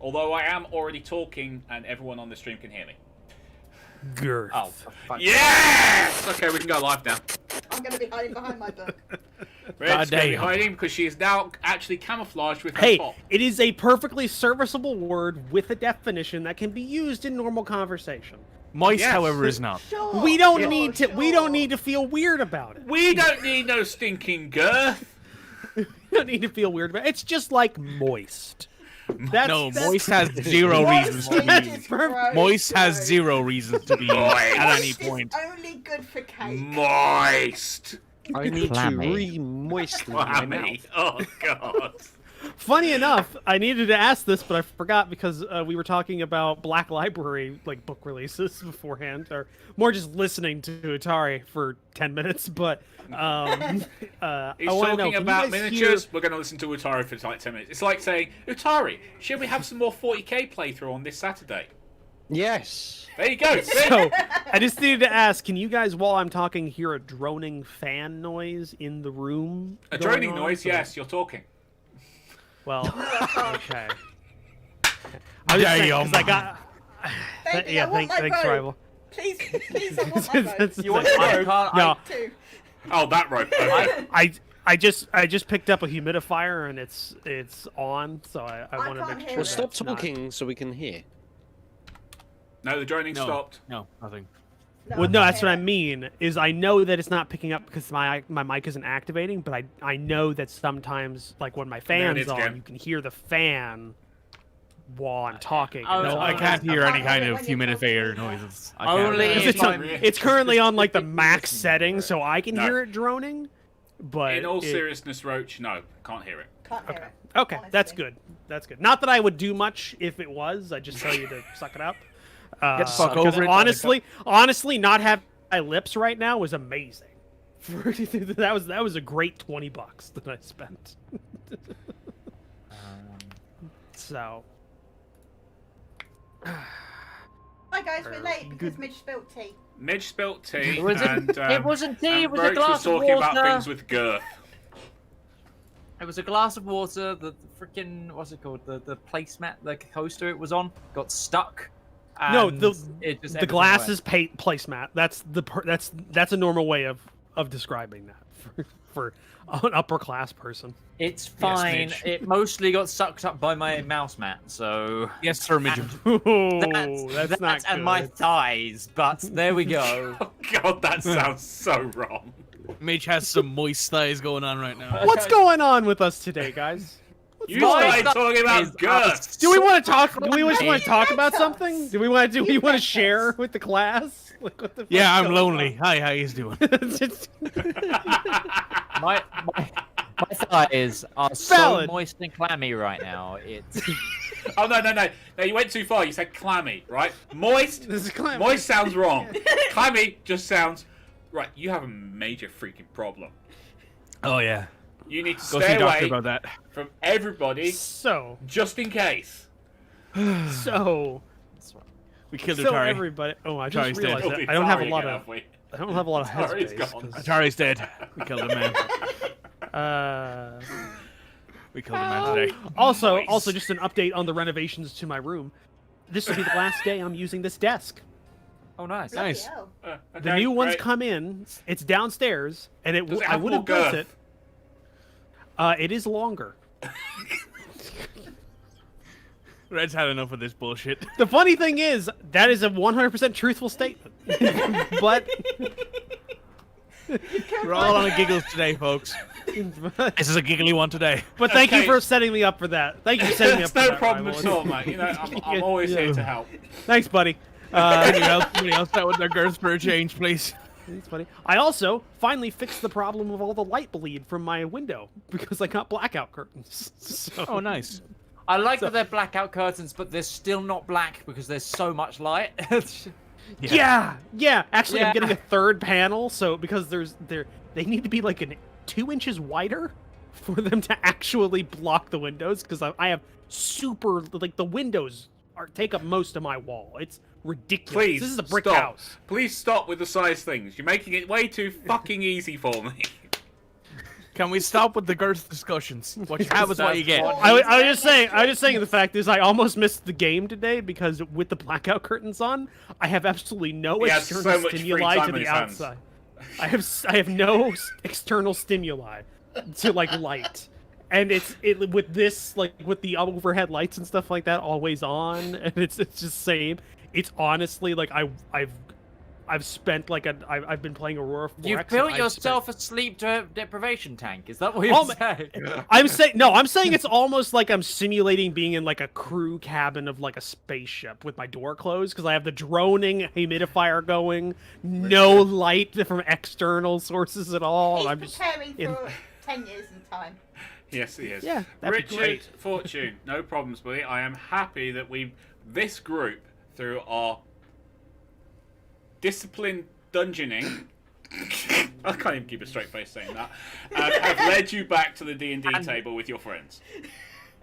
Although I am already talking and everyone on the stream can hear me. Girth. Oh, yes! Okay, we can go live now. I'm going to be hiding behind my book. Red's going to be hiding because she is now actually camouflaged with her Hey, top. it is a perfectly serviceable word with a definition that can be used in normal conversation. Moist, however, is not. Sure, We don't sure, need to. sure. We don't need to feel weird about it. We don't need no stinking girth. We don't need to feel weird about it. It's just like moist. That's Moist has zero reasons to Moist be. is gross, Moist has gross. zero reasons to be at any point. Moist is only good for cake. Moist. I need Clammy. to re-moisten my mouth. Clammy. Oh, God. Funny enough, I needed to ask this, but I forgot because we were talking about Black Library book releases beforehand, or more just listening to Atari for 10 minutes. But He's I want to talking know, about can you guys miniatures. hear- We're going to listen to Utari for like 10 minutes. It's like saying, Utari, should we have some more 40k playthrough on this Saturday? Yes. There you go. See? So I just needed to ask: can you guys, while I'm talking, hear a droning fan noise in the room? A going droning on? noise, So- yes, you're talking. Well, okay. I was just saying, 'cause I got. Thank you, Yeah, I want my thanks, robe. Rival. Please, I want my robe. You want your card? No, Two. Oh, that rope. Okay. I just picked up a humidifier and it's on, so I want to can't make hear sure. it. Well, stop it's not- talking so we can hear. No, the droning No. stopped. No, nothing. No, Well, I no, can't that's what I hear it. mean. Is I know that it's not picking up because my mic isn't activating, but I know that sometimes, like when my There it fan's is on, again. you can hear the fan while I'm talking. Oh, and No, it's I on. can't hear any kind of when you're humidifier talking. noises. I can't. Only Because if It's, I'm- it's currently on like the max setting, so I can No. hear it droning. But In all it- seriousness, Roach, no, can't hear it. Can't hear Okay. it. Okay, that's honestly. good. That's good. Not that I would do much if it was. I just tell you to suck it up. Get the fuck Because over it. honestly, not having my lips right now was amazing. that was a great $20 that I spent. So. Hi guys, we're late because Midge spilt tea. Midge spilt tea, Was it- and it wasn't tea, and it was a Roach glass was of talking about water. things with girth. It was a glass of water. The freaking what's it called? The placemat, the coaster it was on, got stuck. No, and the it just the everything glass went. is placemat. That's a normal way of describing that for an upper class person. It's fine. Midge. It mostly got sucked up by my mouse mat, so Yes, sir, midget. That's not good. and my thighs. But there we go. Oh God, that sounds so wrong. Midge has some moist thighs going on right now. What's going on with us today, guys? You My started talking about is girth. Do we want to talk? Do we just want to talk about Yes. something? Do we want to share with the class? Like, what the fuck's Yeah, I'm going lonely. Hi, how you doing? on? My thighs are so Valid. moist and clammy right now. It's Oh no! No, you went too far. You said clammy, right? Moist. This is clammy. Moist sounds wrong. Clammy just sounds right. You have a major freaking problem. Oh yeah. You need to Go see stay a doctor away about that. from everybody, So, just in case. We killed so Atari. everybody. Oh, I just Atari's dead. realized Oh, that I don't have a sorry lot again, of. have we? I don't have a lot of Atari's headspace. gone. 'cause, Atari's dead. We killed the man. We killed the man today. Also, Nice. just an update on the renovations to my room. This will be the last day I'm using this desk. oh nice. Bloody Nice. hell. The Okay, new ones great. come in. It's downstairs, and Does it I have would more have built girth? it. It is longer. Red's had enough of this bullshit. The funny thing is, that is a 100% truthful statement. But We're all on a giggles today, folks. This is a giggly one today. but thank you Okay. for setting me up for that. Thank you for setting me up It's for no that. problem Rival. at all, mate. You know, I'm always Yeah. here to help. Thanks, buddy. Anybody else that with their girth for a change, please? It's funny. I also finally fixed the problem of all the light bleed from my window because I got blackout curtains. So, Oh, nice. I like that they're blackout curtains, but they're still not black because there's so much light. yeah. Actually, Yeah. I'm getting a third panel, so because they need to be like 2 inches wider for them to actually block the windows because I have super like the windows take up most of my wall. It's ridiculous. Please, This is a brick stop. house. Please stop with the size things. You're making it way too fucking easy for me. Can we stop with the girth discussions? What you have is what you get. I was just saying. The fact is, I almost missed the game today because with the blackout curtains on, I have absolutely no He has external so much free stimuli time to on the his hands. outside. I have no external stimuli to like light, and it with this like with the overhead lights and stuff like that always on, and it's just same. It's honestly like I've spent like I've been playing Aurora 4X. You've and built I've yourself a sleep deprivation tank. Is that what you're Oh my- saying? I'm saying it's almost like I'm simulating being in like a crew cabin of like a spaceship with my door closed because I have the droning humidifier going, no light from external sources at all. He's I'm just preparing in- for 10 years in time. Yes, he is. Yeah, that'd be Richard great. Fortune, no problems, buddy. I am happy that this group, through our disciplined dungeoning, I can't even keep a straight face saying that, have led you back to the D&D table with your friends.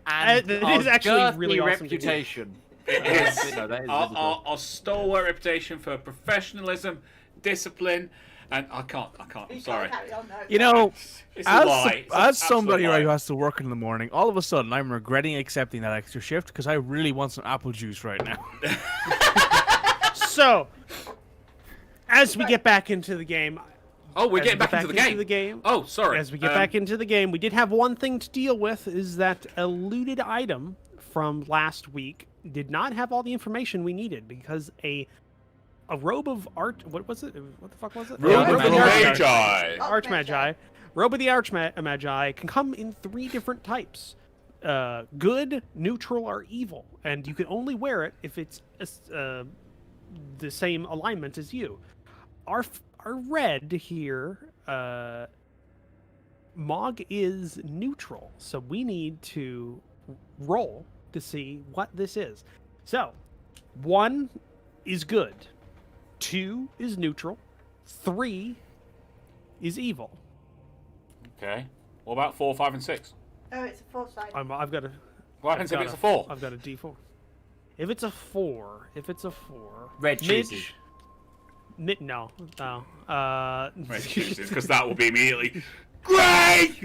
And it our is actually girthy really awesome to do. reputation. It is No, that is our, visible. our stalwart reputation for professionalism, discipline, and I can't, I'm He's sorry. gotta carry on, though. You know, It's a lie. It's an as somebody absolute right who lie. has to work in the morning, all of a sudden I'm regretting accepting that extra shift because I really want some apple juice right now. So, as we get back into the game, Oh, we're as getting we back get into the game. Oh, sorry. As we get back into the game, we did have one thing to deal with, is that a looted item from last week did not have all the information we needed because a robe of art. What was it? What the fuck was it? Robe Yeah, of the Magi. Archmagi. Robe of the Archmagi can come in 3 different types: good, neutral, or evil, and you can only wear it if it's the same alignment as you. Our red here, Mog is neutral, so we need to roll to see what this is. So, 1 is good, 2 is neutral, 3 is evil. Okay. What about 4, 5, and 6? Oh, it's a foresight. I've got a. What happens if it's a 4? I've got a D4. If it's a 4, Red chooses. Midge. No. Because that will be immediately great.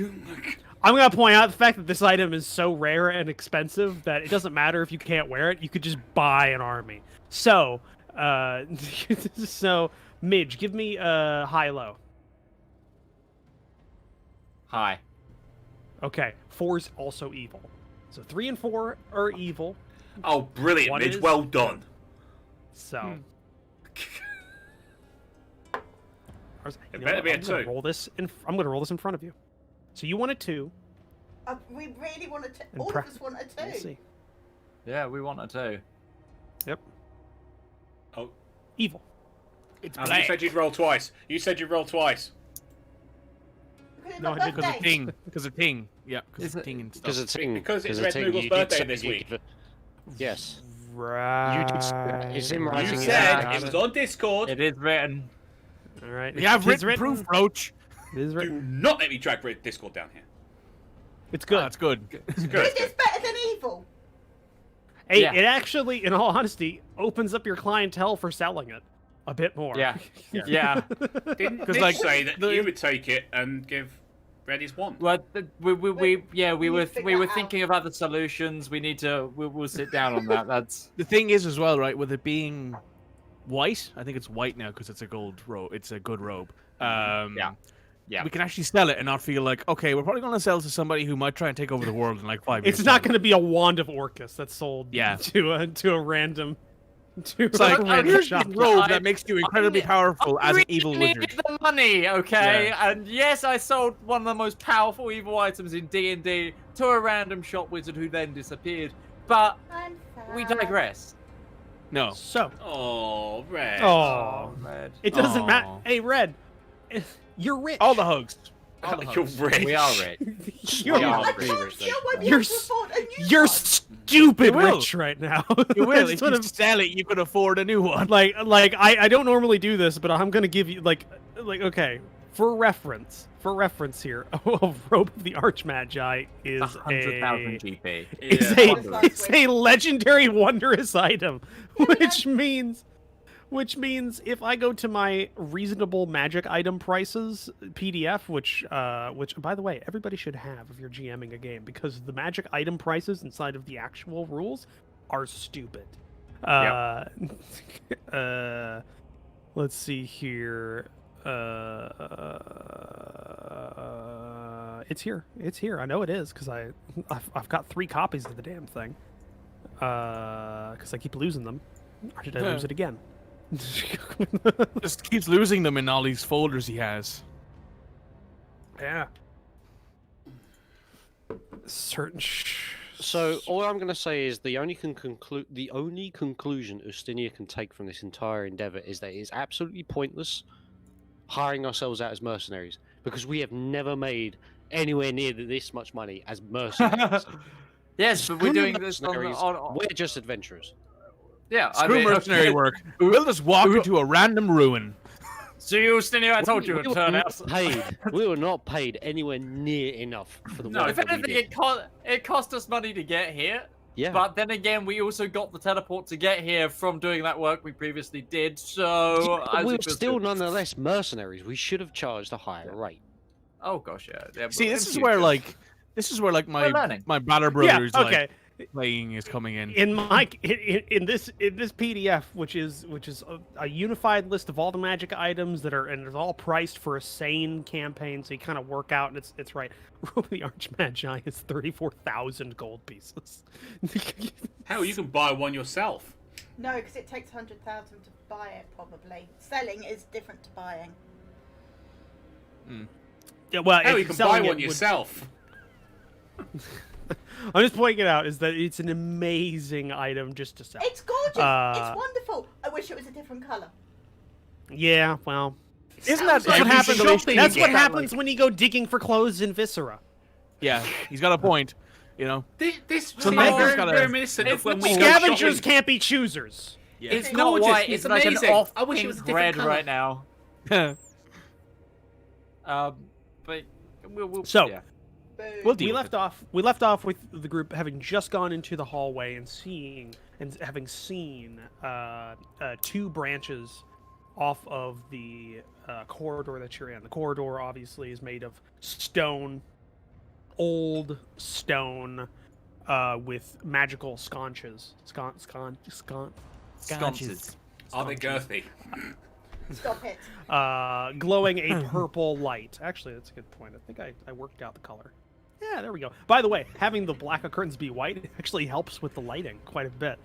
I'm gonna point out the fact that this item is so rare and expensive that it doesn't matter if you can't wear it. You could just buy an army. So, so Midge, give me high low. Hi. Okay, 4's also evil. So 3 and 4 are evil. Oh, brilliant, One Midge. is- Well done. So. It better be a 2. I'm gonna roll this in front of you. So you want a 2. We really want to. And All of us want a 2. We'll see. Yeah, we want it too. Yep. Oh, Evil. It's you black. said you'd roll twice. You said you'd roll twice. No, I did Because of ting. Because of ting. Yeah, because Is of it- ting and stuff. Because it's ting. Because it's 'cause Red it's ting. Noodle's You did birthday say this you week. could- Yes. Right. You did say it's him You writing it said down. it was on Discord. It is written. All right. We have It's written proof, Roach. It is Do written. not let me drag Red Discord down here. It's good. That's good. It's Is good. this better than evil? Hey, Yeah. it actually, in all honesty, opens up your clientele for selling it a bit more. Yeah. Yeah. Didn't Because, Midge like, say that the- you would take it and give Red his one? Well, we we need to were figure that thinking about the solutions. We need to. We'll sit down on that. That's The thing is, as well, right, with it being white, I think it's white now because it's a gold robe. It's a good robe. Yeah. We can actually sell it and not feel like, okay, we're probably going to sell to somebody who might try and take over the world in like 5 years. It's not going to be a wand of Orcus that's sold Yeah. to a random. It's like, a random here's shop. this robe that makes you incredibly powerful as an really evil needed wizard. the money, okay? Yeah. And yes, I sold one of the most powerful evil items in D&D to a random shop wizard who then disappeared. But I'm we sad. digress. No. So, Oh, Red. oh, Red. it doesn't Aw. matter. Hey, Red, you're rich. All the hugs. You're rich. We are rich. You're, We are I rich. told you when You're you s- bought a new you're one. stupid You will. rich right now. You will. That's If what you I'm- sell it, you can afford a new one. like I don't normally do this, but I'm gonna give you like okay for reference here. A robe of the Archmagi is 100,000 GP. is Yeah. a legendary wondrous item, which means Which means if I go to my reasonable magic item prices PDF, which by the way, everybody should have if you're GMing a game, because the magic item prices inside of the actual rules are stupid. Let's see here. It's here. It's here. I know it is because I've got 3 copies of the damn thing. Because I keep losing them. Or did I lose it again? Just keeps losing them in all these folders he has. Yeah. Certain. So all I'm going to say is the only conclusion Ustinia can take from this entire endeavor is that it is absolutely pointless hiring ourselves out as mercenaries, because we have never made anywhere near this much money as mercenaries. Yes, but we're doing this on, Mercenaries, on we're just adventurers. yeah. Screw mercenary work. We'll just walk into a random ruin. So you, Stinio, I told you We it'd were turn not out. paid. We were not paid anywhere near enough for the No, work If that we anything, did. it cost us money to get here. Yeah. But then again, we also got the teleport to get here from doing that work we previously did. So But I we were think still good. nonetheless mercenaries. We should have charged a higher rate. Oh gosh, yeah. See, but this in is where future. like We're learning. my brother Yeah. brothers Okay. like playing is coming in. In this PDF, which is a unified list of all the magic items that are, and it's all priced for a sane campaign, so you kind of work out, and it's right. Robe of the Archmagi is 34,000 gold pieces. Hell, you can buy one yourself. No, because it takes 100,000 to buy it, probably. Selling is different to buying. Yeah, well, Hell, if you can selling buy it one would- yourself. I'm just pointing it out is that it's an amazing item just to sell. It's gorgeous. It's wonderful. I wish it was a different colour. Yeah, well, Isn't that Sounds like what happens? shopping that's what again. happens when you go digging for clothes in Viscera. Yeah, he's got a point. You know. This So is Megan's very gotta- reminiscent of when we go Scavengers shopping. can't be choosers. Yeah. It's It's not gorgeous. white. It's It's like an amazing. off I wish it pink was a different red colour. right now. But we'll So, yeah. Boo. We'll deal we with left off with the group having just gone into the hallway and having seen 2 branches off of the corridor that you're in. The corridor obviously is made of stone, old stone, with magical sconces. Sconces. Are they girthy? Stop it. Glowing a purple light. Actually, that's a good point. I think I worked out the color. Yeah, there we go. By the way, having the black curtains be white actually helps with the lighting quite a bit.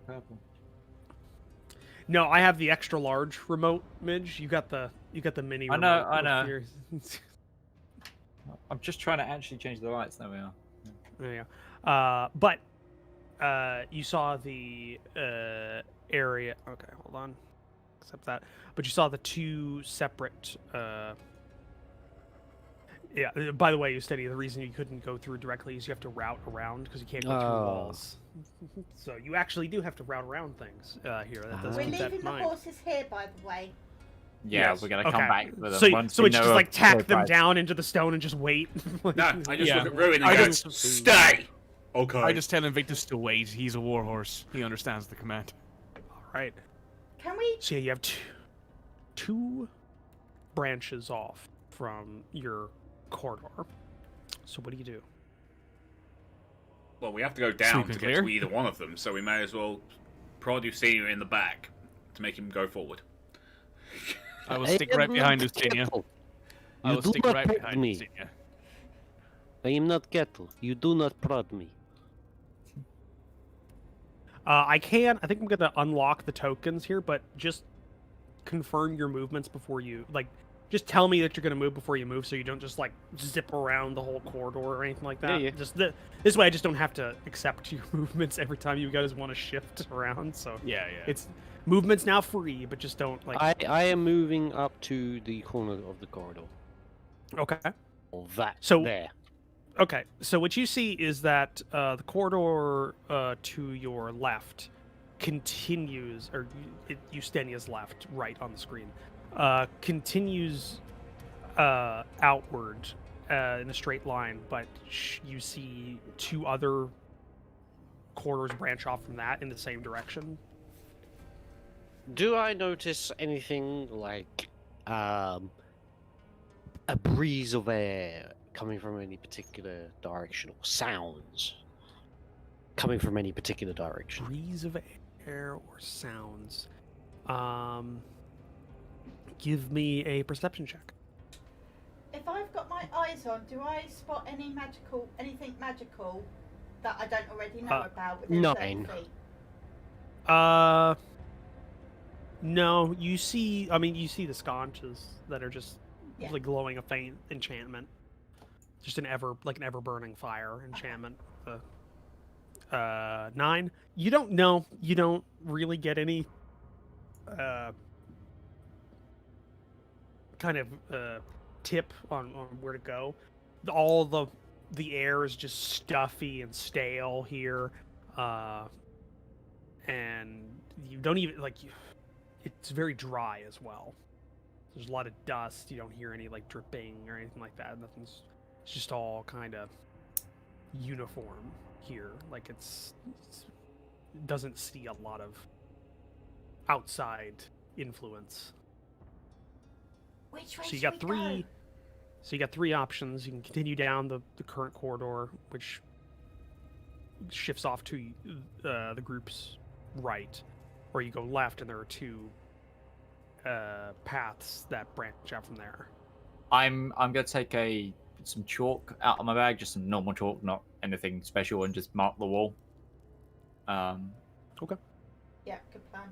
Purple. No, I have the extra large remote, Midge. You got the mini. I know, remote I know. with your- I'm just trying to actually change the lights. There we are. There you go. But you saw the area. Okay, hold on. Except that. But you saw the 2 separate. Yeah. By the way, Eustadia, the reason you couldn't go through directly is you have to route around because you can't go through Oh. walls. So you actually do have to route around things here. That does We're keep that in leaving the mind. horses here, by the way. Yeah, Yes. we're gonna come back with So, them once so we it's just know like a tack clear them price. down into the stone and just wait. No, I just Yeah. look at Ruin and I go, just- stay! Okay. I just tell Invictus to wait. He's a warhorse. He understands the command. All right. Can we? So yeah, you have two branches off from your corridor. So what do you do? Well, we have to go down Sleeping to get clear? to either one of them, so we may as well prod Ustinia in the back to make him go forward. I will stick right behind Ustinia. I You will do stick not right prod behind me. Ustinia. I am not cattle. You do not prod me. I think I'm gonna unlock the tokens here, but just confirm your movements before you just tell me that you're gonna move before you move, so you don't just like zip around the whole corridor or anything like that. Yeah. Just this way, I just don't have to accept your movements every time you guys want to shift around. So Yeah. it's movements now free, but just don't like. I am moving up to the corner of the corridor. Okay. Or that. So- there. Okay, so what you see is that the corridor to your left continues, or Eustenia's left, right on the screen, continues outward in a straight line, but you see two other corridors branch off from that in the same direction. Do I notice anything like a breeze of air coming from any particular direction, or sounds coming from any particular direction? Breeze of air or sounds. Give me a perception check. If I've got my eyes on, do I spot anything magical that I don't already know about within 30 9. feet? No, you see the sconches that are just Yeah. like glowing a faint enchantment. Just an ever burning fire enchantment. 9. You don't really get any kind of tip on where to go. All the air is just stuffy and stale here. And you don't even it's very dry as well. There's a lot of dust. You don't hear any like dripping or anything like that. It's just all kind of uniform here. Like it doesn't see a lot of outside influence. Which way So you should got we three. go? So you got 3 options. You can continue down the current corridor, which shifts off to the group's right, or you go left, and there are 2 paths that branch out from there. I'm gonna take some chalk out of my bag, just some normal chalk, not anything special, and just mark the wall. Okay. Yeah, good plan.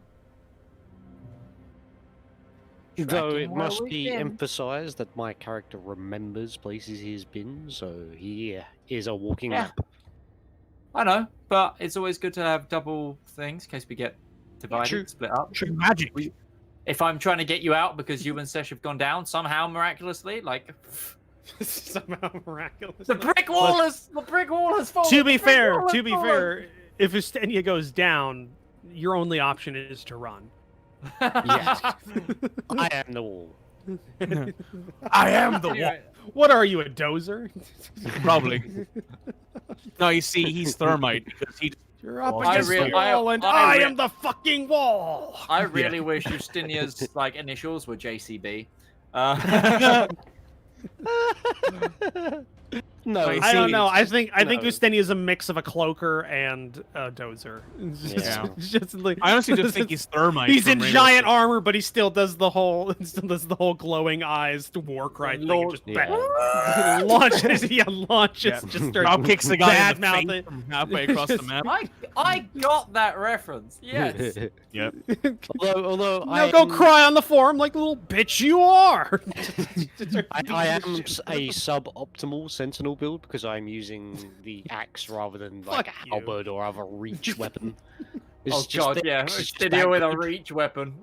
Though Tracking it where must we've be been. emphasized that my character remembers places he's been, so he is a walking Yeah. map. I know, but it's always good to have double things in case we get divided, True. split up. True magic. If I'm trying to get you out because you and Sesh have gone down somehow miraculously, like Somehow miraculous. the brick wall has fallen. To be fair, if Ustenia goes down, your only option is to run. Yes. I am the wall. I am the Anyway, one. What are you, a dozer? Probably. No, you see, he's thermite because he. You're up Well, against I the wall, and I I am the fucking wall. I really wish Justinia's like initials were JCB. No, I I don't see. know. I think No. Ustenia is a mix of a cloaker and a dozer. It's just- Yeah. it's just like- I honestly just think he's thermite. He's in from Rainbow giant Six. armor, but he still does the whole glowing eyes war cry thing. And just Yeah. launches, launches, Yeah. just Drop starts kicks the guy in the bad-mouthing. face from halfway across the map. I got that reference. Yes. Yep. although Now go cry on the forum like the little bitch you are. I am a suboptimal sentinel build because I'm using the axe rather than like Fuck a you. halberd or other reach weapon. Oh It's just god, that yeah. it's just Justinia that with a good. reach weapon.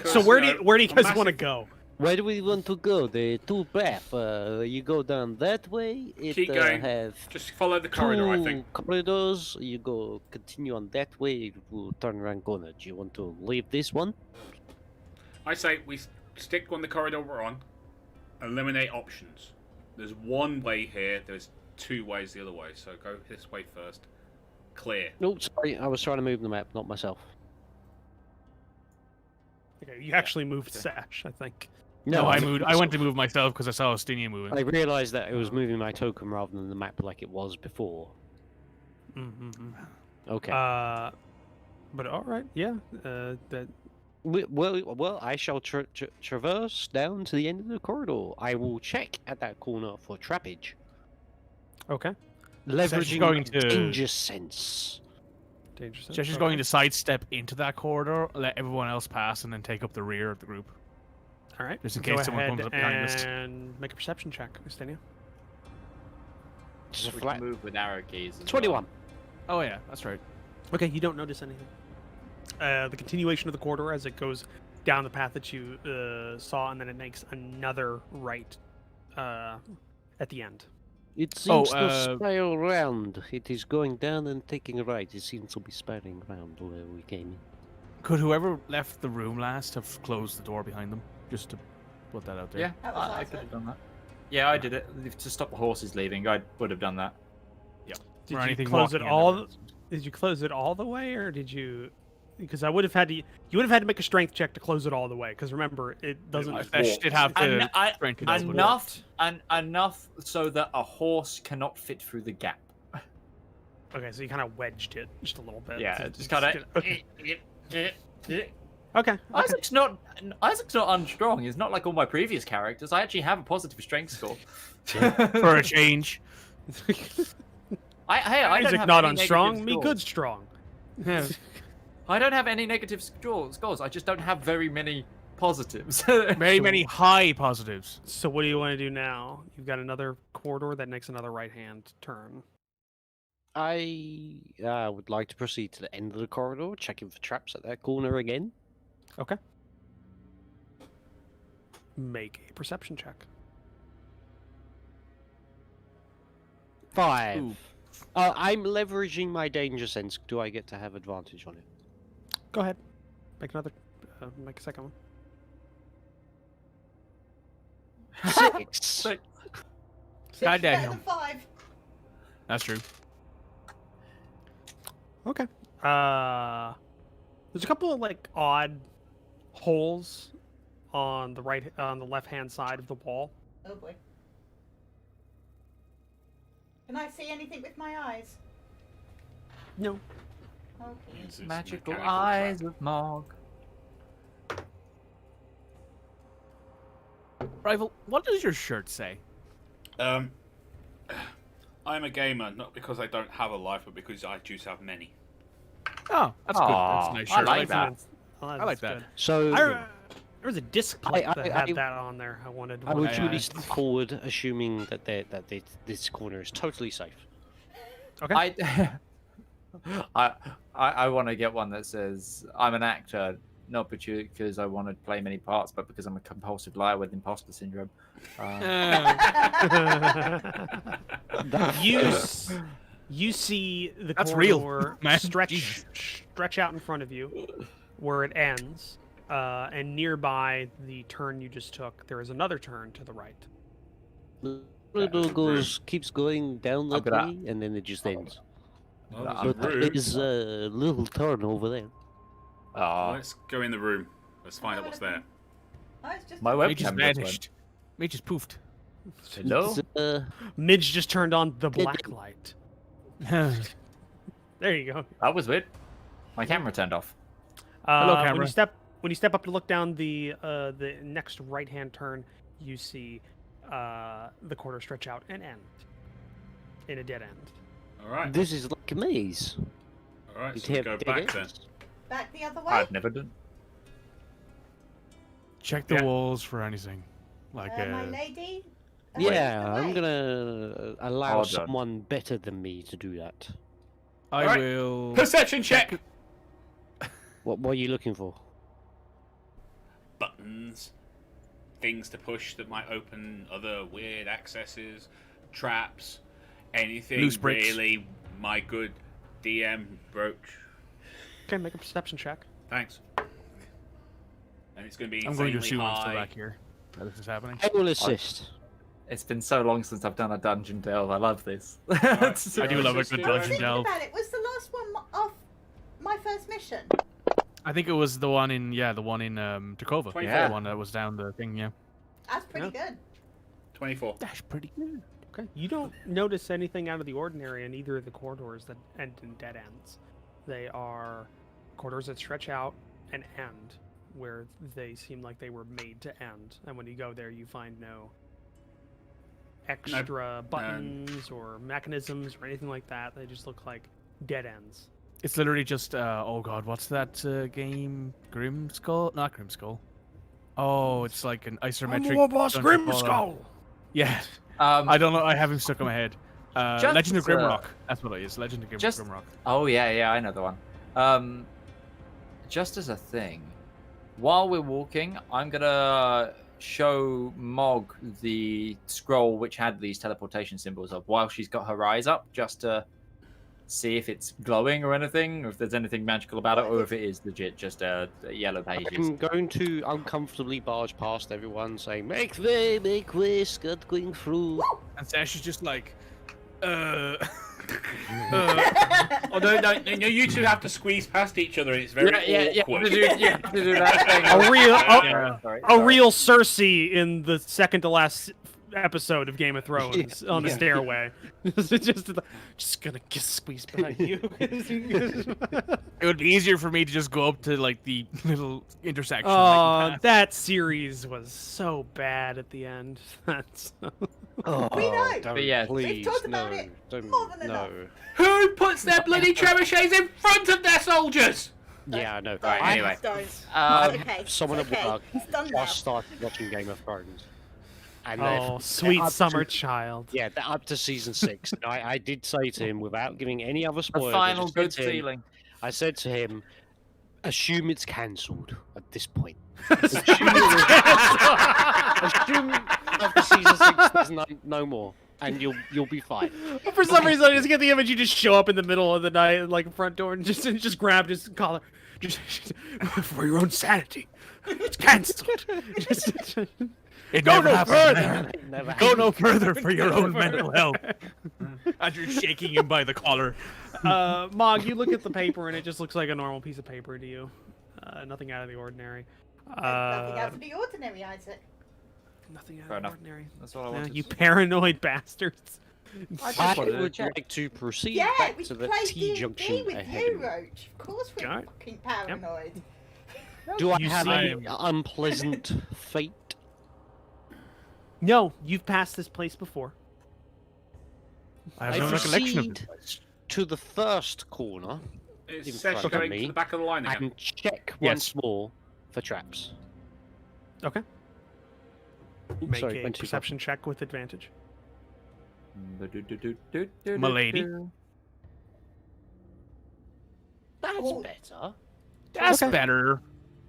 So where do you guys massive- want to go? Where do we want to go? The 2 path. You go down that way. It Keep going. have Just follow the corridor, I think. 2 corridors. You go continue on that way. You turn around corner. Do you want to leave this one? I say we stick on the corridor we're on. Eliminate options. There's one way here. There's 2 ways the other way. So go this way first. Clear. No, sorry. I was trying to move the map, not myself. Okay, you actually moved Sash, I think. No, I moved. I went to move myself because I saw Ostinia moving. I realised that it was moving my token rather than the map like it was before. Mm-hmm. Okay. But all right, yeah. That Well, I shall traverse down to the end of the corridor. I will check at that corner for trappage. okay. Leveraging going to- danger sense. Dangerous. Shesh is going to sidestep into that corridor, let everyone else pass, and then take up the rear of the group. All right. just in go case someone ahead comes up behind us. and make a perception check, Ustenia. Just a We flat can move with arrow keys. as 21. Oh yeah, that's right. Okay, you don't notice anything. The continuation of the corridor as it goes down the path that you saw, and then it makes another right at the end. It seems to uh, spiral round. It is going down and taking a right. It seems to be spiraling round where we came in. Could whoever left the room last have closed the door behind them? Just to put that out there. Yeah, That was I us, could have then. done that. Yeah, I did it to stop the horses leaving. I would have done that. Did Or you anything close it walking in all? there. Did you close it all the way, or did you because I would have had to. You would have had to make a strength check to close it all the way. Because remember, it doesn't. Flesh did have to strength it as well. Enough so that a horse cannot fit through the gap. Okay, so you kind of wedged it just a little bit. Yeah, So just kind of. Okay. Isaac's not unstrong. He's not like all my previous characters. I actually have a positive strength score. For a change. I don't Isaac have not any unstrong, negative me scores. good strong. Yeah. I don't have any negative scores. I just don't have very many positives. Very many high positives. So what do you want to do now? You've got another corridor that makes another right-hand turn. I would like to proceed to the end of the corridor, checking for traps at that corner again. Okay. Make a perception check. 5. Ooh. I'm leveraging my danger sense. Do I get to have advantage on it? Go ahead. Make another. Make a second one. 6. Six God is better damn. than 5. That's true. Okay. There's a couple of like odd holes on the left-hand side of the wall. Oh boy. Can I see anything with my eyes? No. Okay. It's this Magical mechanical eyes trap. of Mog. Rival, what does your shirt say? I'm a gamer, not because I don't have a life, but because I choose to have many. Oh, that's good. That's a nice I shirt. like that. I like that. So There was a disc plate I- that I- had that on there. I wanted. I will Yeah. truly step forward, assuming that this corner is totally safe. Okay. I want to get one that says I'm an actor, not because I want to play many parts, but because I'm a compulsive liar with imposter syndrome. You see the That's real, corridor man. stretch Jesus. stretch out in front of you, where it ends, and nearby the turn you just took, there is another turn to the right. The corridor keeps going down that gonna- way, and then it just ends. Well, there's But a there room. is a little turn over there. Let's go in the room. Let's find out what's there. Oh, it's just My a- web- Mage just Webcam just vanished. Mage just poofed. Hello? It's, Midge just turned on the black light. There you go. That was weird. My camera turned off. Hello, When camera. you step up to look down the next right hand turn, you see the corridor stretch out and end in a dead end. All right. This is like a maze. All right. It So we have go dead back then. ends. Back the other way? I've never done. Check the Yeah. walls for anything. Like My lady? Yeah, Away. I'm gonna allow Hold on. someone better than me to do that. I Alright. will. Perception check. What are you looking for? Buttons, things to push that might open other weird accesses, traps, anything Loose bricks. really. My good DM brooch. Okay, make a perception check. Thanks. And it's going to be I'm going to insanely assume I'm still high. back here. That this is happening. I will assist. It's been so long since I've done a dungeon delve. I love this. Alright, I do love a let's good do I was dungeon thinking delve. about it. Was the last one off my first mission? I think it was the one in Tacova. 24. Yeah, the one that was down the thing. Yeah. That's pretty good. 24. That's pretty good. Okay. You don't notice anything out of the ordinary in either of the corridors that end in dead ends. They are corridors that stretch out and end where they seem like they were made to end. And when you go there, you find no extra buttons or mechanisms or anything like that. They just look like dead ends. It's literally just oh god, what's that game? Grim Skull? Not Grim Skull. Oh, it's like an isometric. dungeon crawler. Yeah, I don't know. I have him stuck in my head. Just Legend of as a- Grimrock. That's what it is. Legend of Just- Grimrock. Oh yeah, I know the one. Just as a thing, while we're walking, I'm gonna show Mog the scroll which had these teleportation symbols up while she's got her eyes up, just to see if it's glowing or anything, or if there's anything magical about it, or if it is legit just yellow pages. I'm going to uncomfortably barge past everyone saying, make way, Scott going through. And Sash is just like, Oh no, you two have to squeeze past each other. It's very awkward. Yeah, to do that thing. A real Cersei in the second to last episode of Game of Thrones on the stairway. just gonna squeeze behind you. It would be easier for me to just go up to like the little intersection. Oh, that series was so bad at the end. That's We know. Don't, yeah, We've please, talked about no, it don't, more than no. enough. Who puts their bloody trebuchets in front of their soldiers? Yeah, I know. Don't, Anyway. don't. Okay. Someone at okay. work It's done now. just started watching Game of Thrones. And sweet they're up summer to- child. Yeah, they're up to season 6. And I did say to him, without giving any other The spoilers, final I said good to him- feeling. I said to him, assume it's cancelled at this point. Assume after season 6 there's no more, and you'll be fine. For some reason, I just get the image you just show up in the middle of the night, like front door, and just grab his collar, just for your own sanity. It's cancelled. It Go never no happened. further. Never Go no further for your own mental health. As you're shaking him by the collar. Mog, you look at the paper and it just looks like a normal piece of paper to you. Nothing out of the ordinary. Nothing out of the ordinary, Isaac. Nothing out Fair of the enough. ordinary. That's what I Yeah, wanted. you paranoid bastards. I I just wanted to would check. like to proceed Yeah, back we to the played T D&D junction with ahead. you, Roach. Of course we're Alright. fucking paranoid. Do I You have see- an unpleasant fate? No, you've passed this place before. I have no recollection of proceed this. to the first corner It's In Sesh front of going me. to the back of the line again. and check Yes. once more for traps. Okay. Oops, Make sorry, a went too far. perception check with advantage. Milady. That's Oh. better. That's Okay. better.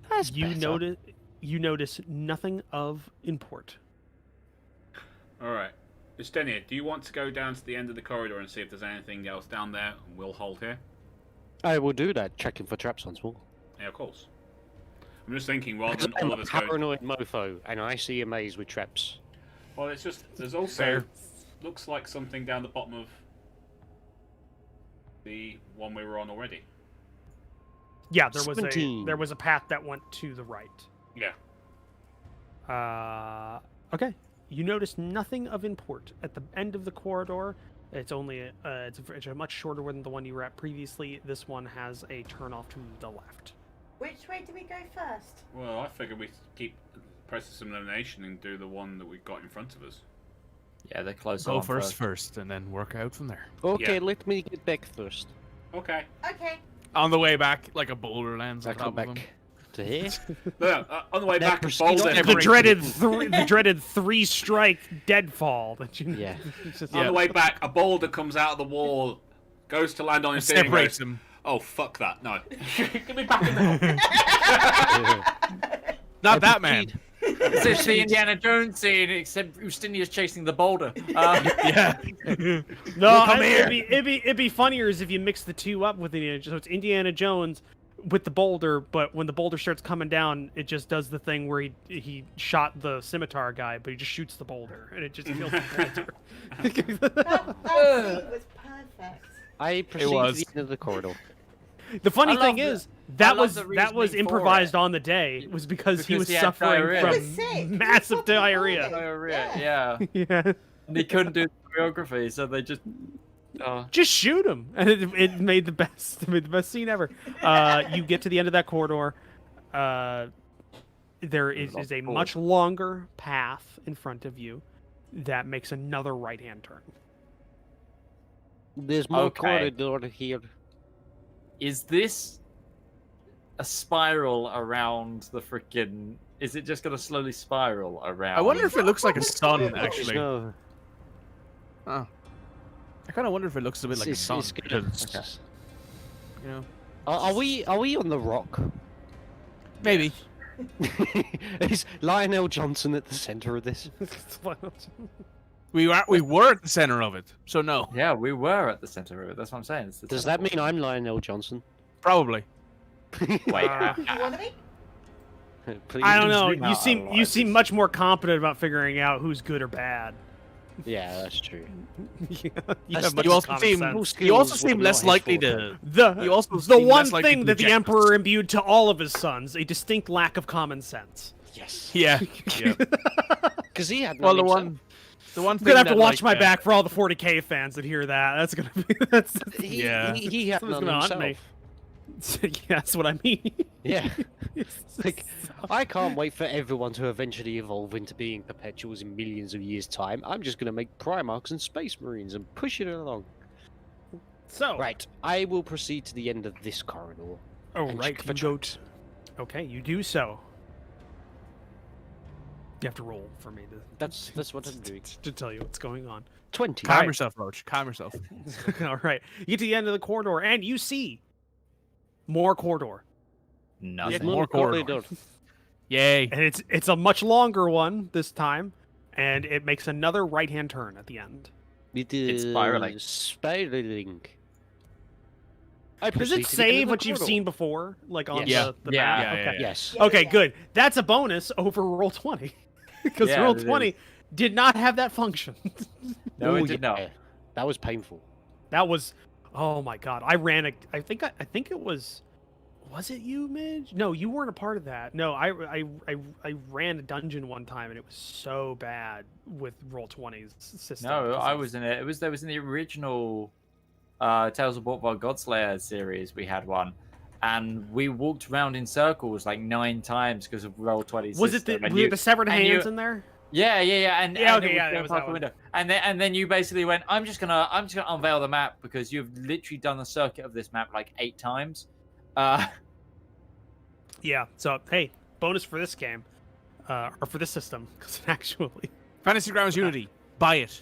That's You better. notice nothing of import. Alright. Estenia, do you want to go down to the end of the corridor and see if there's anything else down there? And we'll hold here. I will do that, checking for traps once more. Yeah, of course. I'm just thinking, rather than I'm all of a us going... paranoid mofo, and I see a maze with traps. Well, it's just... There's also... Looks like something down the bottom of... the one we were on already. Yeah, there 17. was a path that went to the right. Yeah. Okay. You notice nothing of import at the end of the corridor. It's only it's a much shorter one than the one you were at previously. This one has a turn off to the left. Which way do we go first? Well, I figured we'd keep process of elimination and do the one that we've got in front of us. Yeah, they're close. Go first, and then work out from there. Okay, Yeah. let me get back first. Okay. Okay. On the way back, like a boulder lands I on come top of him. back to here. No, on the way Now back, a proceed boulder... on. The dreaded three strike deadfall that you. Yeah. It's just- On the way back, a boulder comes out of the wall, goes to land on his steering wheel. Separates him. Oh, fuck that. No. Give me back in the Not that man. It's just the Indiana Jones scene, except Ustinia's chasing the boulder. Yeah. No, Come here. it'd be funnier is if you mix the two up with Indiana Jones. So it's Indiana Jones with the boulder, but when the boulder starts coming down, it just does the thing where he shot the scimitar guy, but he just shoots the boulder, and it just kills the boulder. That scene was perfect. I proceed to was. the end of the corridor. The funny I thing love is I that love was the that was reasoning for improvised it. on the day. Was because he Because was he had suffering diarrhea. He from was sick. He was massive fucking diarrhea. boiling. Diarrhea, yeah. Yeah, And they couldn't do the choreography, so they just. just shoot him, and it made the best scene ever. You get to the end of that corridor. There is a much longer path in front of you that makes another right-hand turn. There's more Okay. corridor here. Is this a spiral around the freaking? Is it just gonna slowly spiral around? I wonder if it looks like a sun, actually. No, I kind of wonder if it looks a bit like a sun. it's good. Because, you know, Are we on the rock? maybe. Is Lionel Johnson at the center of this? We were at the center of it, so no. Yeah, we were at the center of it. That's what I'm saying. It's the Does that teleport. mean I'm Lionel Johnson? Probably. Wait. You want to be? Please I don't do know. zoom out You a lot, seem just- much more competent about figuring out who's good or bad. Yeah, that's true. Yeah, That's much You also common seem sense. you also skills seem would less not likely henceforth to. You also The seem one less likely thing to that the reject Emperor imbued to all of his sons, a distinct lack of common sense. Yes. Yeah. Yeah. Because he had Well, none the himself. one I'm thing gonna have to that, watch like, my back for all the 40k fans that hear that. That's gonna be that's Yeah. He had Someone's none gonna hunt himself. me. Yeah, that's what I mean. Yeah. It's Like, just- I can't wait for everyone to eventually evolve into being perpetuals in millions of years' time. I'm just going to make Primarchs and Space Marines and push it along. so Right, I will proceed to the end of this corridor. Oh and right, check for you go. traps. Okay, you do so. You have to roll for me to. That's what I'm doing. To tell you what's going on. 20. Calm Right. yourself, Roach. Calm yourself. All right, you get to the end of the corridor and you see more corridor, Nothing. Yeah, more corridor. Yay. and it's a much longer one this time, and it makes another right-hand turn at the end. It It's is spiraling. spiraling. I Does proceed it to the end save of the what you've corridor. seen before, like on Yes. the Yeah. map? Yeah, yeah, Okay. yeah. Yes. Yeah, Okay, yeah. good. That's a bonus over roll 20 because Yeah, roll it 20 is. did not have that function. No, Ooh, it did not. yeah. That was painful. That was, oh my god! I ran a. I think it was. Was it you, Midge? No, you weren't a part of that. No, I ran a dungeon one time and it was so bad with roll 20's system. No, 'cause I it's- was in it. There was in the original Tales of Bortvar Godslayer series. We had one, and we walked around in circles like 9 times because of roll 20. Was it the were the severed and hands you- in there? Yeah, and Yeah, and okay, it yeah, would that go was past that the one. window. And then you basically went, I'm just gonna unveil the map because you've literally done the circuit of this map like 8 times. Yeah. So hey, bonus for this game, or for this system, because actually Fantasy Grounds Unity. Buy it.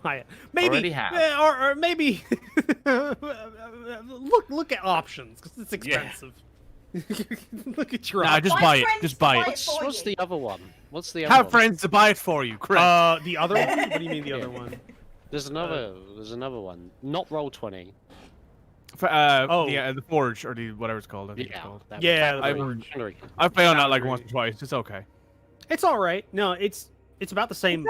buy it. Maybe Already have. or maybe look at options because it's expensive. Look at your Nah, options. just My buy it. friends Just buy buy it. it. for What's you. the other one? What's the other Have one? friends to buy it for you. Correct. The other one? What do you mean the other one? There's another one. Not roll 20. Oh. The Forge or the whatever it's called. I think it's called. that Yeah, one. the Foundry. Forge. I've played on that like Foundry. once or twice. It's okay. It's all right. No, it's about the same.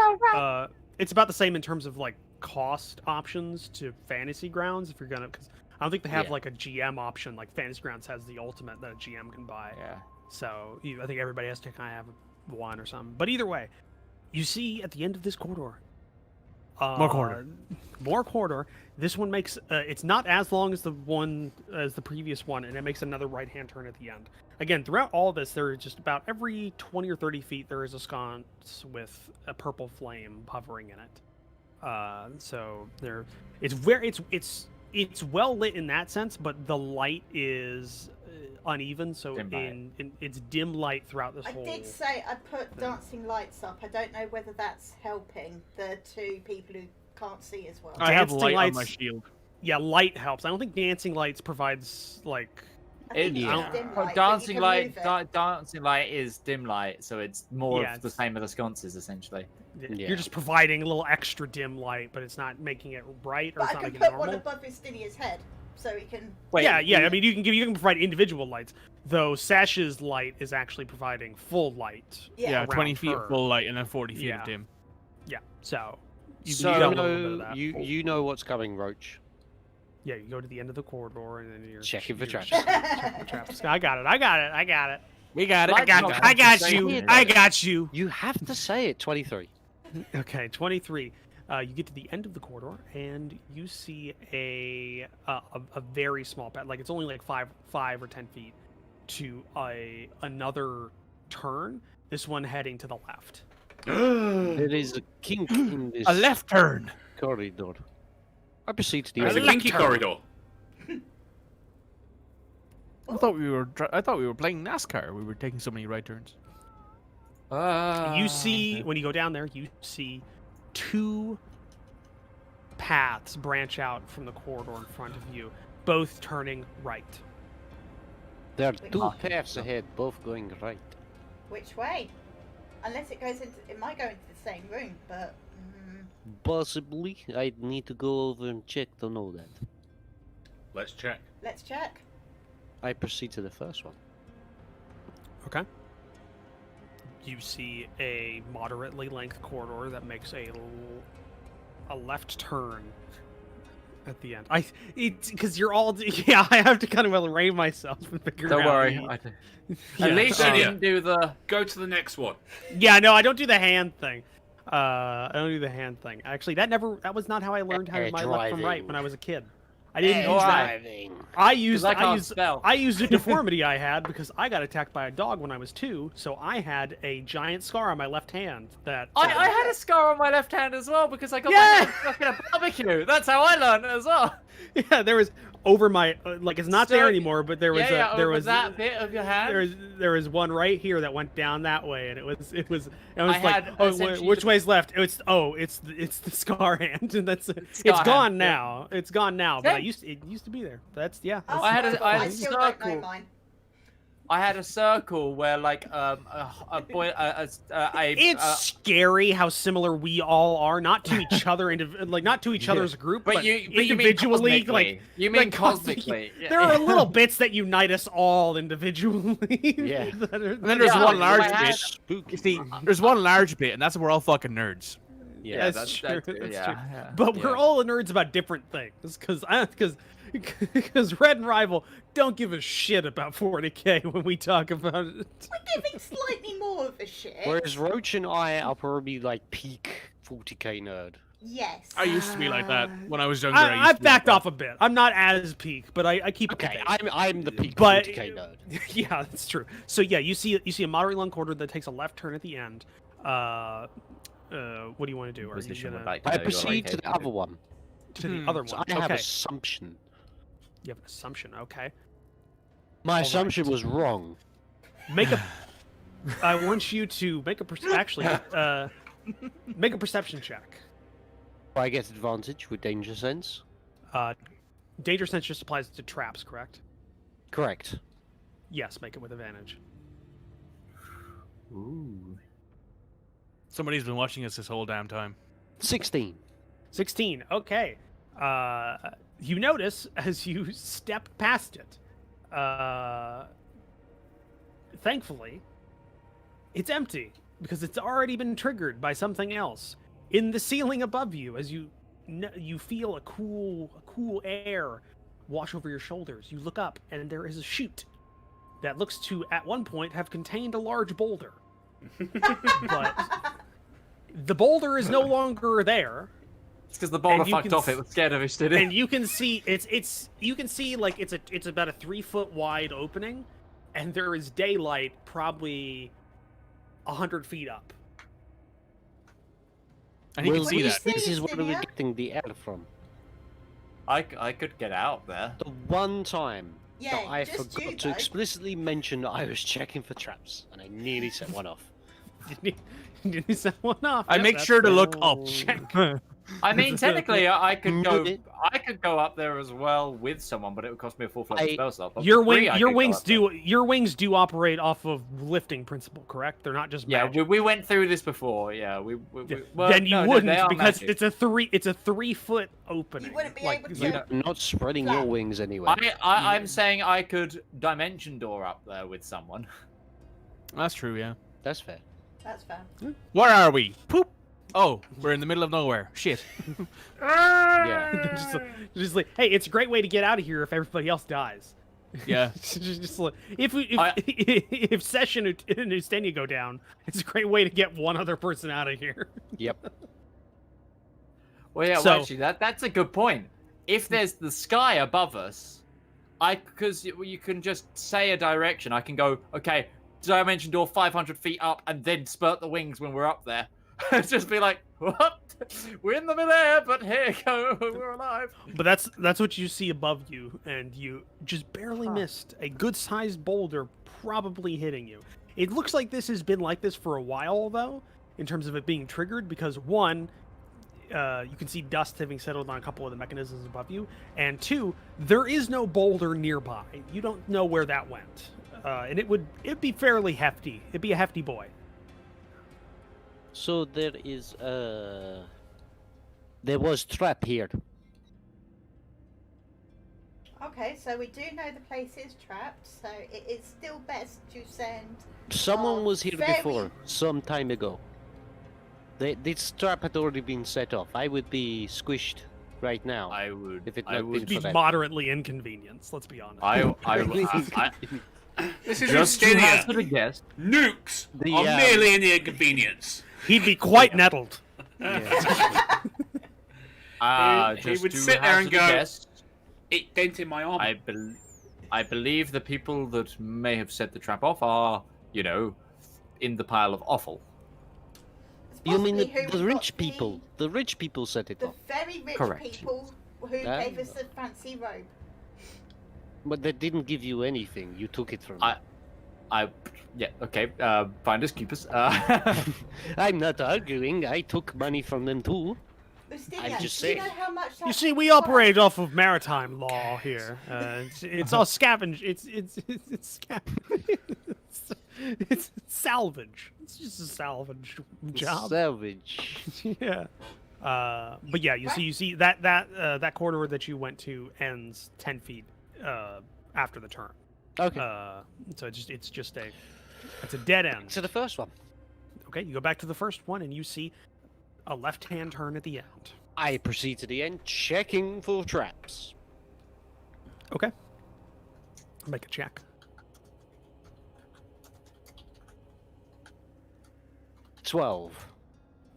It's about the same in terms of like cost options to Fantasy Grounds. If you're gonna, because I don't think they have Yeah. like a GM option. Like Fantasy Grounds has the ultimate that a GM can buy. Yeah. So I think everybody has to kind of have one or something. But either way, you see at the end of this corridor. More corridor. More corridor. This one makes it's not as long as the previous one, and it makes another right-hand turn at the end. Again, throughout all this, there is just about every 20 or 30 feet there is a sconce with a purple flame hovering in it. So there, it's well lit in that sense, but the light is uneven. So Dim light. in it's dim light throughout this I whole. did say I put dancing lights up. I don't know whether that's helping the 2 people who can't see as well. I have Dancing light on my lights- shield. Yeah, light helps. I don't think dancing lights provides like. I think It- it's yeah. dim light, but you Dancing can light, move it. dancing light is dim light, so it's more Yeah, of the it's- same as the sconces essentially. Yeah. You're just providing a little extra dim light, but it's not making it bright or But it's I not can making it put one normal. above Estinia's head, so he can. Yeah. I mean, you can provide individual lights, though Sash's light is actually providing full light. Yeah. Yeah, around 20 feet her. of full light and then 40 feet Yeah. of dim. Yeah, so you, So you got a little bit of know, that. you know what's coming, Roach. Yeah, you go to the end of the corridor and then you're Checking for you're traps. checking for traps. I got it. We got it. Light I not got concentration. you. I got you. You have to say it. 23. Okay, 23. You get to the end of the corridor and you see a very small path, like it's only like 5 or 10 feet to another turn. This one heading to the left. There is a kink in this A left turn. corridor. I proceed to the There's a other. kinky corridor. I thought we were playing NASCAR. We were taking so many right turns. You see, when you go down there, you see 2 paths branch out from the corridor in front of you, both turning right. There are 2 paths ahead, both going right. Which way? Unless it goes into. It might go into the same room, but. Possibly. I need to go over and check to know that. Let's check. Let's check. I proceed to the first one. Okay. you see a moderately length corridor that makes a left turn at the end. Because you're all yeah. I have to kind of array myself and figure Don't out. worry. Yeah, At least you didn't do the. Go to the next one. Yeah, no, I don't do the hand thing. I don't do the hand thing. Actually, that was not how I learned how to my left from right when I was a kid. I didn't use that. I used a deformity I had because I got attacked by a dog when I was 2, so I had a giant scar on my left hand that I had a scar on my left hand as well because I got my fucking a barbecue. That's how I learned it as well. Yeah, there was over my like it's not there anymore, but there was there was that bit of your hand. There was one right here that went down that way, and it was had which way's left? It's the scar hand, and it's gone now. It's gone now, but it used to be there. That's Oh, I had I a still don't know circle. mine. I had a circle where like It's scary how similar we all are, not to each other, not to each other's group, but individually. You mean cosmically? There are little bits that unite us all individually. Yeah. And then there's one large bit. You see, there's one large bit, and that's where we're all fucking nerds. Yeah, that's true. But we're all nerds about different things, because Red and Rival don't give a shit about 40k when we talk about it. We're giving slightly more of a shit. Whereas Roach and I are probably like peak 40k nerd. Yes. I used to be like that when I was younger. I've backed off a bit. I'm not as peak, but I keep. Okay, I'm the peak 40k nerd. Yeah, that's true. So yeah, you see a moderate long corridor that takes a left turn at the end. What do you want to do? Are you gonna... I proceed to the other one. To the other one. So I have assumption. You have an assumption, okay. My assumption was wrong. I want you to make make a perception check. I get advantage with danger sense. Danger sense just applies to traps, correct? Correct. Yes, make it with advantage. Ooh. Somebody's been watching us this whole damn time. 16. 16. Okay. You notice as you step past it. Thankfully, it's empty because it's already been triggered by something else. In the ceiling above you, as you feel a cool air wash over your shoulders, you look up and there is a chute that looks to at one point have contained a large boulder. But the boulder is no longer there. It's because the boulder fucked off. It was scared of us, did it? And you can see it's like it's about a 3-foot wide opening, and there is daylight probably 100 feet up. And you can see that. This is where we're getting the air from. I could get out there. The one time Yeah, that I just forgot you, to though. explicitly mention that I was checking for traps, and I nearly set one off. Did you set one off? I Yep, make that's sure to the look whole up. check. I mean, technically, I could go up there as well with someone, but it would cost me a full-fledged spell slot. But Your for free, your wings do operate off of lifting principle, correct? They're not just magic. we went through this before. Yeah, well, then you no, wouldn't they are because magic. it's a 3-foot opening. You wouldn't be able to. You're not spreading your wings anyway. I'm saying I could dimension door up there with someone. That's true, yeah. That's fair. That's fair. Where are we? Poop. Oh, we're in the middle of nowhere. Shit. Yeah. just like, hey, it's a great way to get out of here if everybody else dies. Yeah. just like, if Session and Ustenia go down, it's a great way to get one other person out of here. Yep. Well, yeah. Well, actually, that's a good point. If there's the sky above us, because you can just say a direction. I can go, okay, dimension door 500 feet up, and then spurt the wings when we're up there. Just be like, what? We're in the midair, but here you go, we're alive. But that's what you see above you, and you just barely missed a good-sized boulder probably hitting you. It looks like this has been like this for a while, though, in terms of it being triggered, because one, you can see dust having settled on a couple of the mechanisms above you, and two, there is no boulder nearby. You don't know where that went, and it'd be fairly hefty. It'd be a hefty boy. So there was trap here. Okay, so we do know the place is trapped, so it is still best to send. Someone was here very- before, some time ago. This trap had already been set off. I would be squished right now. I would. If it I not would. been It'd be for that. moderately inconvenienced. Let's be honest. This is Just to Justinia. hazard a guess. Nukes The, are merely an inconvenience. He'd be quite nettled. Yeah. He would to sit there and hazard a go, guess, It dented my arm. I believe the people that may have set the trap off are, you know, in the pile of offal. It's You mean possibly who the we rich got people? The rich people set it The off. very rich Correct. people who gave us the fancy robe. But they didn't give you anything. You took it from I- them. Yeah, okay, finders keepers. I'm not arguing. I took money from them too. Justinia, just do you saying. know how much that You see, we cost? operate off of maritime law here. It's all scavenge. It's it's salvage. It's just a salvage job. Savage. Yeah. But yeah, you see that corridor that you went to ends 10 feet after the turn. Okay. So it's a dead end. So the first one. Okay, you go back to the first one and you see a left-hand turn at the end. I proceed to the end, checking for traps. Okay. Make a check. $12.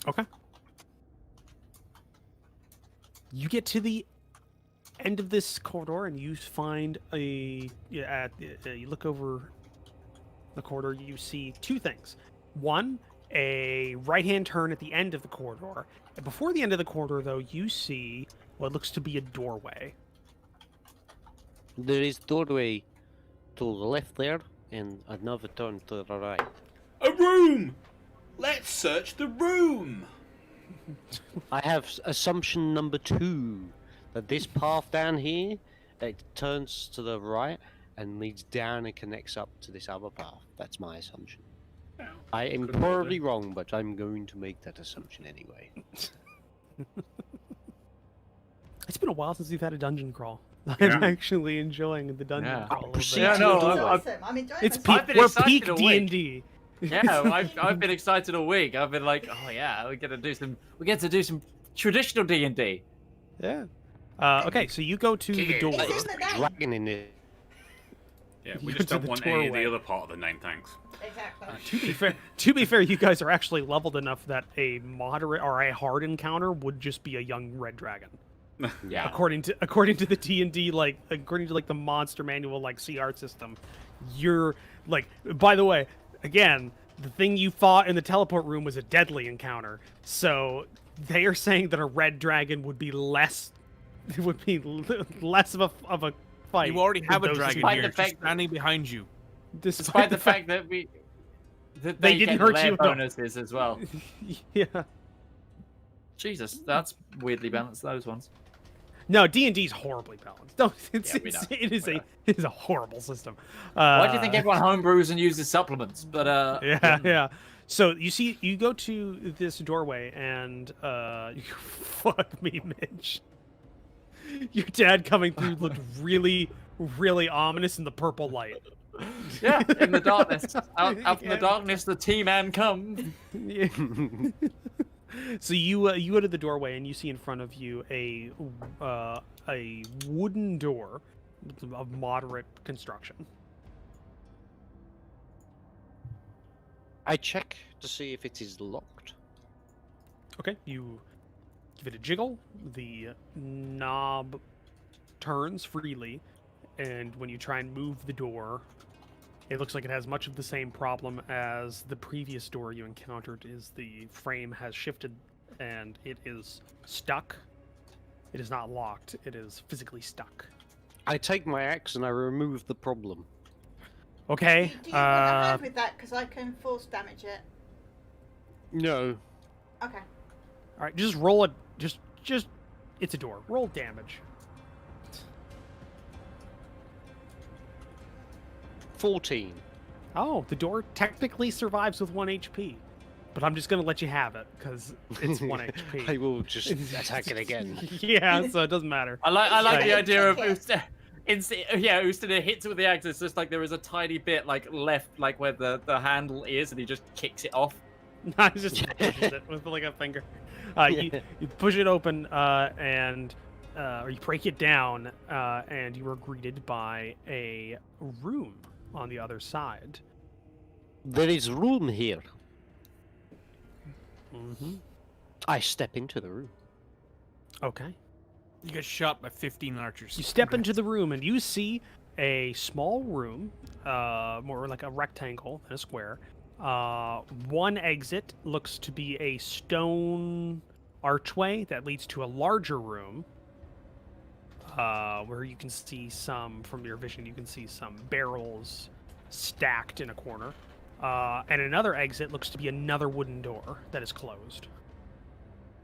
Okay. You get to the end of this corridor and you find you look over the corridor, you see two things. One, a right-hand turn at the end of the corridor. And before the end of the corridor, though, you see what looks to be a doorway. There is doorway to the left there, and another turn to the right. A room! Let's search the room! I have assumption number 2, that this path down here, it turns to the right and leads down and connects up to this other path. That's my assumption. I am Couldn't probably wrong, but I'm going to make that assumption anyway. It's been a while since we've had a dungeon crawl. Yeah. I'm actually enjoying the dungeon Yeah. crawl. a little Proceed bit. Yeah, to no, the It's doorway. awesome. I'm enjoying It's myself. I've been we're excited peak all D week. and D. Yeah, I've been excited all week. I've been like, oh yeah, we get to do some traditional D&D. Yeah. Okay, so you go to the Yeah. door. It's in the name. Dragon in it. Yeah, we You just to don't the want any of doorway. the other part of the name, thanks. Exactly. To be fair, you guys are actually leveled enough that a moderate or a hard encounter would just be a young red dragon. Yeah. According to the D&D, according to the monster manual CR system, you're by the way, again, the thing you fought in the teleport room was a deadly encounter. So they are saying that a red dragon would be less of a fight. You already than have a those dragon two. here, the just fact that- standing behind you. Despite the fact that they They didn't get hurt lair you enough. bonuses as well. Yeah. Jesus, that's weirdly balanced. Those ones. No, D&D's horribly balanced. No, Yeah, we know. it is a horrible system. Why do you think everyone homebrews and uses supplements? But Yeah. So you go to this doorway and fuck me, Mitch. Your dad coming through looked really, really ominous in the purple light. yeah, in the darkness, out from Yeah. the darkness, the T-man comes. Yeah. So you go to the doorway and you see in front of you a wooden door of moderate construction. I check to see if it is locked. Okay, you give it a jiggle. The knob turns freely, and when you try and move the door, it looks like it has much of the same problem as the previous door you encountered. Is the frame has shifted and it is stuck. It is not locked. It is physically stuck. I take my axe and I remove the problem. Okay. Do you want a hand with that? Because I can force damage it. No. Okay. All right. Just roll it. Just. It's a door. Roll damage. 14. Oh, the door technically survives with 1 HP, but I'm just gonna let you have it because it's 1 HP. I will just attack it again. Yeah, so it doesn't matter. I like the Right. idea of Ustina hits it with the axe. It's just like there is a tiny bit like left, like where the handle is, and he just kicks it off. No, he just pushes it with like a finger. You push it open or you break it down, and you are greeted by a room on the other side. There is room here. Mm-hmm. I step into the room. Okay. You get shot by 15 archers. You step into the room and you see a small room, more like a rectangle than a square. One exit looks to be a stone archway that leads to a larger room, where you can see from your vision, you can see some barrels stacked in a corner. And another exit looks to be another wooden door that is closed.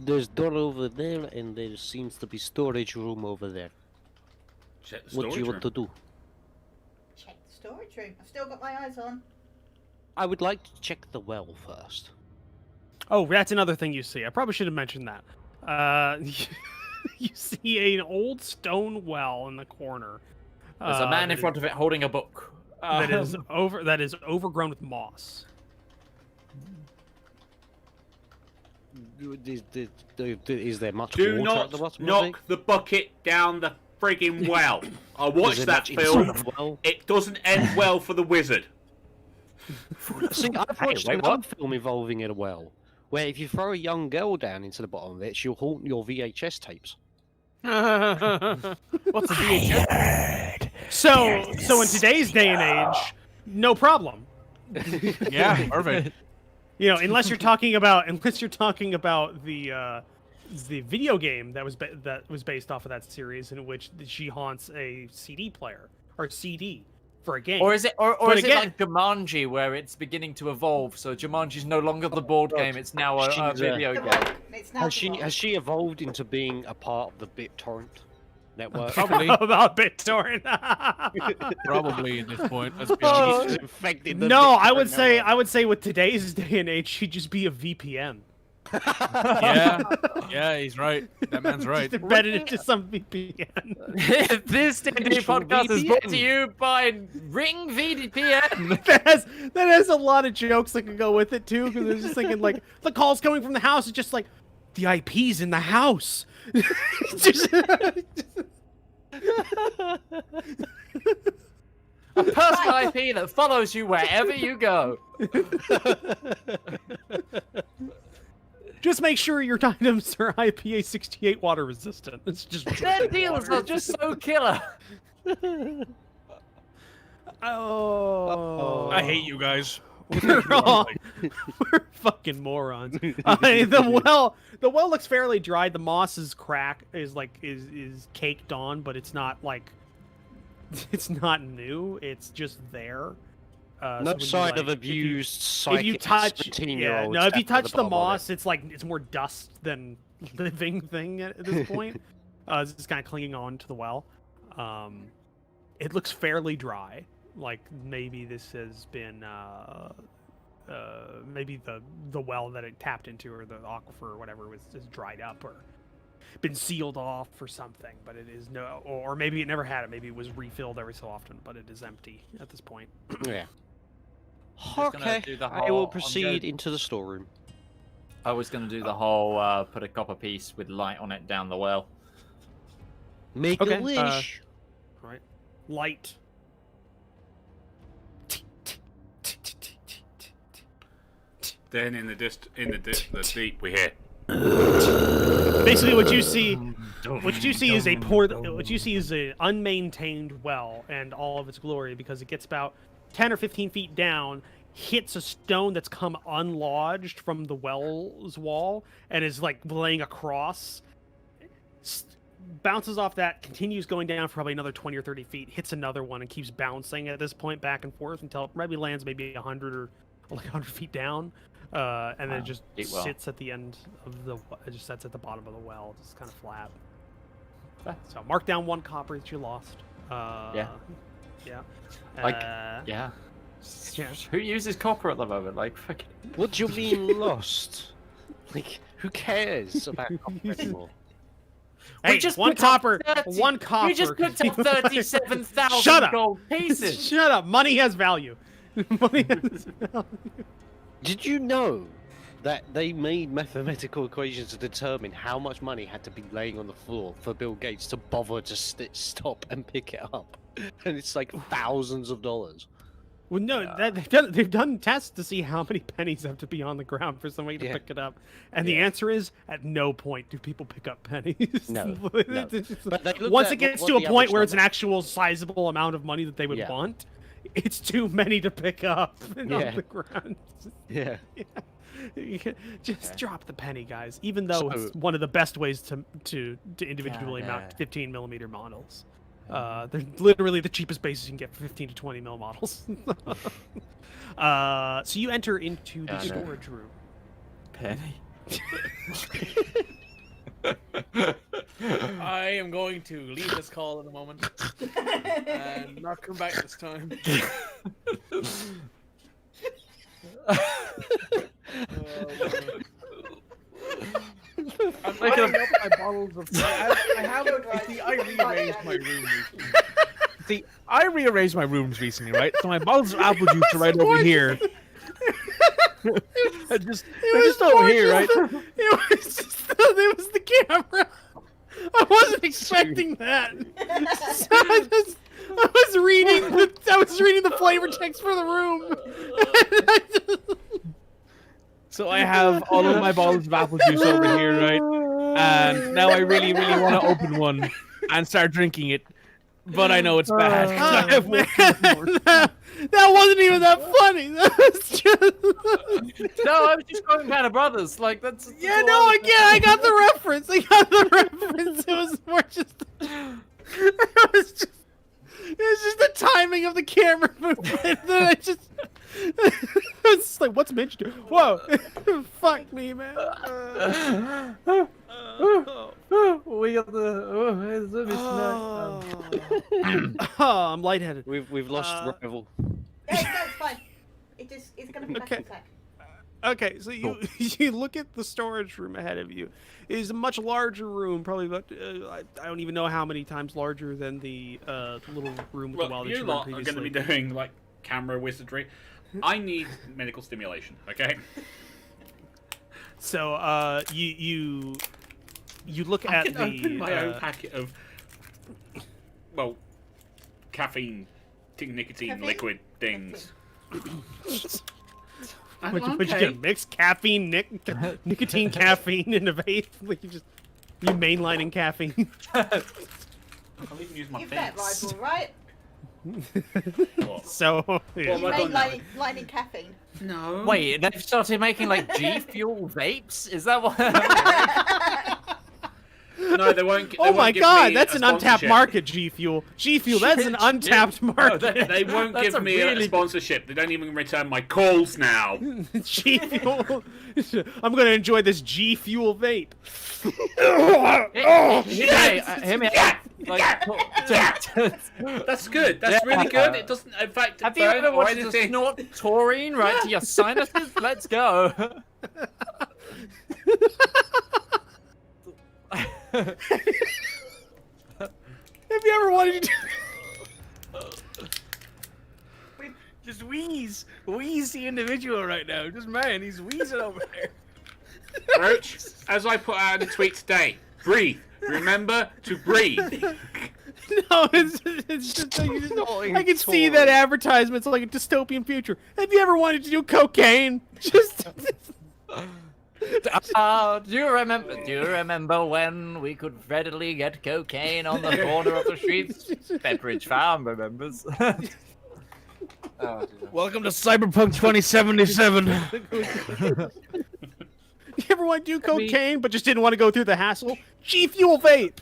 There's door over there, and there seems to be storage room over there. Check the What do you storage want to do? Check the storage room. I've still got my eyes on. I would like to check the well first. Oh, that's another thing you see. I probably should have mentioned that. You see an old stone well in the corner. There's a man in front of it holding a book. That is overgrown with moss. Is there much Do water at the not bottom? knock the bucket down the frigging well. I watched that film. Well? It doesn't end well for the wizard. See, I've watched wait, another what? film involving a well, where if you throw a young girl down into the bottom of it, she'll haunt your VHS tapes. What's a VHS? So in today's day and age, no problem. Yeah, perfect. You know, unless you're talking about the video game that was based off of that series, in which she haunts a CD player or CD for a game. Or is it But is again- it like Jumanji, where it's beginning to evolve? So Jumanji's no longer the board game; it's now a video The game. rock. It's now Has the rock. she evolved into being a part of the BitTorrent network? Probably. About BitTorrent. Probably at this point. Let's be Oh, honest. She's infected the No, I BitTorrent would network. say with today's day and age, she'd just be a VPN. Yeah, he's right. That man's right. Just embedded into some VPN. This D&D podcast is brought to you by Ring VPN. that has a lot of jokes that could go with it too, because I was just thinking like the calls coming from the house is just like the IP's in the house. Just- A personal IP that follows you wherever you go. Just make sure your items are IPA68 water resistant. It's just Their deals are just so killer. oh. I hate you guys. We're fucking morons. The well looks fairly dry. The moss is is caked on, but it's not new. It's just there. No sign of abused if you psychic touch 17-year-olds if you at touch the bottom of moss, it. it's more dust than living thing at this point. It's just kind of clinging on to the well. It looks fairly dry. Like maybe this has been maybe the well that it tapped into, or the aquifer or whatever is dried up or been sealed off or something. But it is or maybe it never had it. Maybe it was refilled every so often, but it is empty at this point. Yeah. gonna Okay, do the I whole- will I'm proceed going- into the storeroom. I was going to do the whole put a copper piece with light on it down the well. Make Okay, a wish. Right, light. Then in the deep we hear. Basically, what you see is an unmaintained well and all of its glory, because it gets about 10 or 15 feet down, hits a stone that's come unlodged from the well's wall and is like laying across, bounces off that, continues going down for probably another 20 or 30 feet, hits another one, and keeps bouncing at this point back and forth until it maybe lands maybe 100 or like 100 feet down. And then it just Deep well. sits at the end of it just sits at the bottom of the well, just kind of flat. Okay. So mark down 1 copper that you lost. Yeah. Yeah. Like, Yeah. Yeah. Yeah. Who uses copper at the moment? Like, fucking. What do you mean lost? Like, who cares about copper anymore? Hey, just one picked up copper. 30 One copper. We just picked up Shut 37,000 up. gold pieces. Shut up. Money has value. Money has value. Did you know that they made mathematical equations to determine how much money had to be laying on the floor for Bill Gates to bother to stop and pick it up? And it's like thousands of dollars. Well, no, they've done tests to see how many pennies have to be on the ground for somebody to pick it up, and the answer is at no point do people pick up pennies. No. But once it gets to a point where it's an actual sizable amount of money that they would want, it's too many to pick up on the ground. Yeah. Just drop the penny, guys. Even though it's one of the best ways to individually mount 15mm models. They're literally the cheapest bases you can get for 15 to 20 mil models. So you enter into the storage room. Penny. I am going to leave this call in a moment and not come back this time. I'm picking up my bottles of. I rearranged my room recently. See, I rearranged my rooms recently, right? So my bottles of apple juice are right over here. They're just over here, right? It was the camera. I wasn't expecting that. So I was reading the flavor text for the room. So I have all of my bottles of apple juice over here, right? And now I really, really want to open one and start drinking it. But I know it's bad. That wasn't even that funny. That was just... No, I was just going kind of brothers. Like that's. I got the reference. It was more just. It was just the timing of the camera movement. Then I just. It's just like, what's Mitch doing? Whoa! Fuck me, man. We got the. I'm lightheaded. We've lost Rival. Yeah, no, it's fine. It's gonna be back in a sec. Okay, so you look at the storage room ahead of you. It is a much larger room, probably about I don't even know how many times larger than the little room with the wild that you were in previously. Are going to be doing like camera wizardry. I need medical stimulation. Okay. So you look at the open my own packet of caffeine, nicotine liquid things. Would you get mixed caffeine, nicotine, caffeine in a vape? Like you mainlining caffeine. I can't even use my You've met face. Rival, right? So You mainlining caffeine. No. Wait, they've started making like G Fuel vapes? Is that what? No, they won't. Oh my God, that's an untapped market. G Fuel, that's an untapped market. No, they won't give me a sponsorship. They don't even return my calls now. G Fuel. I'm gonna enjoy this G Fuel vape. Hear me out. That's good. That's really good. It doesn't affect. Have you ever wanted to snort taurine right to your sinuses? Let's go. Have you ever wanted to Just wheeze the individual right now. Just man, he's wheezing over there. Roach, as I put out a tweet today, breathe. Remember to breathe. No, it's just like I can see that advertisement. It's like a dystopian future. Have you ever wanted to do cocaine? Just. Do you remember when we could readily get cocaine on the corner of the streets? Pepperidge Farm remembers. Welcome to Cyberpunk 2077. You ever want to do cocaine but just didn't want to go through the hassle? G Fuel vape.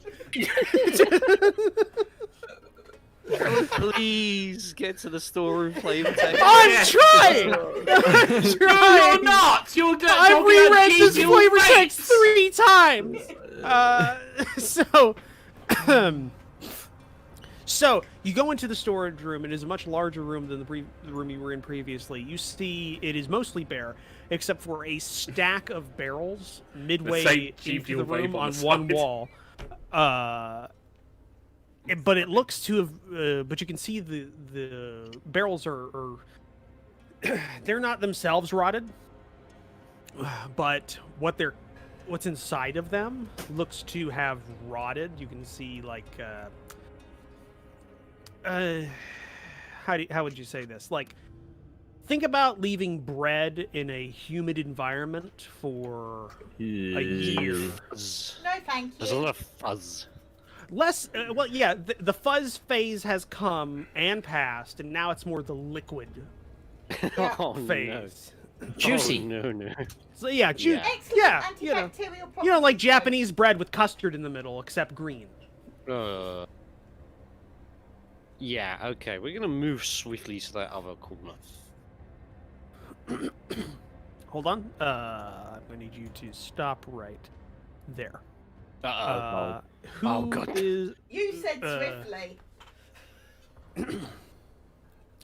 Please get to the storeroom flavor text. I'm trying. I'm trying. You're not. You're I've reread this flavor text 3 times. So you go into the storage room. It is a much larger room than the room you were in previously. You see it is mostly bare, except for a stack of barrels midway into the room on one wall. but it looks to have. But you can see the barrels are they're not themselves rotted, but what's inside of them looks to have rotted. You can see like how would you say this? Like, think about leaving bread in a humid environment for a year. No, thank There's a you. lot of fuzz. Less, well, yeah, the fuzz phase has come and passed, and now it's more the liquid Oh phase. Juicy. Oh, no. So yeah, Yeah. Excellent yeah, antibacterial properties. you know, like Japanese bread with custard in the middle, except green. Yeah, okay. We're gonna move swiftly to that other corner. Hold on, I'm gonna need you to stop right there. Who Oh, God. is You said swiftly.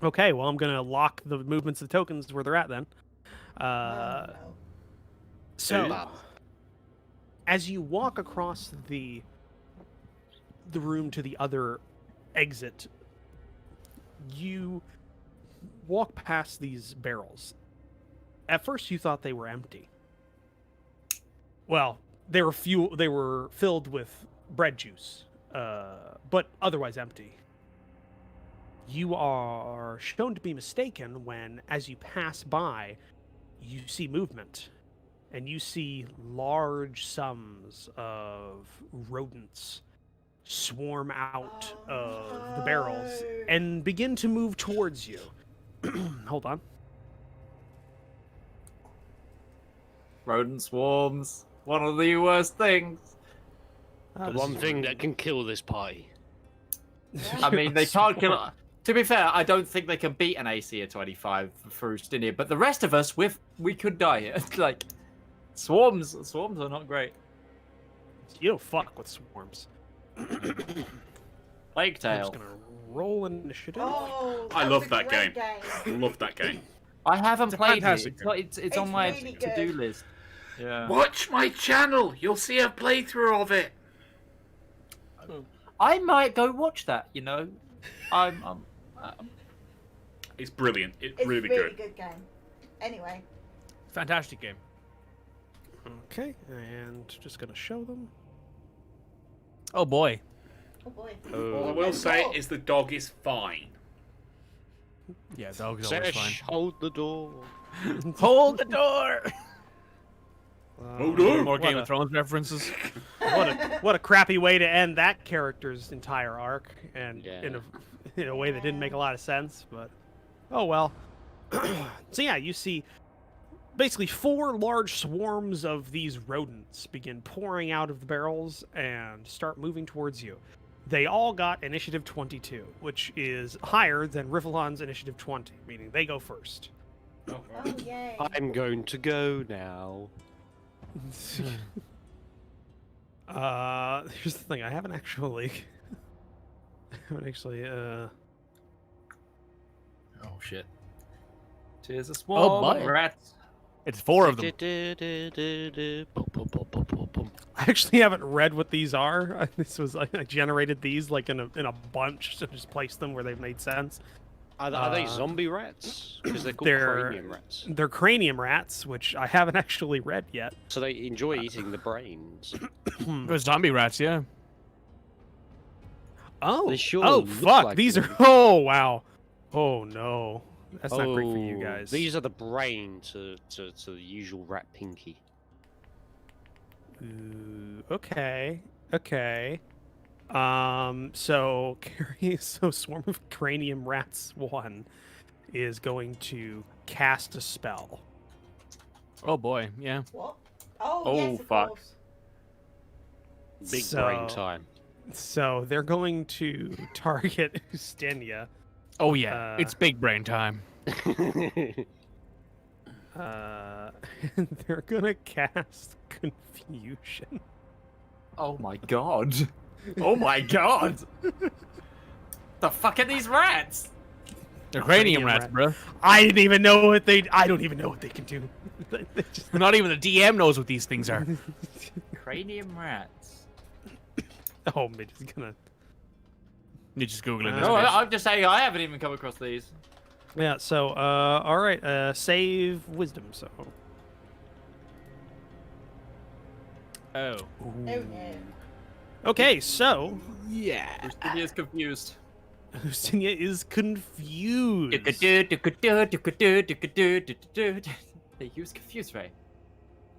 okay? Well, I'm gonna lock the movements of the tokens where they're at then. Oh, no. So, as you walk across the room to the other exit, you walk past these barrels. At first, you thought they were empty. Well, they were filled with bread juice, but otherwise empty. You are shown to be mistaken when, as you pass by, you see movement, and you see large sums of rodents swarm out of the barrels and begin to move towards you. Hold on. Rodent swarms. One of the worst things. The one thing that can kill this party. I mean, they can't kill. To be fair, I don't think they can beat an AC of 25 through Stinia, but the rest of us, we could die here. Like, swarms are not great. You don't fuck with swarms. Plague I'm Tale. just gonna roll initiative. Oh, I that love was a that great game. Love that game. I haven't It's a played it. fantastic It's on my really to-do good. list. Yeah. Watch my channel. You'll see a playthrough of it. I might go watch that. You know, I'm It's brilliant. It's It's really, really good. good game. Anyway, Fantastic game. Okay, and just gonna show them. Oh boy. oh boy. All I will say is the dog is fine. Yeah, dog's always fine. Sesh, hold the door. Hold the door. Hold on. More Game What of Thrones references. What a crappy way to end that character's entire arc, and Yeah. in a way that didn't make a lot of sense. But oh well. So yeah, you see basically 4 large swarms of these rodents begin pouring out of the barrels and start moving towards you. They all got initiative 22, which is higher than Rivallon's initiative 20, meaning they go first. Oh, Oh yay. I'm going to go now. Here's the thing, I haven't actually Oh shit. Tears of swarm boy. rats. It's 4 of them. I actually haven't read what these are. This was I generated these like in a bunch to just place them where they've made sense. Are they zombie rats? Because they're called they're- cranium rats. They're cranium rats, which I haven't actually read yet. So they enjoy eating the brains. Those zombie rats, yeah. Oh, They sure oh look fuck! like These them. are oh wow, oh no, that's not great for you guys. These are the brain to the usual rat pinky. Ooh, okay. So Swarm of Cranium Rats 1 is going to cast a spell. Oh boy, yeah. What? Oh, Oh, yes, of fuck. course. Big So- brain time. So they're going to target Ustenia. Oh yeah. It's big brain time. They're gonna cast Confusion. Oh my god. Oh my god. The fuck are these rats? They're cranium Cranium rats, rat. bro. I don't even know what they can do. They just- Not even the DM knows what these things are. Cranium rats. Oh, Midge is gonna. You're just googling No, this. I'm just saying I haven't even come across these. Yeah. So, all right. Save wisdom. So. Oh. Oh no. Okay. So. Yeah. He is confused. Ustinia is confused. He was confused, right?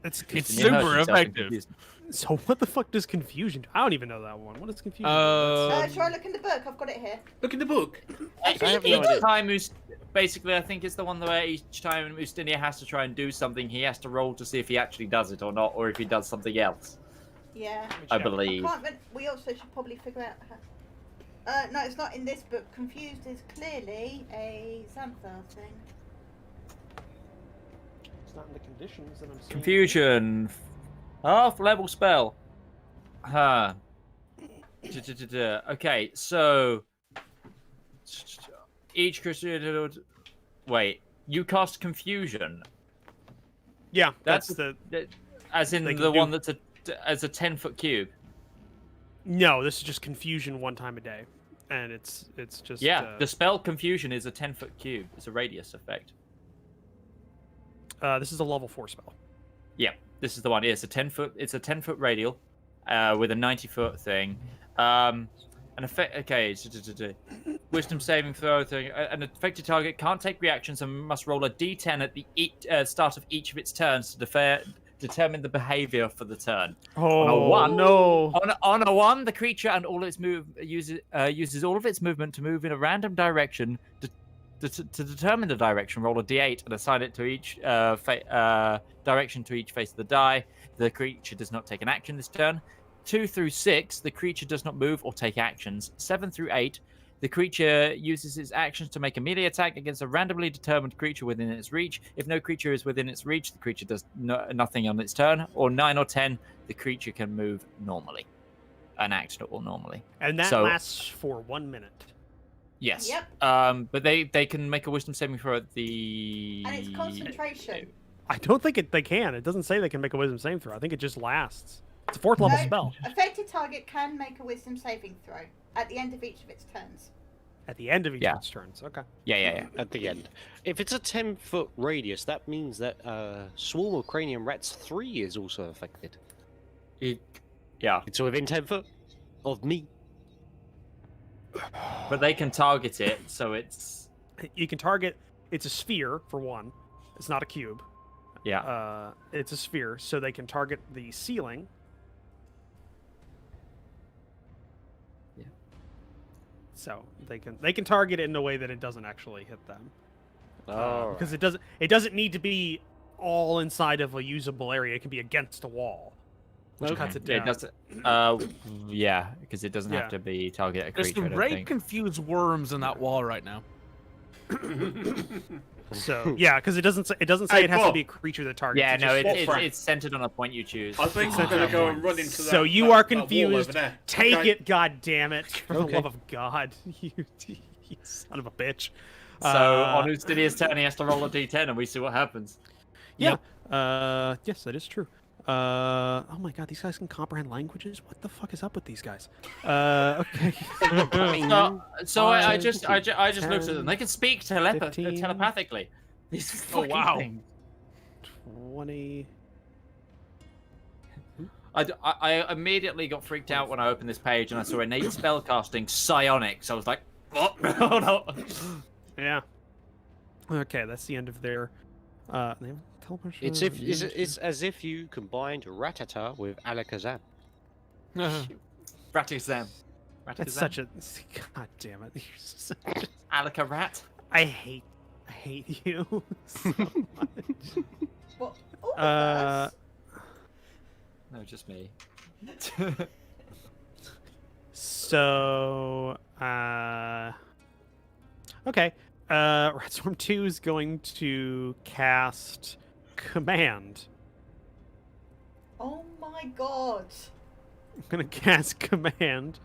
It's It's He hurt super himself in effective. confusion. So what the fuck does confusion do? I don't even know that one. What is confusion? Shall I look in the book? I've got it here. Look in the book. Actually, look in the Each book. time, basically, I think it's the one where each time Ustinia has to try and do something, he has to roll to see if he actually does it or not, or if he does something else. Yeah. I believe. We also should probably figure out. No, it's not in this book. Confused is clearly a Xanthar thing. It's not in the conditions that I'm seeing. Confusion. Half level spell. Huh. Okay, so each creature. Wait, you cast confusion. Yeah, that's That's the. As in They the can one do- that's as a 10-foot cube. No, this is just confusion one time a day, and it's just. Yeah, the spell confusion is a 10-foot cube. It's a radius effect. This is a level 4 spell. Yeah, this is the one. Yeah, it's a 10-foot. It's a 10-foot radial, with a 90-foot thing. An effect. Okay, wisdom saving throw thing. An affected target can't take reactions and must roll a d10 at the start of each of its turns to determine the behavior for the turn. Oh On a one, no! On a 1, the creature and all its uses all of its movement to move in a random direction. To determine the direction, roll a d8 and assign it to each direction to each face of the die. The creature does not take an action this turn. 2 through 6, the creature does not move or take actions. 7 through 8, the creature uses its actions to make a melee attack against a randomly determined creature within its reach. If no creature is within its reach, the creature does nothing on its turn. Or 9 or 10, the creature can move normally, and act or normally. And that So- lasts for 1 minute. Yes. Yep. But they can make a wisdom saving throw at the. And it's concentration. I don't think they can. It doesn't say they can make a wisdom saving throw. I think it just lasts. It's a 4th level No, spell. Affected target can make a wisdom saving throw at the end of each of its turns. At the end of each Yeah. of its turns. Okay. Yeah. At the end. If it's a 10-foot radius, that means that Swarm of Cranium Rats 3 is also affected. Yeah. It's within 10 foot of me. But they can target it, so it's. You can target. It's a sphere for one. It's not a cube. Yeah. It's a sphere, so they can target the ceiling. Yeah. So they can target it in a way that it doesn't actually hit them. Oh. Because it doesn't need to be all inside of a usable area. It can be against a wall, which cuts it Yeah, down. it does. Yeah, because it doesn't Yeah. have to be target a There's creature. I some don't very think. confused worms in that wall right now. So yeah, because it doesn't say Hey, it has to Bob. be a creature that targets. Yeah, It's no, just- it's centered on a point you choose. I think I'm gonna go and run into that. So you that- are that wall confused. over there. Take Okay. it, god damn it! For the Okay. love of God, you son of a bitch. So on Ustinia's turn, he has to roll a d10, and we see what happens. Yeah. Yes, that is true. Oh my God, these guys can comprehend languages. What the fuck is up with these guys? Okay. So I just 20, looked at them. They can speak 15. telepathically. These Oh, fucking wow. things. 20. I immediately got freaked out when I opened this page and I saw innate spellcasting psionics. I was like, what? Oh no. Yeah. Okay, that's the end of their. They have teleportation. It's as if you combined Ratata with Alakazam. Ratizam. That's such a. God damn it! You're such a- Alaka rat. I hate you so much. What? All of us? No, just me. So, okay. Ratstorm 2 is going to cast Command. Oh my god. I'm going to cast Command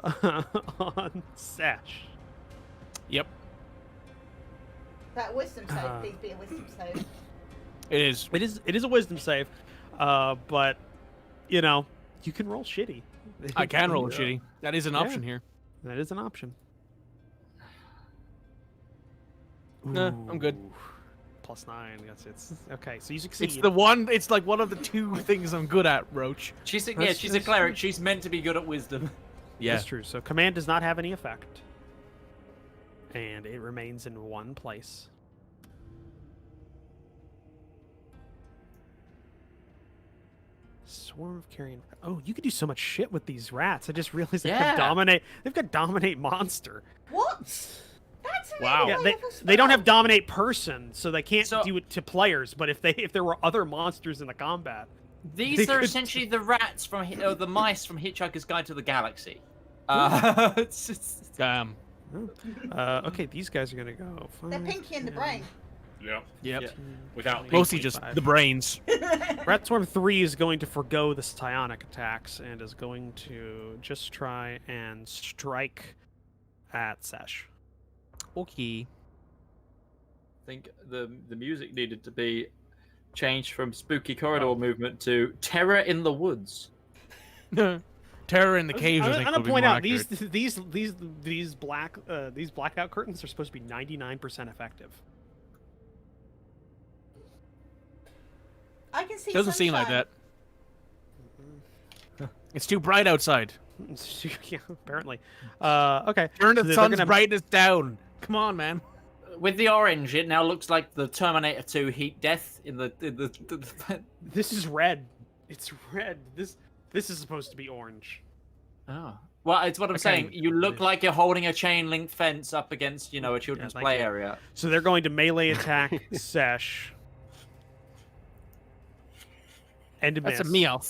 on Sash. Yep, That wisdom save, please be a wisdom save. it is. It is a Wisdom save, but you know you can roll shitty. I can roll shitty. That is an option here. That is an option. Nah, I'm good. Ooh, +9. It's okay. So you succeed. It's the one. It's like one of the two things I'm good at, Roach. She's a cleric. She's meant to be good at wisdom. Yeah, That's true. So command does not have any effect, and it remains in one place. Swarm of carrion. Oh, you could do so much shit with these rats. I just realized they Yeah. could dominate. They've got dominate monster. What? That's a Wow. really Yeah, wonderful they don't have spell. dominate person, so they can't So- do it to players. But if there were other monsters in the combat, These They are could- essentially the rats from or the mice from Hitchhiker's Guide to the Galaxy. It's just- damn. okay, these guys are gonna go. They're 5, pinky in the 10, brain. Yeah. Yep. 15, Without 20, Mostly just 25. the brains. Rat Swarm 3 is going to forgo the psionic attacks and is going to just try and strike at Sesh. Okay. I think the music needed to be changed from spooky corridor movement to terror in the woods. Terror in the caves. I I'm think gonna would be point more out accurate. these blackout curtains are supposed to be 99% effective. I can see. Doesn't seem like sunshine. that. It's too bright outside. Yeah, apparently. Okay. Turn the so they're sun's gonna- brightness down. Come on, man. With the orange, it now looks like the Terminator 2 heat death in the This is red. It's red. This is supposed to be orange. Oh. Well, it's what I'm saying. You look like you're holding a chain link fence up against, a children's thank play you. area. So they're going to melee attack Sesh. And a That's a miss. meow.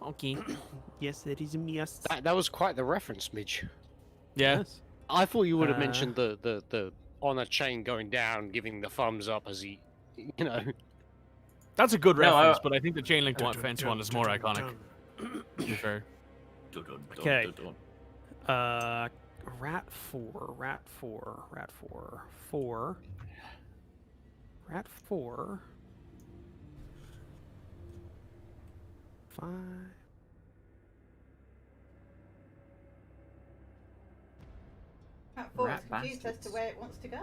Okay. Yes, that is a miss. That was quite the reference, Midge. Yeah. Yes. I thought you would have Uh, mentioned the on a chain going down, giving the thumbs up as he, That's a good No, reference, but I think the chain link fence one is more iconic. To be fair. Okay. Rat 4. 5. Rat 4 is Rat confused as to bastards. where it wants to go.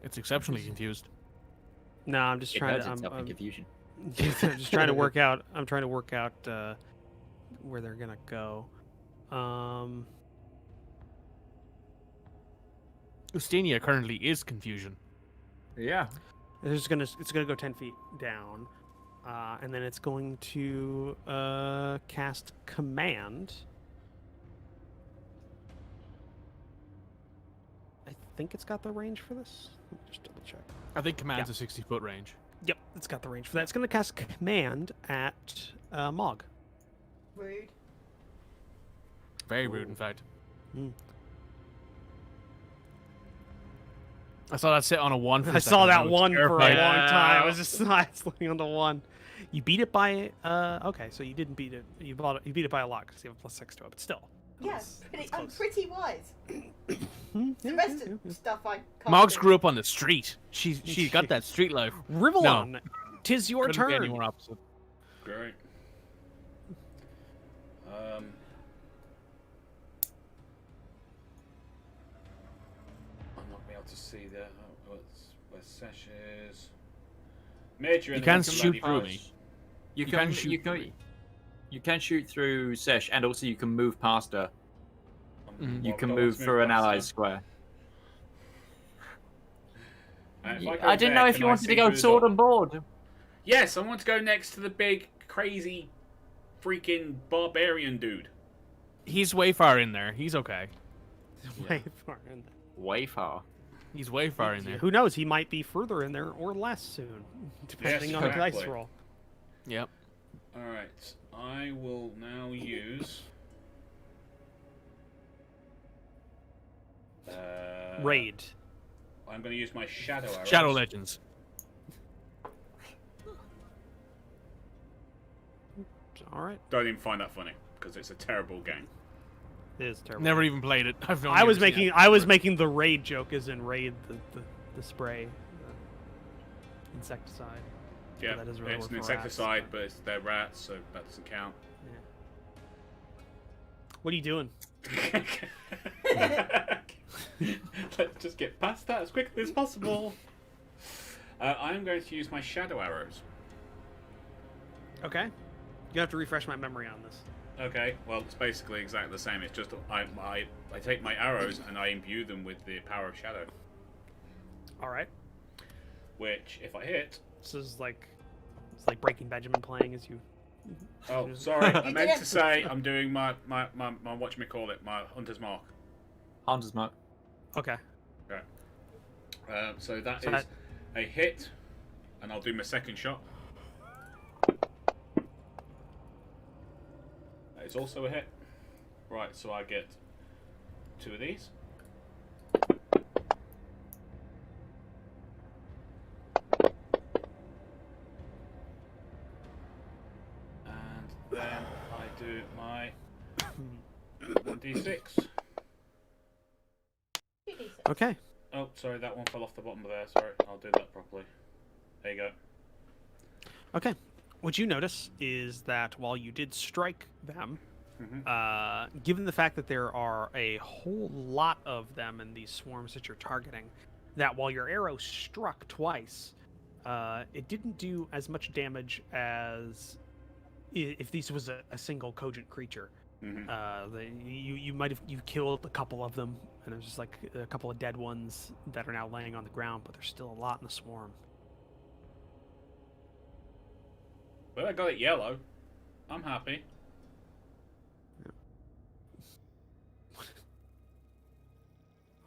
It's exceptionally confused. No, I'm just It trying hides to. itself in I'm confusion. just trying to work out. I'm trying to work out where they're gonna go. Ustinia currently is confusion. Yeah. It's gonna go 10 feet down, and then it's going to cast command. I think it's got the range for this. Let me just double check. I think command's a 60-foot range. Yep, it's got the range for that. It's gonna cast command at Mog. Rude. Very rude, in fact. Mm. I saw that sit on a 1 for a I saw second, that was one for a terrified. long time. I was just looking on the one. You beat it by okay, so you didn't beat it. You beat it by a lot because you have a +6 to it, but still. Yes, That's I'm close. pretty wise. Hmm, The yeah, rest yeah, of yeah. stuff I can't. Moggs do. grew up on the street. She got that street life. Rivallon, tis your Couldn't be turn. any more opposite. Great. I'm not be able to see there. Where Sesh is. Midge, you're in You the can't bottom shoot left through house. me. You can can shoot you can through me. you can shoot through Sesh, and also you can move past her. Mhm. You Well, can no, move let's through an past her. allied square. And if go I didn't there, know if can you I wanted see to go who's sword on? and board. Yes, I want to go next to the big, crazy, freaking barbarian dude. He's way far in there. He's okay. Way far in there. Way far. He's way far in there. Who knows? He might be further in there or less soon, depending on the dice exactly. roll. Yep. Alright, I will now use... Raid. I'm going to use my shadow arrows. Shadow Legends. All right. Don't even find that funny, because it's a terrible game. It is terrible. Never even played it. I've I was making the raid joke as in raid the spray insecticide. Yeah, that doesn't really it's work an for rats, insecticide, but they're rats, so that doesn't count. What are you doing? Let's just get past that as quickly as possible. I'm going to use my shadow arrows. Okay. You have to refresh my memory on this. Okay, well, it's basically exactly the same. It's just I take my arrows and I imbue them with the power of shadow. All right. Which, if I hit... This is like... It's like Breaking Benjamin playing as you... Oh, sorry. I meant to say I'm doing my whatchamacallit, my Hunter's Mark. Hunter's Mark. Okay. Okay. So that is a hit, and I'll do my second shot. That is also a hit. Right, so I get 2 of these. And then I do my 1d6. Okay. Oh, sorry, that one fell off the bottom of there. Sorry, I'll do that properly. There you go. Okay. What you notice is that while you did strike them, given the fact that there are a whole lot of them in these swarms that you're targeting, that while your arrow struck twice, it didn't do as much damage as if this was a single cogent creature. You might have killed a couple of them, and there's just like a couple of dead ones that are now laying on the ground, but there's still a lot in the swarm. Well, I got it yellow. I'm happy.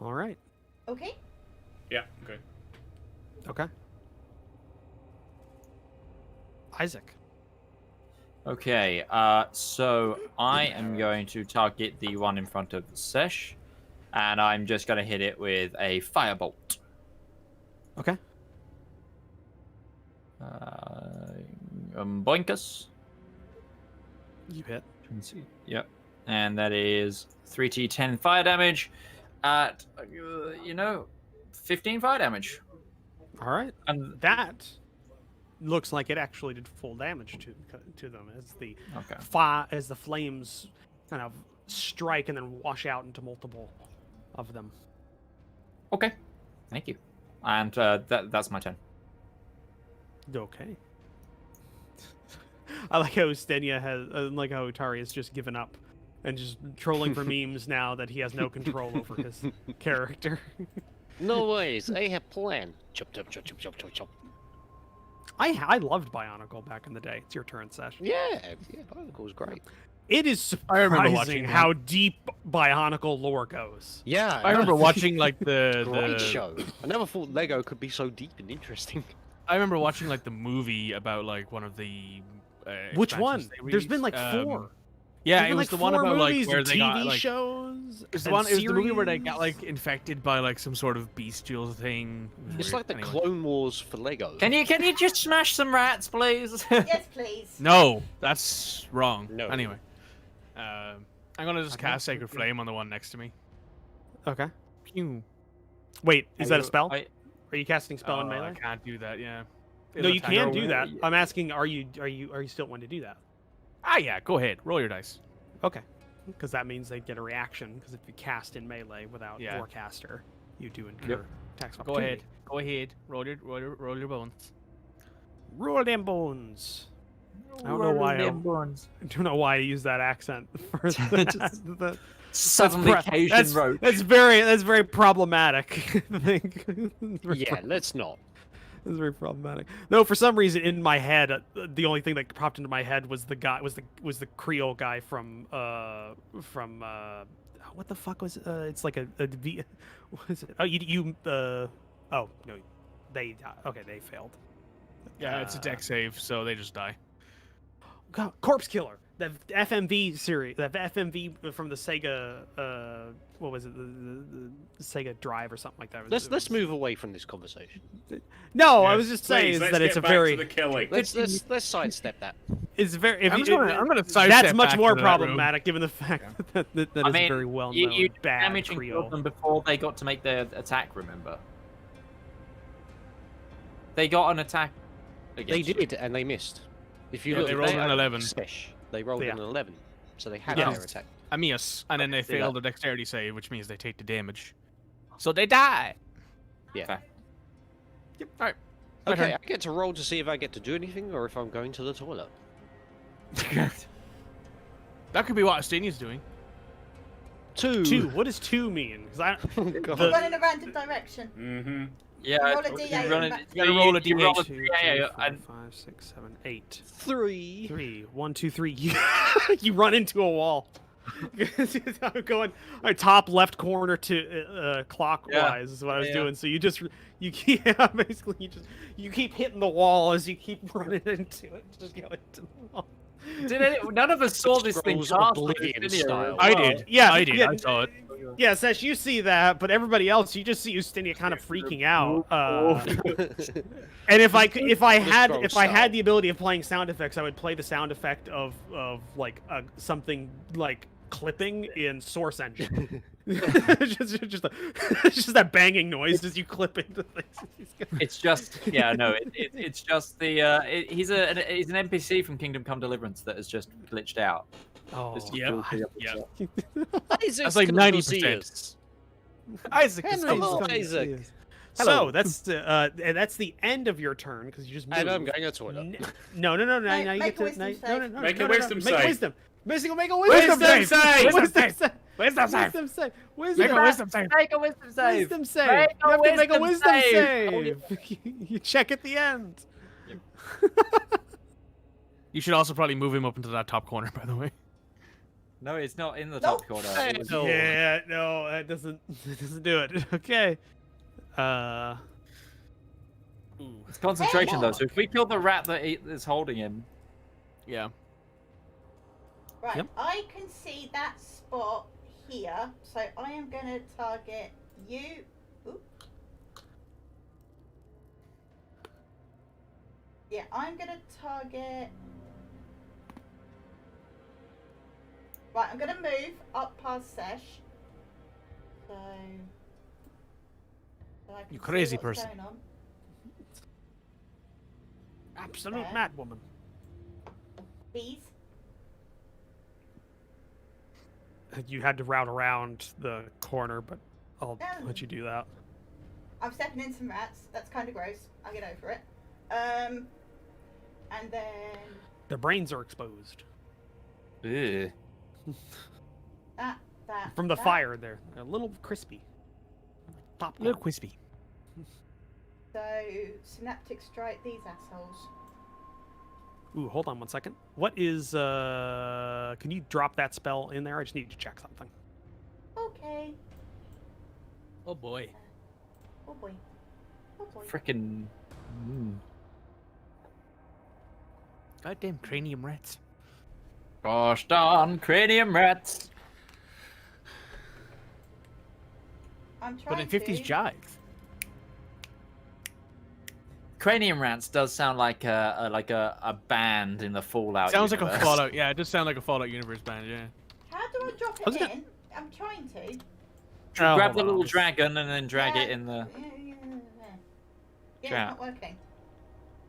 All right. Okay. Yeah, good. Okay. Isaac. Okay, so I am going to target the one in front of Sesh, and I'm just going to hit it with a firebolt. Okay. Boinkus. You hit. Yep. And that is 3d10 fire damage at, 15 fire damage. All right. And that looks like it actually did full damage to them as the as the flames kind of strike and then wash out into multiple of them. Okay. Thank you. And that's my turn. Okay. I like how Stenia has, like how Utari has just given up and just trolling for memes now that he has no control over his character. No ways. I have plan. Chop, chop, chop, chop, chop, chop, chop. I loved Bionicle back in the day. It's your turn, Sesh. Yeah, Bionicle was great. It is I remember surprising watching how deep Bionicle lore goes. Yeah, I remember watching like great show. I never thought Lego could be so deep and interesting. I remember watching like the movie about like one of the. Which expansions one? they There's been released. like 4. Yeah, There's it been, was like, the one 4 about like movies where and they TV got like. shows. It's the and one. It was the movie where they got series. like infected by like some sort of bestial thing. It's Weird. like the Anyway. Clone Wars for Lego. Can you just smash some rats, please? Yes, please. No, that's wrong. No. Anyway, I'm gonna just cast Sacred Flame on the one next to me. Okay. Pew. Wait, is that a spell? I- Are you casting spell in I melee? can't do that. Yeah. No, you can do that. Yeah. I'm asking, are you still wanting to do that? Ah, yeah. Go ahead. Roll your dice. Okay. Because that means they get a reaction. Because if you cast in melee without Yeah. forecaster, you do incur Yep. attacks of Go opportunity. ahead. Go ahead. Roll your bones. Roll them bones. I don't know why. I don't know why I use that accent for the Suddenly Cajun roach. That's very problematic. I think. Yeah, let's not. It's very problematic. No, for some reason in my head, the only thing that popped into my head was the Creole guy from what the fuck was it's like a what is it? Oh oh no, they failed. Yeah, it's a deck save, so they just die. God, Corpse Killer, the FMV series, the FMV from the Sega, what was it, the Sega Drive or something like that. Let's move away from this conversation. No, Yeah, I was just saying please, is let's that it's get a back very, to the killing. Let's sidestep that. it's very. I'm gonna that's sidestep much back more into that room. problematic given the fact that is I mean, a very well known you bad damage and Creole. killed them before they got to make their attack. Remember, they got an attack. They against you. did, and they missed. If you Yeah, look, they rolled at an 11. Sesh, they rolled Yeah. an 11, so they had Yeah. their attack. Amias, and then they see fail that. the dexterity save, which means they take the damage. So they die. Yeah. Okay. Yep. All right. Okay, I get to roll to see if I get to do anything or if I'm going to the toilet. That could be what Astinia's doing. 2. What does 2 mean? 'Cause I, Oh, God. Run in a random direction. Mm-hmm. Yeah, Roll a you D8 run and it. back- You gotta roll a you roll a D8. 2, D8 4, and 5, 6, 7, 8. 3. 3. 1, 2, 3. You run into a wall. I'm going top left corner to clockwise is what I was doing. So you keep basically you keep hitting the wall as you keep running into it. Just go into the wall. None of us saw this thing Scrolls cast Oblivion this video style. as I well. did. Yeah, I did. yeah. I saw it. Yeah, Sesh, you see that, but everybody else, you just see Ustinia kind of freaking out. And if I had the ability of playing sound effects, I would play the sound effect of like something like clipping in Source Engine. just that banging noise as you clip into things. It's just it's just the he's an NPC from Kingdom Come Deliverance that has just glitched out. Oh, Just to yeah. fool people. Isaac's That's like 90%. Casius. Isaac is Henry's Hello, coming. Isaac. So that's the end of your turn because you just moved. And I'm going to the toilet. No. Now you make get a to wisdom no. save. Make a wisdom Make a save. wisdom. Basically, make a wisdom Wisdom save. Wisdom save. Wisdom save. Wisdom save. Make a wisdom save. Make a wisdom save. Wisdom save. Make You have to make a wisdom wisdom save. save. You check at the end. You should also probably move him up into that top corner, by the way. No, it's not in the Nope. top corner. Hey, It was- no. Yeah, no, that doesn't do it. Okay. It's concentration though. So if we kill the rat that is holding him, Yeah. Right, Yep. I can see that spot here, so I am going to target you. Oop. Yeah, I'm going to target. Right, I'm going to move up past Sesh. So I can You see crazy what's person. going on. Absolute Okay. mad woman. Bees. You had to route around the corner, but I'll No. let you do that. I'm stepping in some rats. That's kind of gross. I'll get over it. And then Their brains are exposed ugh. that from the that. fire. They're a little crispy. Popcorn. Little crispy. So synaptic strike these assholes. Ooh, hold on one second. What is can you drop that spell in there? I just need to check something. Okay. Oh boy. Oh boy. Oh boy. Frickin'. Goddamn cranium rats. Gosh darn cranium rats. I'm trying But in 50s to. jive. Cranium rats does sound like a band in the Fallout. Sounds like a universe. Fallout. Yeah, it does sound like a Fallout universe band. Yeah. How do I drop was it gonna- in? I'm trying to. Oh, Grab hold the on, little I'll- dragon and then drag Yeah, it in the. Yeah, Trap. it's not working.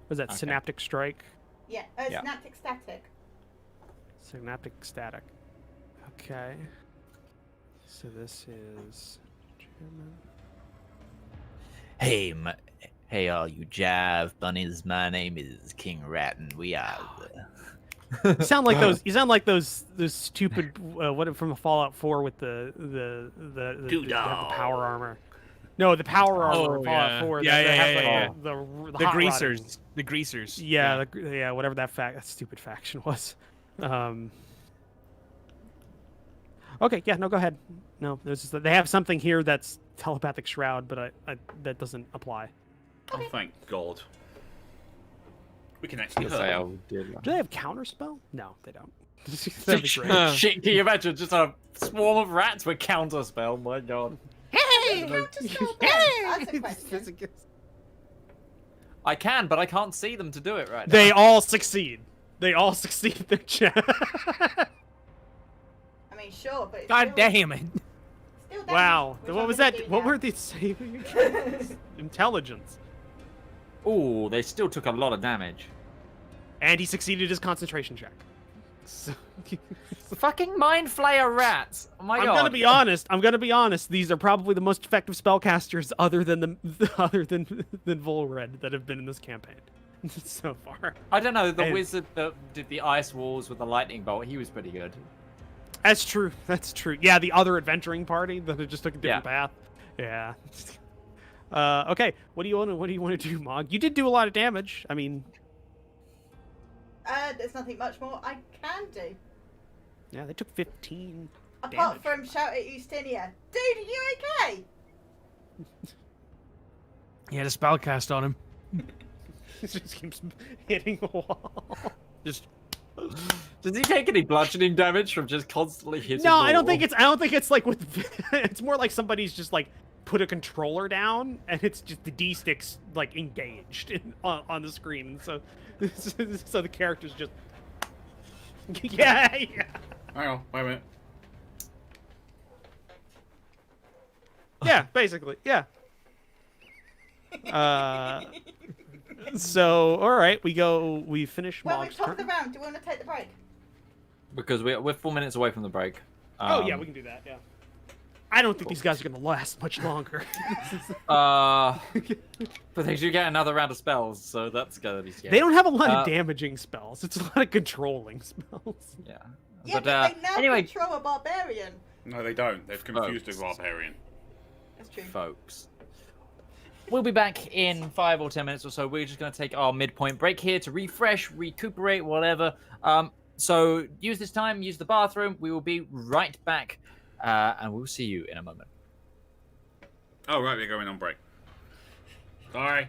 Was that Okay. synaptic strike? Yeah, Yeah. synaptic static. Synaptic static. Okay. So this is German. Hey, all you jive bunnies. My name is King Rat, and we are. You sound like those. You sound like those stupid. What from Fallout 4 with the power armor. No, the power armor in Fallout yeah. 4. Yeah, that have, yeah. The The hot greasers. rodding. The greasers. Yeah, whatever that stupid faction was. Okay, yeah, no, go ahead. No, they have something here that's telepathic shroud, but that doesn't apply. Oh, thank God. We can actually Say, hurt them. oh, dear. Do they have counterspell? No, they don't. That'd be great. Shit, can you imagine just a swarm of rats with counterspell? My God. Counterspell then? That's a question. I can, but I can't see them to do it right They now. all succeed. They all succeed their check. I mean, sure, but it's God still, damn it. still damage, Wow. which What I'm was gonna that? do What now. were they saving against? Intelligence. Ooh, they still took a lot of damage. And he succeeded his concentration check. So, Fucking mind flayer rats. Oh my I'm god. gonna be honest. I'm gonna be honest. These are probably the most effective spellcasters, other than than Volred, that have been in this campaign so far. I don't know. The And- wizard that did the ice walls with the lightning bolt. He was pretty good. That's true. That's true. Yeah, the other adventuring party that just took a different path. Yeah. Okay. What do you want to do, Mog? You did do a lot of damage. I mean, There's nothing much more I can do. yeah, they took 15 Apart damage. from shout at Eustinia. Dude, are you okay? He had a spell cast on him. It just keeps hitting the wall. Just. Does he take any bludgeoning damage from just constantly hitting? No, the I don't wall? think it's like with. It's more like somebody's just like put a controller down, and it's just the D sticks like engaged on the screen. So the character's just. Yeah. Hang on, wait a minute. Yeah, basically, yeah. So, all right, we finish Well, we're Mog's top of the turn. round. Do we want to take the break? Because we're 4 minutes away from the break. Oh yeah, we can do that. Yeah. I don't think these guys are gonna last much longer. But they do get another round of spells, so that's gonna be scary. They don't have a lot of damaging spells. It's a lot of controlling spells. Yeah. Yeah, But they now anyway, control a barbarian. No, they don't. They've confused the Folks. barbarian. That's true. folks. We'll be back in 5 or 10 minutes or so. We're just going to take our midpoint break here to refresh, recuperate, whatever. So use this time, use the bathroom. We will be right back, and we'll see you in a moment. Oh, right, we're going on break. Sorry.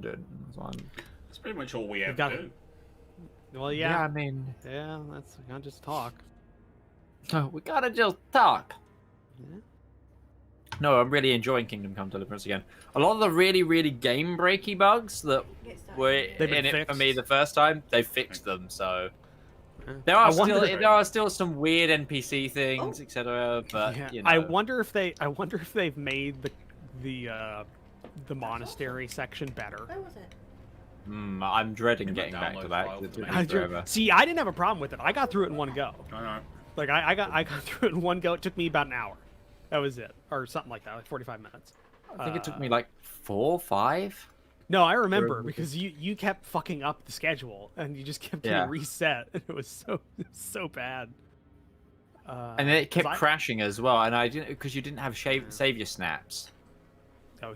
Dude, that's one. That's pretty much all we We've have got- to do. Well, Yeah, yeah. I mean, That's we can't just talk. we gotta just talk. Yeah. No, I'm really enjoying Kingdom Come Deliverance again. A lot of the really, really game breaky bugs that Get started. were They've been in it for me fixed. the first time, they fixed them. So Yeah. there I are wonder still if- there are still some weird NPC things, Oh. etc. But Yeah, you know, I wonder if they've made the monastery section better. Where was it? I'm dreading In my getting back to download that. file 'cause It's for me. taking forever. See, I didn't have a problem with it. I got through it in one go. I know. Like I got through it in one go. It took me about an hour. That was it, or something like that, like 45 minutes. I think it took me like 4, 5. No, I remember because you kept fucking up the schedule and you just kept getting Yeah. reset, and it was so bad. And then it 'cause kept crashing as well, and I didn't because you didn't have savior snaps. Oh,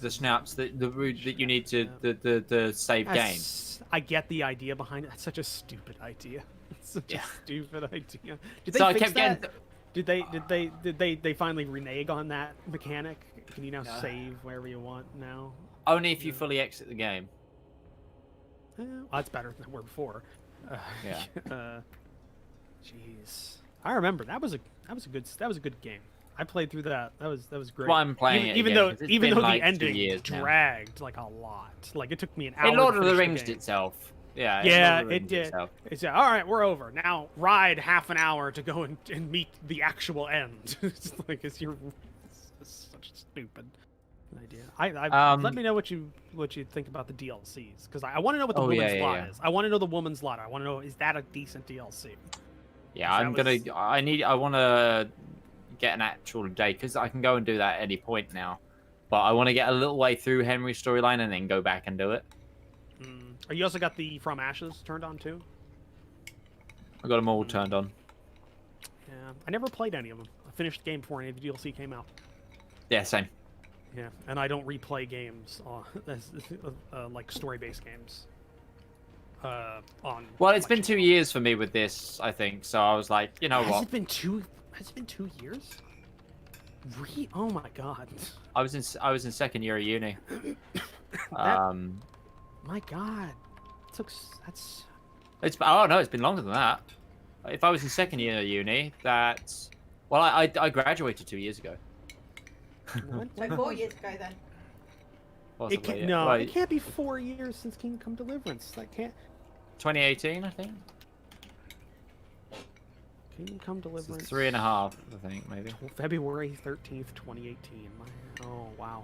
The snaps that you need to the save game. I get the idea behind it. That's such a stupid idea. It's such Yeah. a stupid idea. Did they So I fix kept that? getting. Did they finally renege on that mechanic? Can you now save wherever you want now? Only if you fully exit the game. Well, that's better than we were before. Yeah. Jeez, I remember that was a good game. I played through that. That was great. Well, I'm playing it even again, though 'cause it's even been though like the 2 ending years now. dragged like a lot. Like it took me an hour. It Lord to of the finish Rings game. itself. Yeah. Yeah, Lord of the it Rings did. itself. It's all right. We're over now. Ride half an hour to go and meet the actual end. It's like it's such a stupid idea. Let me know what you think about the DLCs because I want to know what the woman's lot is. I want to know the woman's lot. I want to know is that a decent DLC? Yeah, That I want to get an actual day because I can go and do that at any point now. But I want to get a little way through Henry's storyline and then go back and do it. Or you also got the From Ashes turned on too? I got them all turned on. Yeah, I never played any of them. I finished the game before any of the DLC came out. Yeah, same. Yeah, and I don't replay games like story-based games. Well, it's been 2 years for me with this, I think. So I was like, you know Has what? it been 2 years? Oh my god. I was in second year of uni. My god. That's It's been longer than that. If I was in second year of uni, that's well, I graduated 2 years ago. So 4 years ago then. Possibly, yeah. No, Well, it can't be 4 years since Kingdom Come Deliverance. That can't. 2018, I think. Kingdom Come So Deliverance. 3.5, I think, maybe. February 13th, 2018. Oh wow.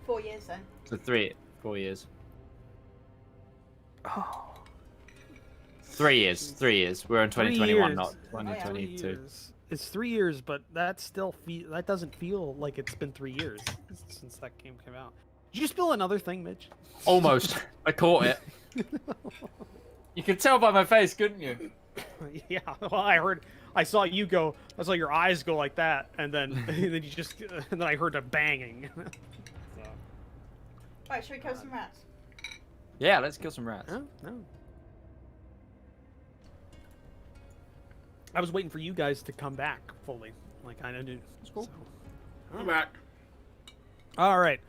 4 years then. So 4 years. Oh. 3 years. 3 years. We're in 2021, not 2022. It's 3 years, but that still that doesn't feel like it's been 3 years since that game came out. Did you spill another thing, Mitch? Almost. I caught it. You could tell by my face, couldn't you? Yeah. Well, I saw you go. I saw your eyes go like that, and then and then I heard a banging. So. Right, should we kill some rats? Yeah, let's kill some rats. No. I was waiting for you guys to come back fully. Like I did. It's cool. I'm back. All right.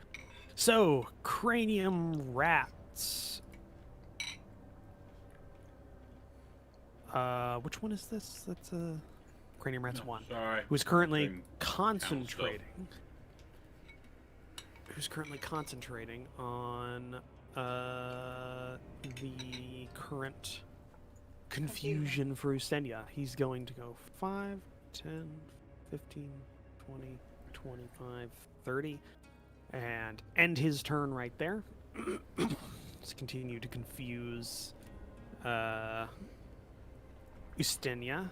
So, cranium rats. Which one is this? That's cranium rats 1. Sorry. Who's currently Doing concentrating. Who's currently concentrating on the current confusion for Ustenia. He's going to go 5, 10, 15, 20, 25, 30, and end his turn right there. Let's continue to confuse Ustenia.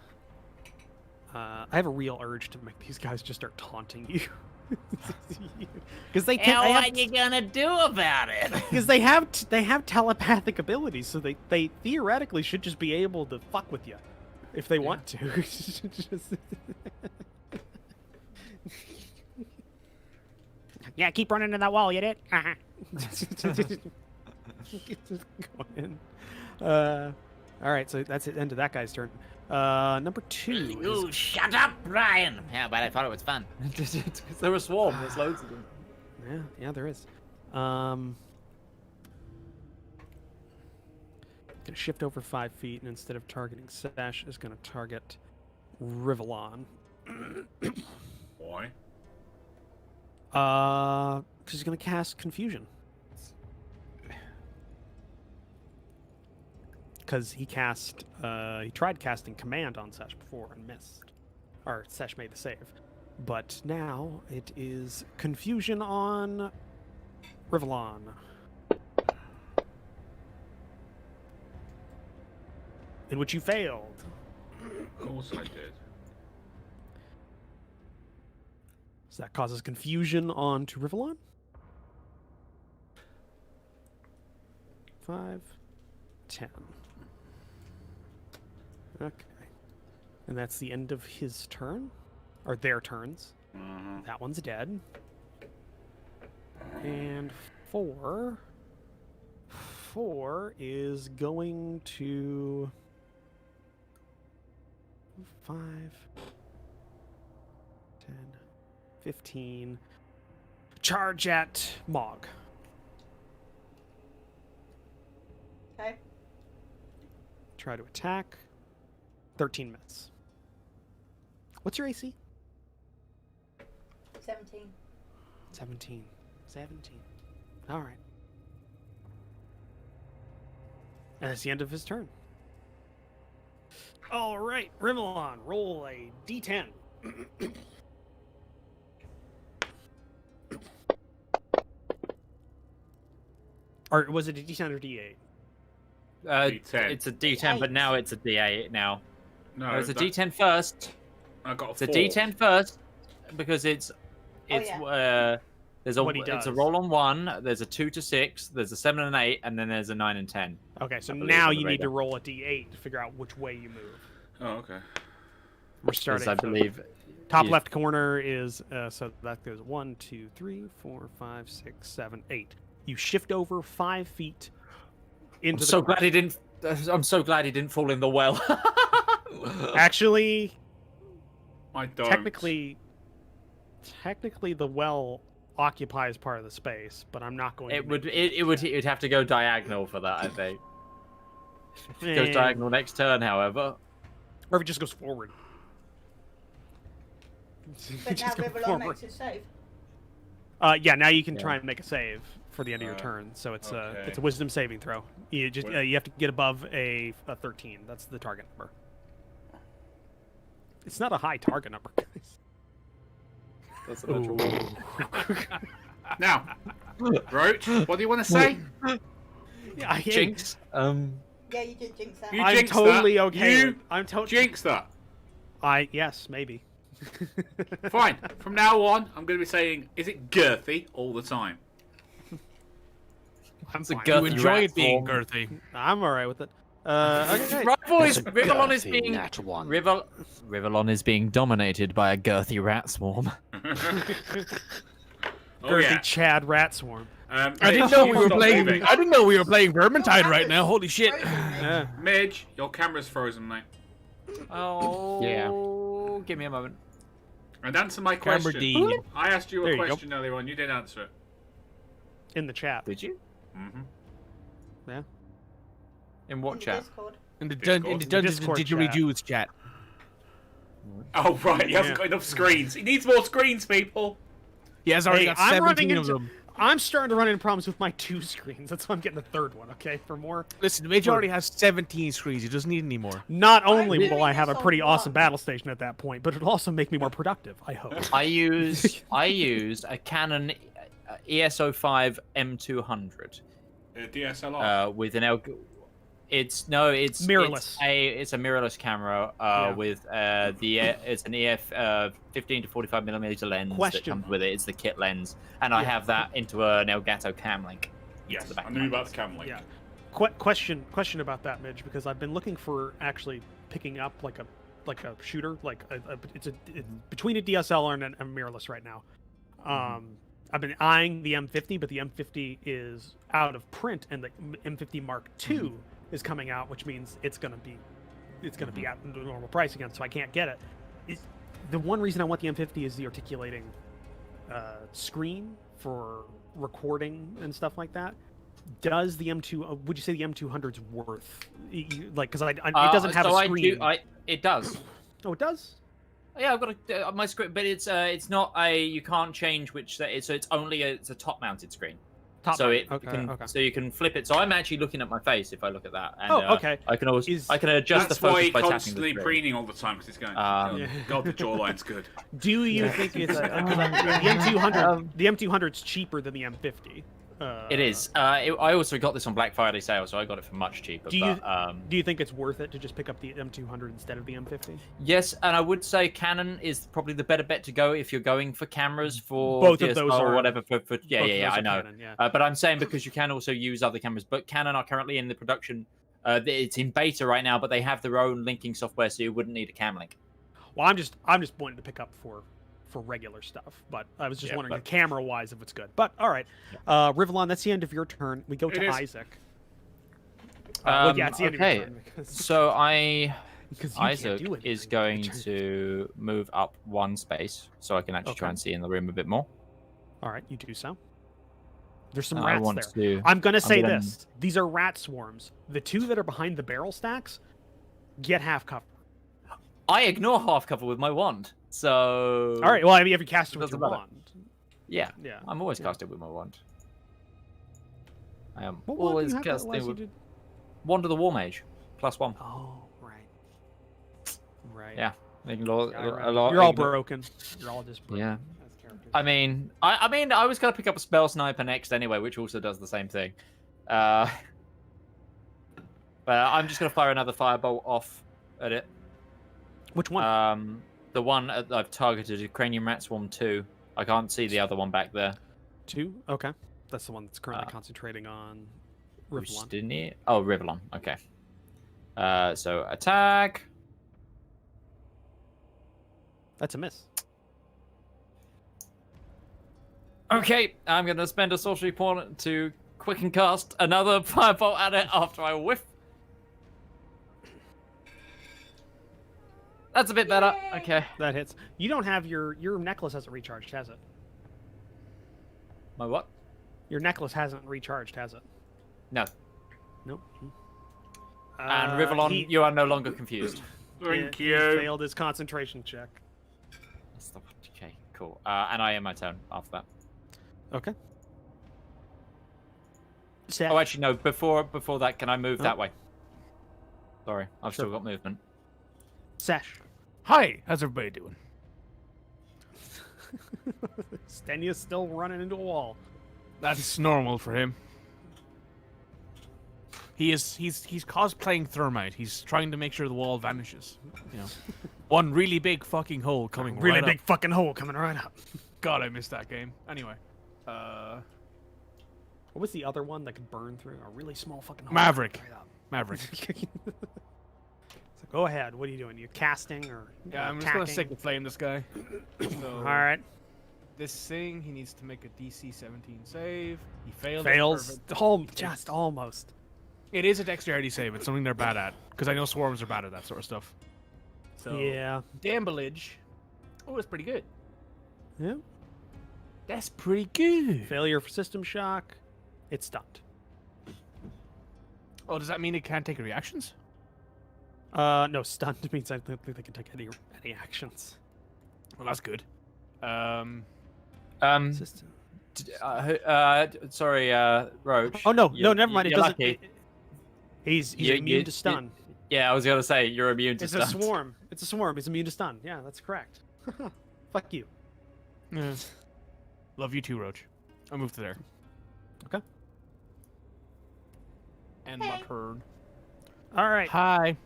I have a real urge to make these guys just start taunting you. Because they can't. And what you gonna do about it? Because they have telepathic abilities, so they theoretically should just be able to fuck with you if they want to. Yeah, keep running into that wall, you did. Go in. All right, so that's the end of that guy's turn. Number 2. You shut up, Brian. Yeah, but I thought it was fun. There were swarm. There's loads of them. Yeah, there is. Gonna shift over 5 feet, and instead of targeting Sesh, is gonna target Rivallon. Why? Because he's gonna cast Confusion. Because he tried casting Command on Sesh before and missed. Or Sesh made the save. But now it is Confusion on Rivallon. In which you failed. Of course I did. So that causes confusion onto Rivallon. 5, 10. Okay. And that's the end of his turn. Or their turns. Mm-hmm. That one's dead. And 4 is going to 5, 10, 15. Charge at Mog. Okay. Try to attack. 13 minutes. What's your AC? 17. 17. All right. And that's the end of his turn. All right, Rivallon, roll a d10. Or was it a d10 or d8? D10. It's a D10, but now it's a D8 now. No, It's a D10 first. I got a It's a 4. D10 first because there's What he it's a does. roll on 1. There's a 2 to 6. There's a 7 and 8, and then there's a 9 and 10. Okay, so I believe now on the you need to radar. roll a d8 to figure out which way you move. Oh, okay. We're starting. I believe. Top you- left corner is so that goes 1, 2, 3, 4, 5, 6, 7, 8. You shift over 5 feet into I'm the so corner. glad he didn't. I'm so glad he didn't fall in the well. Actually, I don't. technically, the well occupies part of the space, but I'm not going. It to would. make It'd have to go diagonal for that. I think. If it goes Eh. diagonal next turn, however. or if it just goes forward. But now Just go Rivallon forward. makes his save. Yeah, now you can Yeah. try and make a save for the end of your turn. So it's okay. it's a wisdom saving throw. You just Wi- you have to get above a 13. That's the target number. It's not a high target number, guys. That's a natural one. Now, Roach, what do you want to say? Yeah, I Jinx. Yeah, you did jinx that. You I'm jinxed totally that. okay. You with, I'm totally. Jinx that. Yes, maybe. Fine. From now on, I'm going to be saying, is it girthy all the time? I'm It's a fine. You girthy enjoy rat it being form. girthy. I'm all right with it. Okay. Right, boys. That's a Rivallon is girthy being nat one. Rivallon is being dominated by a girthy rat swarm. Oh, Girthy yeah. Chad Rat Swarm. Midge, I didn't know you we were stop playing. moving. I didn't know we were playing Vermintide right now. Holy shit! Yeah. Midge, your camera's frozen, mate. Oh. Yeah. Give me a moment. And answer my Camera question. D. I asked you There a you go. question earlier on. You didn't answer it. In the chat. Did you? Mm-hmm. Yeah. In what In the chat? Discord. In the Discord. Dungeons Discord and chat. Didgeridoos chat. Oh, right. He hasn't Yeah. got enough screens. He needs more screens, people. He has already Hey, got I'm running 17 of into. them. I'm starting to run into problems with my 2 screens. That's why I'm getting a 3rd one. Okay, for more. Listen, Midge already has 17 screens. He doesn't need any more. Not only doing will I have a this on pretty awesome one. battle station at that point, but it'll also make me more productive. I hope. I use a Canon ESO5 M200 DSLR. with an L. It's Mirrorless. It's a mirrorless camera Yeah. with it's an EF 15 to 45mm lens Question. that comes with it. It's the kit lens, and I have that into an Elgato cam link. Yes, the back I of knew my about desk. the cam link. Yeah. Question about that, Midge, because I've been looking for actually picking up like a shooter, it's between a DSLR and a mirrorless right now. I've been eyeing the M50, but the M50 is out of print, and the M50 Mark II is coming out, which means it's gonna be at the normal price again, so I can't get it. The one reason I want the M50 is the articulating screen for recording and stuff like that, does the M2? Would you say the M200's worth? Like, because it doesn't have a screen. It does. Oh, it does. Yeah, I've got my screen, but it's not a. You can't change which. So it's only it's a top-mounted screen. So you can flip it. So I'm actually looking at my face if I look at that. And, okay. I can adjust the That's why focus he's by tapping the constantly screen. preening all the time because he's going. God, the jawline's good. Do you think it's the M200? The M200's cheaper than the M50. It is. I also got this on Black Friday sale, so I got it for much cheaper. Do you think it's worth it to just pick up the M200 instead of the M50? Yes, and I would say Canon is probably the better bet to go if you're going for cameras for both of those or whatever. I know. Canon, yeah. But I'm saying because you can also use other cameras. But Canon are currently in the production. It's in beta right now, but they have their own linking software, so you wouldn't need a cam link. Well, I'm just wanting to pick up for regular stuff, but I was just wondering camera wise if it's good. But all right, Rivallon, that's the end of your turn. We go to Isaac. It's the end of your turn. So Because Isaac is going to move up one space so I can actually try and see in the room a bit more. All right, you do so. There's some rats there. To, I'm going to say this. These are rat swarms. The two that are behind the barrel stacks get half cover. I ignore half cover with my wand. So... All right, well, I mean, if you cast it with your wand. Yeah, I'm always casting with my wand. I am always casting with... Wand of the War Mage. +1. Oh, right. Right. Yeah. You're all broken. You're all just broken. Yeah. I mean, I was going to pick up a Spell Sniper next anyway, which also does the same thing. But I'm just going to fire another Firebolt off at it. Which one? The one I've targeted, Cranium Rat Swarm 2. I can't see the other one back there. 2? Okay. That's the one that's currently concentrating on Rivallon. Oh, Rivallon. Okay. So attack. That's a miss. Okay, I'm going to spend a sorcery point to quicken cast another Firebolt at it after I whiff. That's a bit better. Okay. That hits. You don't have your necklace hasn't recharged, has it? My what? Your necklace hasn't recharged, has it? No. Nope. And Rivallon, you are no longer confused. Thank you. you. He failed his concentration check. Okay, cool. And I end my turn after that. Okay. Oh, actually, no. Before that, can I move that way? Sorry, I've still got movement. Sesh. Hi, how's everybody doing? Stenia's still running into a wall. That's normal for him. He's cosplaying Thermite. He's trying to make sure the wall vanishes. You know, one really big fucking hole coming right up. Really big fucking hole coming right up. God, I missed that game. Anyway, what was the other one that could burn through a really small fucking hole? Maverick. Right up. Maverick. So go ahead. What are you doing? You casting or? Yeah, I'm just gonna stick the flame this guy. So, all right. This thing, he needs to make a DC 17 save. He failed. Fails. Just almost. It is a dexterity save. It's something they're bad at. Because I know swarms are bad at that sort of stuff. So, yeah. Damblage. Oh, that's pretty good. Yeah. That's pretty good. Failure for system shock. It's stunned. Oh, does that mean it can't take reactions? No, stunned means I don't think they can take any actions. Well, that's good. System. Sorry, Roach. Oh no, never mind. It doesn't. Lucky. He's immune to stun. Yeah, I was gonna say you're immune to stun. It's a swarm. It's a swarm. He's immune to stun. Yeah, that's correct. Fuck you. Yeah. Love you too, Roach. I'll move to there. Okay. And my turn. All right. Hi.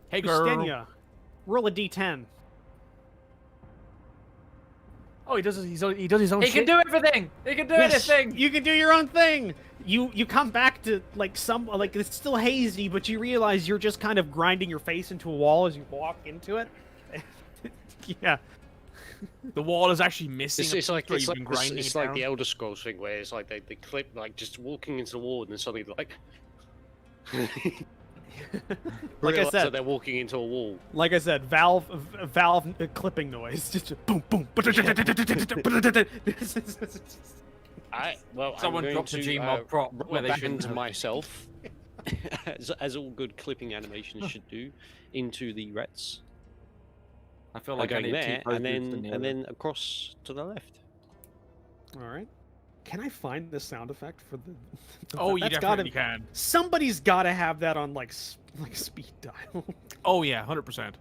Hey, girl. Stenia, roll a d10. Oh, he does his own. He does his own. He can do everything. He can do anything. You can do your own thing. You come back to like it's still hazy, but you realize you're just kind of grinding your face into a wall as you walk into it. Yeah. The wall is actually missing. It's like the Elder Scrolls thing where it's like they clip like just walking into the wall and then suddenly like. Like I said, they're walking into a wall. Like I said, Valve clipping noise, just boom, boom. Someone I'm going dropped a to, Gmod prop where they rubber shouldn't band have. myself, as all good clipping animations should do, into the rats. I feel Like like I going need there, two and then across to the left. All right. Can I find the sound effect for the? Oh, you that's definitely gotta, can. Somebody's got to have that on like speed dial. Oh yeah, 100%.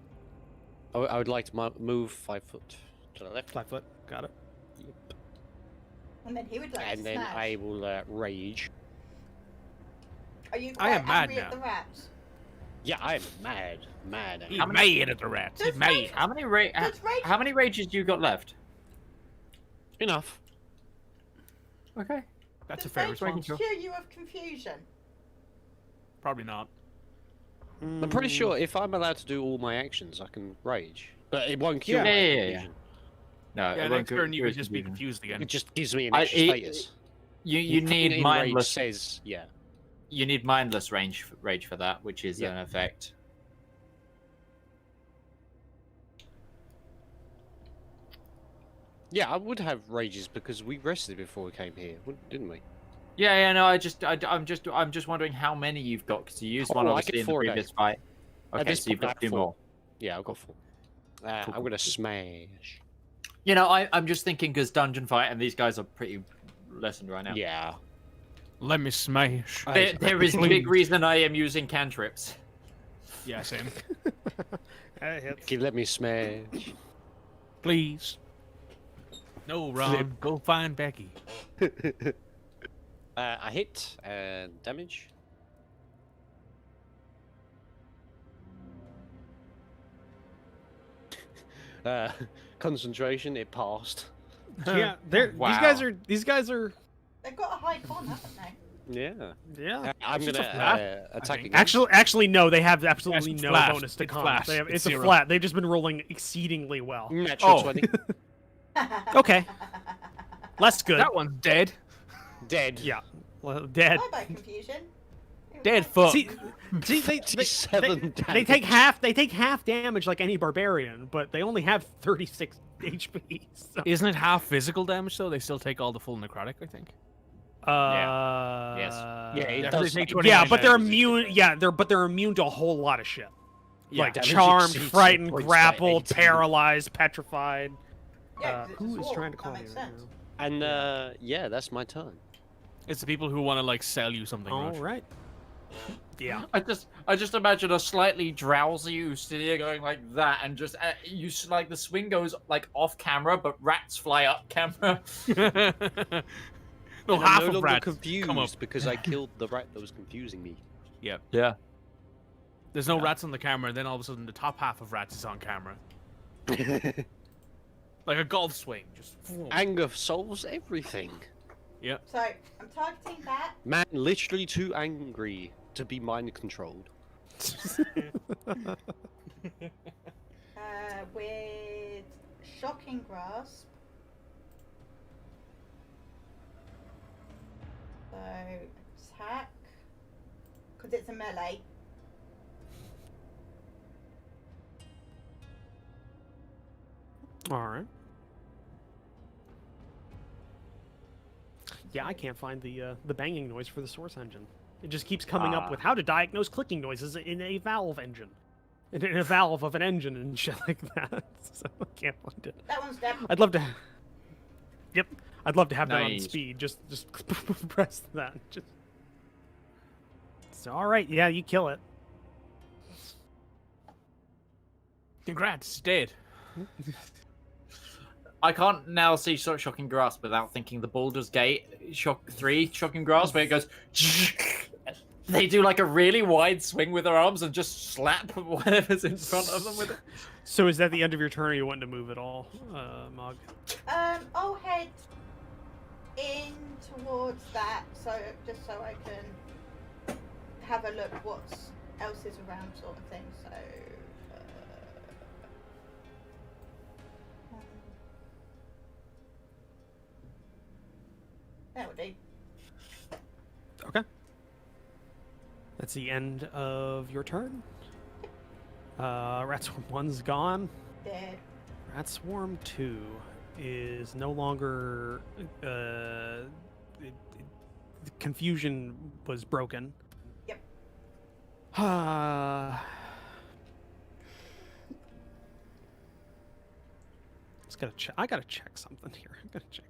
I would like to move 5 foot to the left. 5 foot. Got it. And then he would like And to then smash. I will rage. Are you I am quite mad angry at now. the rats? Yeah, I'm mad. He's How many- mad at the rats. Does He's mad. rage- How many Does rage- how many rages do you got left? Enough. Okay. That's a does fair rage response. cure you of confusion? Probably not. I'm pretty sure if I'm allowed to do all my actions, I can rage. But it won't cure Yeah. my Yeah, yeah, yeah. confusion. No, Yeah, it won't next turn you cure could just be confused again. It just gives me an I- extra it- status. You Nothing need in mindless. rage says, yeah. You need mindless rage for that, which is Yeah. an effect. Yeah, I would have rages because we rested before we came here, didn't we? Yeah, no. I'm just wondering how many you've got because you used one Oh, I obviously get in the 4 a day. previous fight. At Okay, this so you've point, I got have 2 4. more. Yeah, I've got 4. Cool, I'm cool, gonna cool. smash. You know, I'm just thinking because dungeon fight and these guys are pretty lessened right now. Yeah. Let me smash. There is a big reason I am using cantrips. Yeah, same. Okay, let me smash. Please. No, Ron. Go find Becky. I hit and damage. Concentration. It passed. Yeah, they're Wow. these guys are They've got a high con, haven't they? Yeah. yeah. I'm It's gonna just a flat, attack think. again. Actually, no. They have absolutely It's no flat. bonus to It's con. flat. They have, It's it's a 0. flat. They've just been rolling exceedingly well. Natural Oh. 20. Okay, less good. That one's dead. Dead. Yeah, well, dead. Bye bye confusion. Dead fuck. See, they 7 take half. They take half damage like any barbarian, but they only have 36 HP. So. Isn't it half physical damage though? They still take all the full necrotic, I think. Yes. Yeah, it Yeah, does. they take it- 20 Yeah, damage. but they're immune. Yeah, they're immune to a whole lot of shit. Yeah. Like damage charmed, exceeds frightened, points by grappled, 18. paralyzed, petrified. Yeah, 'cause it's a Who is sword, trying to that call me makes right sense. now? And yeah, that's my turn. It's the people who want to like sell you something. All Rush. right. Yeah. I just imagine a slightly drowsy Ustinia going like that, and just like the swing goes like off camera, but rats fly up camera. No, And half I'm no of longer rats confused come up. because I killed the rat that was confusing me. Yep. Yeah. There's no rats on the camera, and then all of a sudden the top half of rats is on camera. Like a golf swing. Just. Anger solves everything. Yep. So I'm targeting that. Man, literally too angry to be mind controlled. With shocking grasp. So attack, because it's a melee. All right. Yeah, I can't find the banging noise for the source engine. It just keeps coming up with how to diagnose clicking noises in a valve engine, in a valve of an engine and shit like that. So I can't find it. That one's dead. I'd love to. Yep, I'd love to have that on Nice. speed. Just press that. Just. So all right, yeah, you kill it. Congrats, it's dead. I can't now see Shocking Grasp without thinking the Baldur's Gate Shock 3 Shocking Grasp, where it goes. They do like a really wide swing with their arms and just slap whatever's in front of them with it. So is that the end of your turn, or you want to move at all, Mog? I'll head in towards that, so just so I can have a look what else is around, sort of thing. So. That would do. Okay. That's the end of your turn. Rat Swarm 1's gone. Dead. Rat Swarm 2 is no longer. Confusion was broken. Yep. I gotta check something here. I gotta check.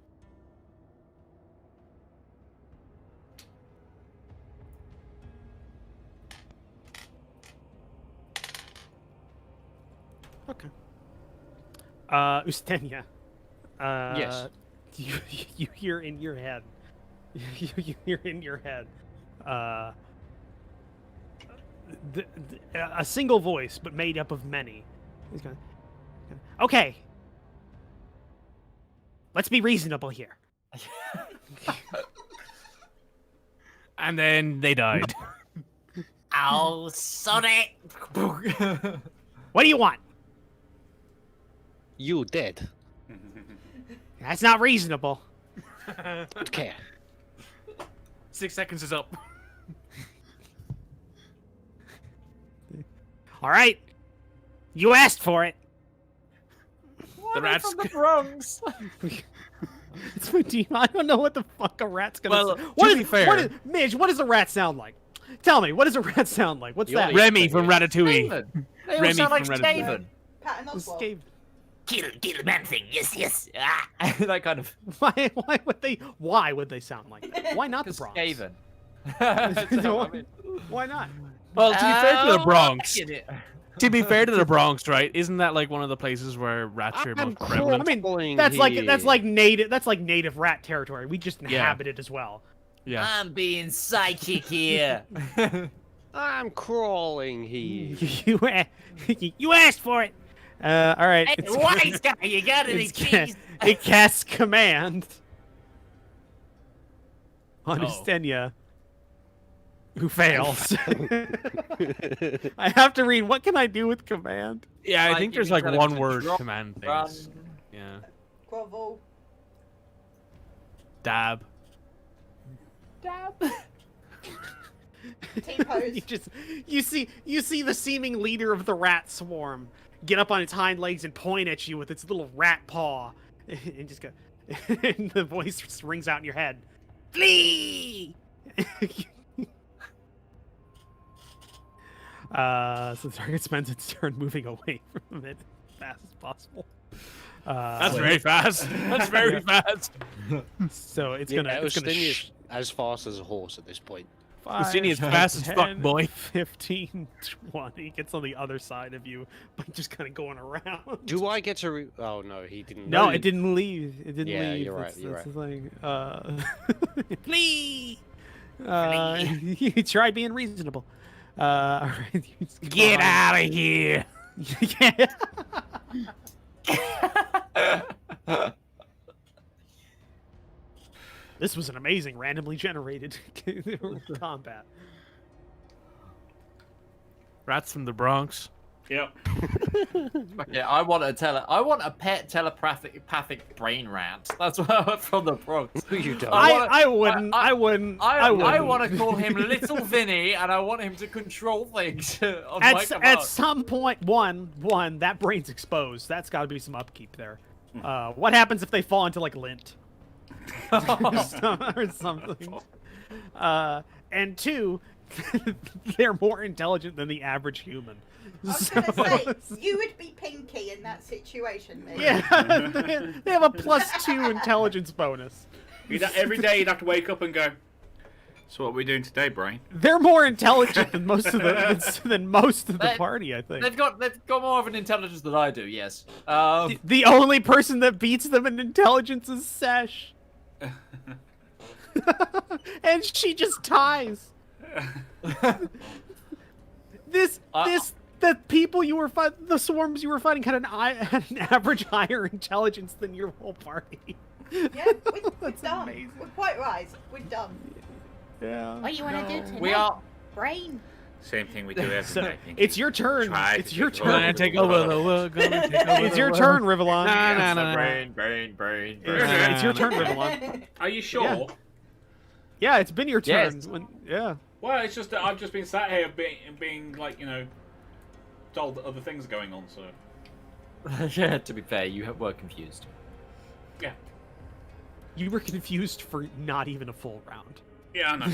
Okay. Ustenia. Yes. You hear in your head. You hear in your head. A single voice, but made up of many. He's going. Okay. Let's be reasonable here. And then they died. Oh, sorry. What do you want? You dead. That's not reasonable. Don't care. 6 seconds is up. All right. You asked for it. The rats. From the Bronx. It's my team. I don't know what the fuck a rat's gonna Well, say. to be fair- Midge, what does a rat sound like? Tell me, what does a rat sound like? What's You that? wanna- Remy from Ratatouille. Steven. They all Remy sound like from Ratatouille. Steven. Patton Oswalt. Escape. Kill man thing. Yes, yes. Ah. That kind of. Why would they sound like that? Why not the Bronx? Skaven. Why not? Well, to be fair to the Bronx, Get it. to be fair to the Bronx, right? Isn't that like one of the places where rats are most prevalent? I mean, that's like native rat territory. We just inhabit it as well. Yeah. I'm being psychic here. I'm crawling here. You asked for it. All right. Hey, wise guy, you got any keys? It casts command on Oh. Ustenia, who fails. I have to read. What can I do with command? Yeah, I Like, think if there's you like tell him one to word drop, command run. things. Yeah. Grovel. Dab. T-pose. you see the seeming leader of the rat swarm get up on its hind legs and point at you with its little rat paw, and just go. And the voice rings out in your head. Flee! So the target spends its turn moving away from it as fast as possible. That's very fast. That's very fast. So it's Yeah, gonna Ustenia's as fast as a horse at this point. Ustenia's fast as fuck, boy. 15, 20 gets on the other side of you, but just kind of going around. Do I get to? Oh no, he didn't. No, it didn't leave. It didn't Yeah, leave. you're right, That's, you're that's right. the thing. Flee! You try being reasonable. All right. Get out of here. Yeah. This was an amazing randomly generated combat. Rats from the Bronx. Yep. Yeah, I want a pet telepathic brain rat. That's what I want from the Bronx. You don't. I wouldn't. I wouldn't. I want to call him Little Vinny, and I want him to control things on my command. At some point, one, that brain's exposed. That's got to be some upkeep there. What happens if they fall into like lint or something? And two, they're more intelligent than the average human. I was gonna say, you would be Pinky in that situation, mate. Yeah, they have a +2 intelligence bonus. Every day you'd have to wake up and go, so what are we doing today, brain? They're more intelligent than most of the party, I think. They've got more of an intelligence than I do. Yes. The only person that beats them in intelligence is Sesh. And she just ties. The people you were fighting, the swarms you were fighting had an average higher intelligence than your whole party. Yeah, we're done. amazing. We're quite right. We're done. Yeah. What you want to do tonight? we are. Brain. Same thing we do every So, day. Pinky. it's your turn. Try It's to your take turn. Gonna take over the world. Gonna take over It's the your world. turn, Rivallon. Nah. Brain. It's your turn, Rivallon. Are you sure? Yeah, it's been your turn. Yes. Yeah. Well, it's just that I've just been sat here being like, told that other things are going on, so. Yeah, to be fair, you were confused. Yeah. You were confused for not even a full round. Yeah, I know.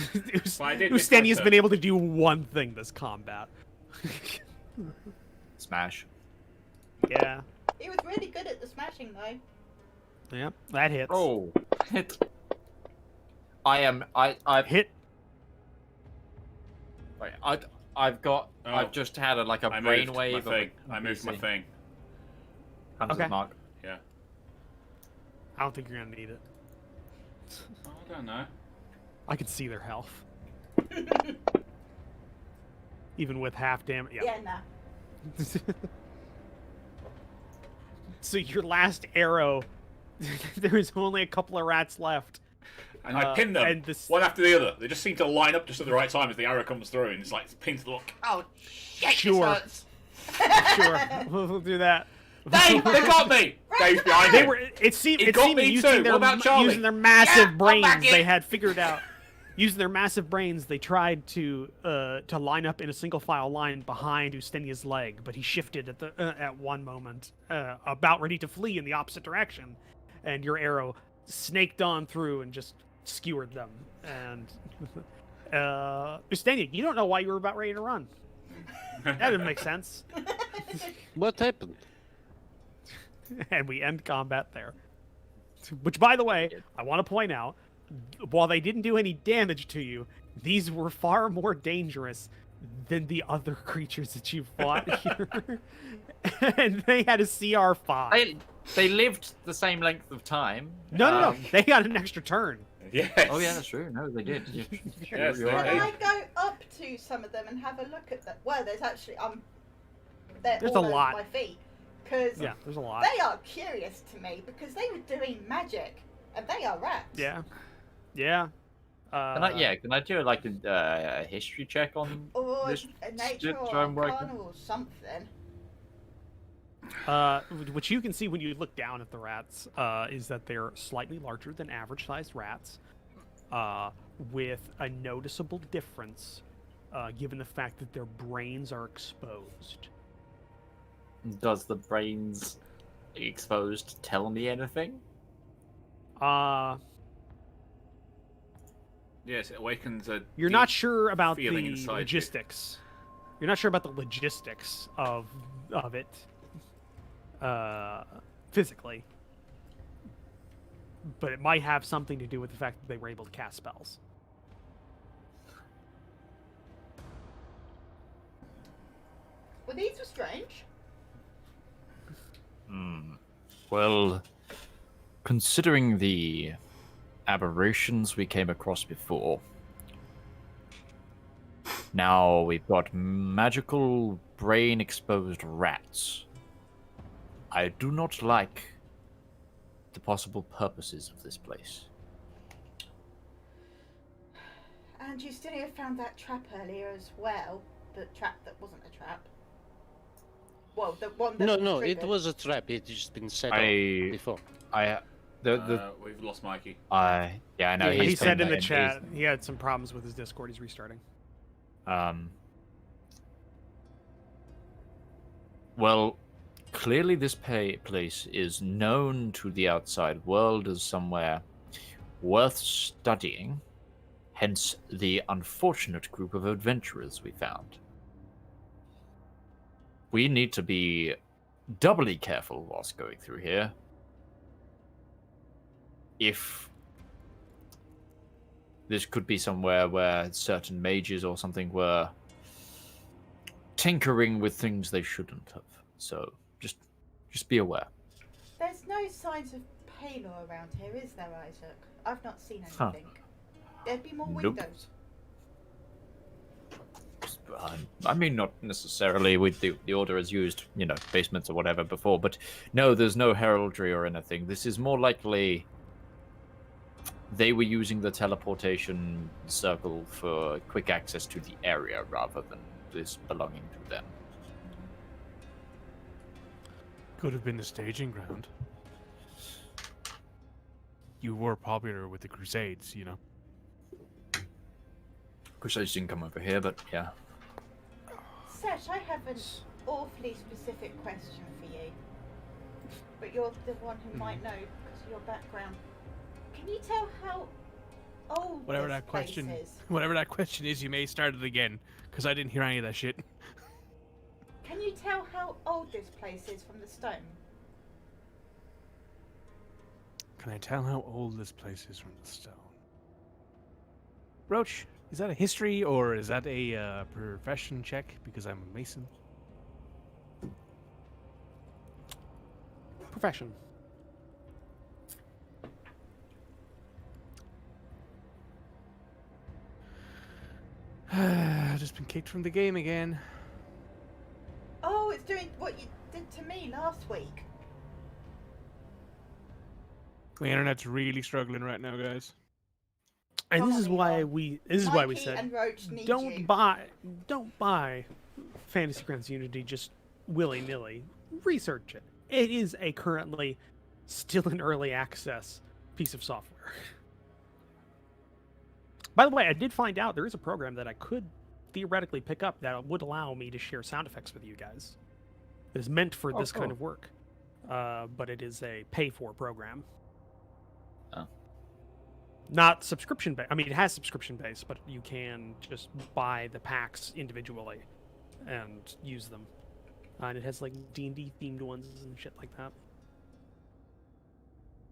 Well, I did this Ustenia's time, been able to do one thing this combat. Smash. Yeah. He was really good at the smashing, though. Yeah, that hits. Oh, hit. I've Hit. Wait, I've got. Oh. I've just had a I moved brainwave. my thing. I moved my thing. Hunter's Okay. mark. Yeah. I don't think you're gonna need it. Oh, I don't know. I can see their health. Even with half damage. Yeah. Yeah, nah. So your last arrow, there is only a couple of rats left. And I pinned them and this- one after the other. They just seem to line up just at the right time as the arrow comes through, and it's like pinned to the look. Oh shit! Sure. This hurts. Sure, we'll do that. Dave, they got me. Dave's behind They him. were. It seemed. He It got seemed me using too. their What about Charlie? using their massive Yeah, brains, come back they in. had figured out. Using their massive brains, they tried to line up in a single file line behind Ustenia's leg, but he shifted at one moment, about ready to flee in the opposite direction, and your arrow snaked on through and just skewered them. And Ustenia, you don't know why you were about ready to run. That didn't make sense. What happened? And we end combat there. Which, by the way, I want to point out, while they didn't do any damage to you, these were far more dangerous than the other creatures that you fought here. And they had a CR5. They lived the same length of time. No. They got an extra turn. Yes. Oh yeah, that's true. No, they did. Yes, Yes, you're they right. Can I go up to some of them and have a look at them? Well, there's actually they're There's all a over lot. my feet because Yeah, there's a lot. they are curious to me because they were doing magic and they are rats. Yeah. Yeah. Can I do like a history check on Or this a nature shit or I'm working? arcana or something. What you can see when you look down at the rats is that they're slightly larger than average-sized rats, with a noticeable difference, given the fact that their brains are exposed. Does the brains exposed tell me anything? Yes, it awakens a. You're deep not sure about the feeling inside you. logistics. You're not sure about the logistics of it, physically. But it might have something to do with the fact that they were able to cast spells. Well, these were strange. Well, considering the aberrations we came across before, now we've got magical brain-exposed rats. I do not like the possible purposes of this place. And Justinia found that trap earlier as well. The trap that wasn't a trap. Well, the one that No, was it triggered. was a trap. It just been set up I- before. We've lost Mikey. Yeah, I know. Yeah, He he's said in been- the chat he had some problems with his Discord. He's restarting. Well, clearly this place is known to the outside world as somewhere worth studying, hence the unfortunate group of adventurers we found. We need to be doubly careful whilst going through here. If this could be somewhere where certain mages or something were tinkering with things they shouldn't have. So just be aware. There's no signs of Palor around here, is there, Isaac? I've not seen Huh. anything. There'd be more Nope. windows. I mean, not necessarily with the order has used, basements or whatever before, but no, there's no heraldry or anything. This is more likely they were using the teleportation circle for quick access to the area rather than this belonging to them. Could have been the staging ground. You were popular with the Crusades, you know. Crusades didn't come over here, but yeah. Sesh, I have an awfully specific question for you. but you're the one who might know because of your background. Can you tell how old Whatever this that place question, is? whatever that question is, you may start it again because I didn't hear any of that shit. Can you tell how old this place is from the stone? Can I tell how old this place is from the stone? Roach, is that a history or is that a profession check? Because I'm a mason. Profession. I've just been kicked from the game again. Oh, it's doing what you did to me last week. The internet's really struggling right now, guys. And Come this on, is why Elon. we Mikey said and Roach need don't you. buy Fantasy Grounds Unity just willy-nilly. Research it. It is a currently still in early access piece of software. By the way, I did find out there is a program that I could theoretically pick up that would allow me to share sound effects with you guys. It is meant for this kind of work, but it is a pay-for program. Oh. Not subscription-based. I mean, it has subscription-based, but you can just buy the packs individually and use them. And it has like D&D themed ones and shit like that.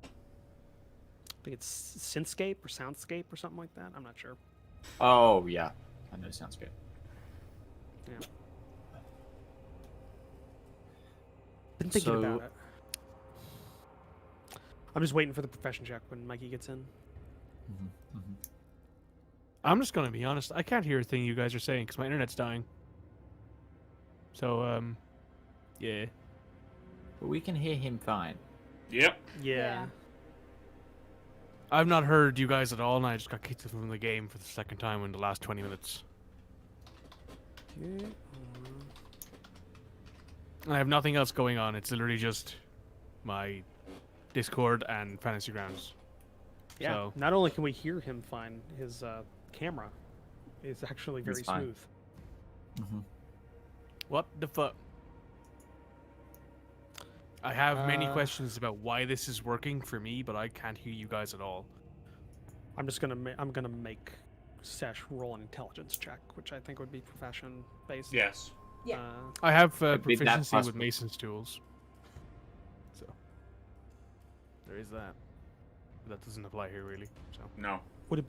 I think it's Synthscape or Soundscape or something like that. I'm not sure. Oh, yeah. I know, sounds good. Yeah. Been thinking about it. I'm just waiting for the profession check when Mikey gets in. I'm just gonna be honest. I can't hear a thing you guys are saying because my internet's dying. So, yeah. But we can hear him fine. Yep. Yeah. I've not heard you guys at all, and I just got kicked from the game for the second time in the last 20 minutes. I have nothing else going on. It's literally just my Discord and Fantasy Grounds. Yeah. So, Not only can we hear him fine, his camera is actually very He's fine. smooth. what the fuck? I have many questions about why this is working for me, but I can't hear you guys at all. I'm just gonna make Sesh roll an intelligence check, which I think would be profession based. Yes. Yeah. I have It'd be that proficiency with possible. Mason's tools. So, there is that. But that doesn't apply here, really. So, No. Would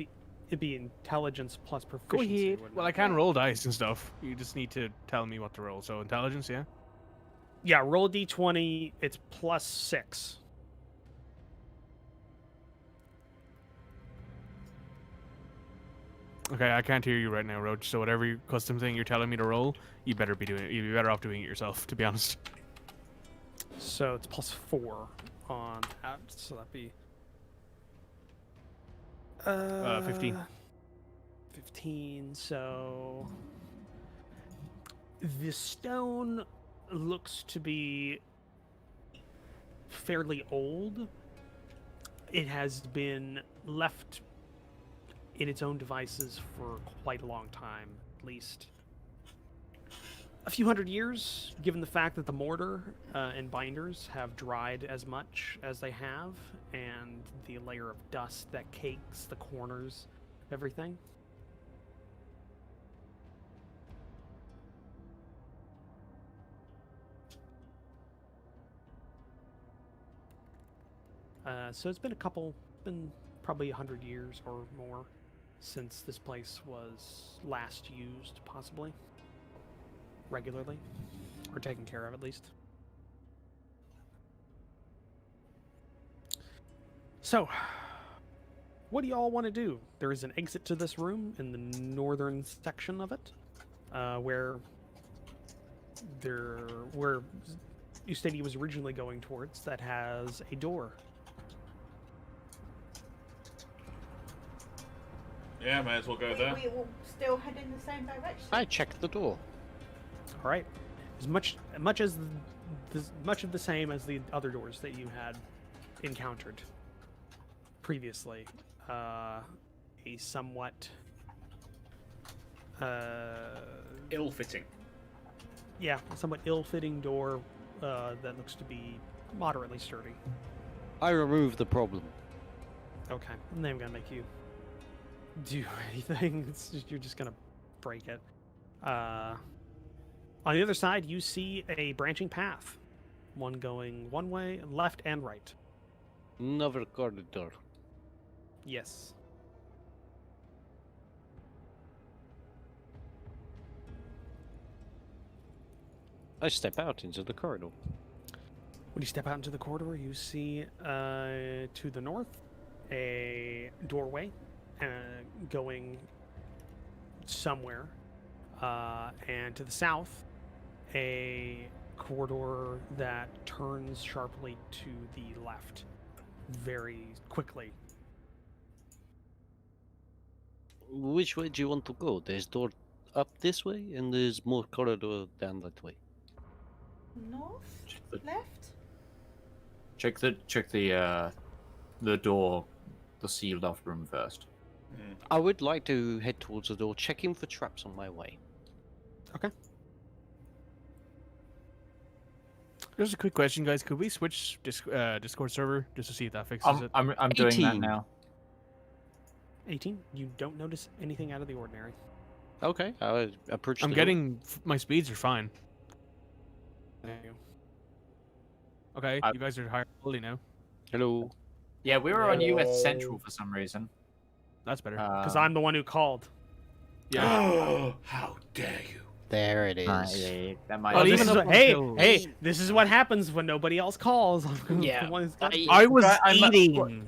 it'd be intelligence plus go proficiency? ahead. wouldn't Well, it? I can roll dice and stuff. You just need to tell me what to roll. So, intelligence, yeah? Yeah, roll a d20. It's +6. Okay, I can't hear you right now, Roach. So whatever custom thing you're telling me to roll, you better be doing it. You'd be better off doing it yourself, to be honest. So it's +4 on that. So that'd be 15. 15. So the stone looks to be fairly old. It has been left in its own devices for quite a long time, at least a few hundred years, given the fact that the mortar and binders have dried as much as they have, and the layer of dust that cakes the corners, everything. So it's been been probably 100 years or more since this place was last used, possibly. Regularly. Or taken care of, at least. So, what do y'all want to do? There is an exit to this room in the northern section of it, where Eustadia was originally going towards, that has a door. Yeah, may as well go there. We will still head in the same direction. I checked the door. All right, as much of the same as the other doors that you had encountered previously. A somewhat Ill-fitting. yeah, a somewhat ill-fitting door that looks to be moderately sturdy. I remove the problem. Okay, I'm not even gonna make you do anything. You're just gonna break it. On the other side, you see a branching path. One going one way, left and right. Another corridor. Yes. I step out into the corridor. When you step out into the corridor, you see to the north a doorway going somewhere, and to the south a corridor that turns sharply to the left very quickly. Which way do you want to go? There's door up this way, and there's more corridor down that way. North? Left? Check the door, the sealed off room first. I would like to head towards the door, checking for traps on my way. Okay. Just a quick question, guys. Could we switch Discord server just to see if that fixes it? I'm doing that 18. now. 18. You don't notice anything out of the ordinary. Okay, I approach. I'm the getting my speeds are fine. There you go. Okay, you guys are higher quality now. door. Hello. Yeah, we were on US Central for some reason. That's better. Because I'm the one who called. Oh, how dare you! There it is. That might. Well, This even is up what, hey, until- hey, this is what happens when nobody else calls. Yeah, The one who's got- I was I'm- eating.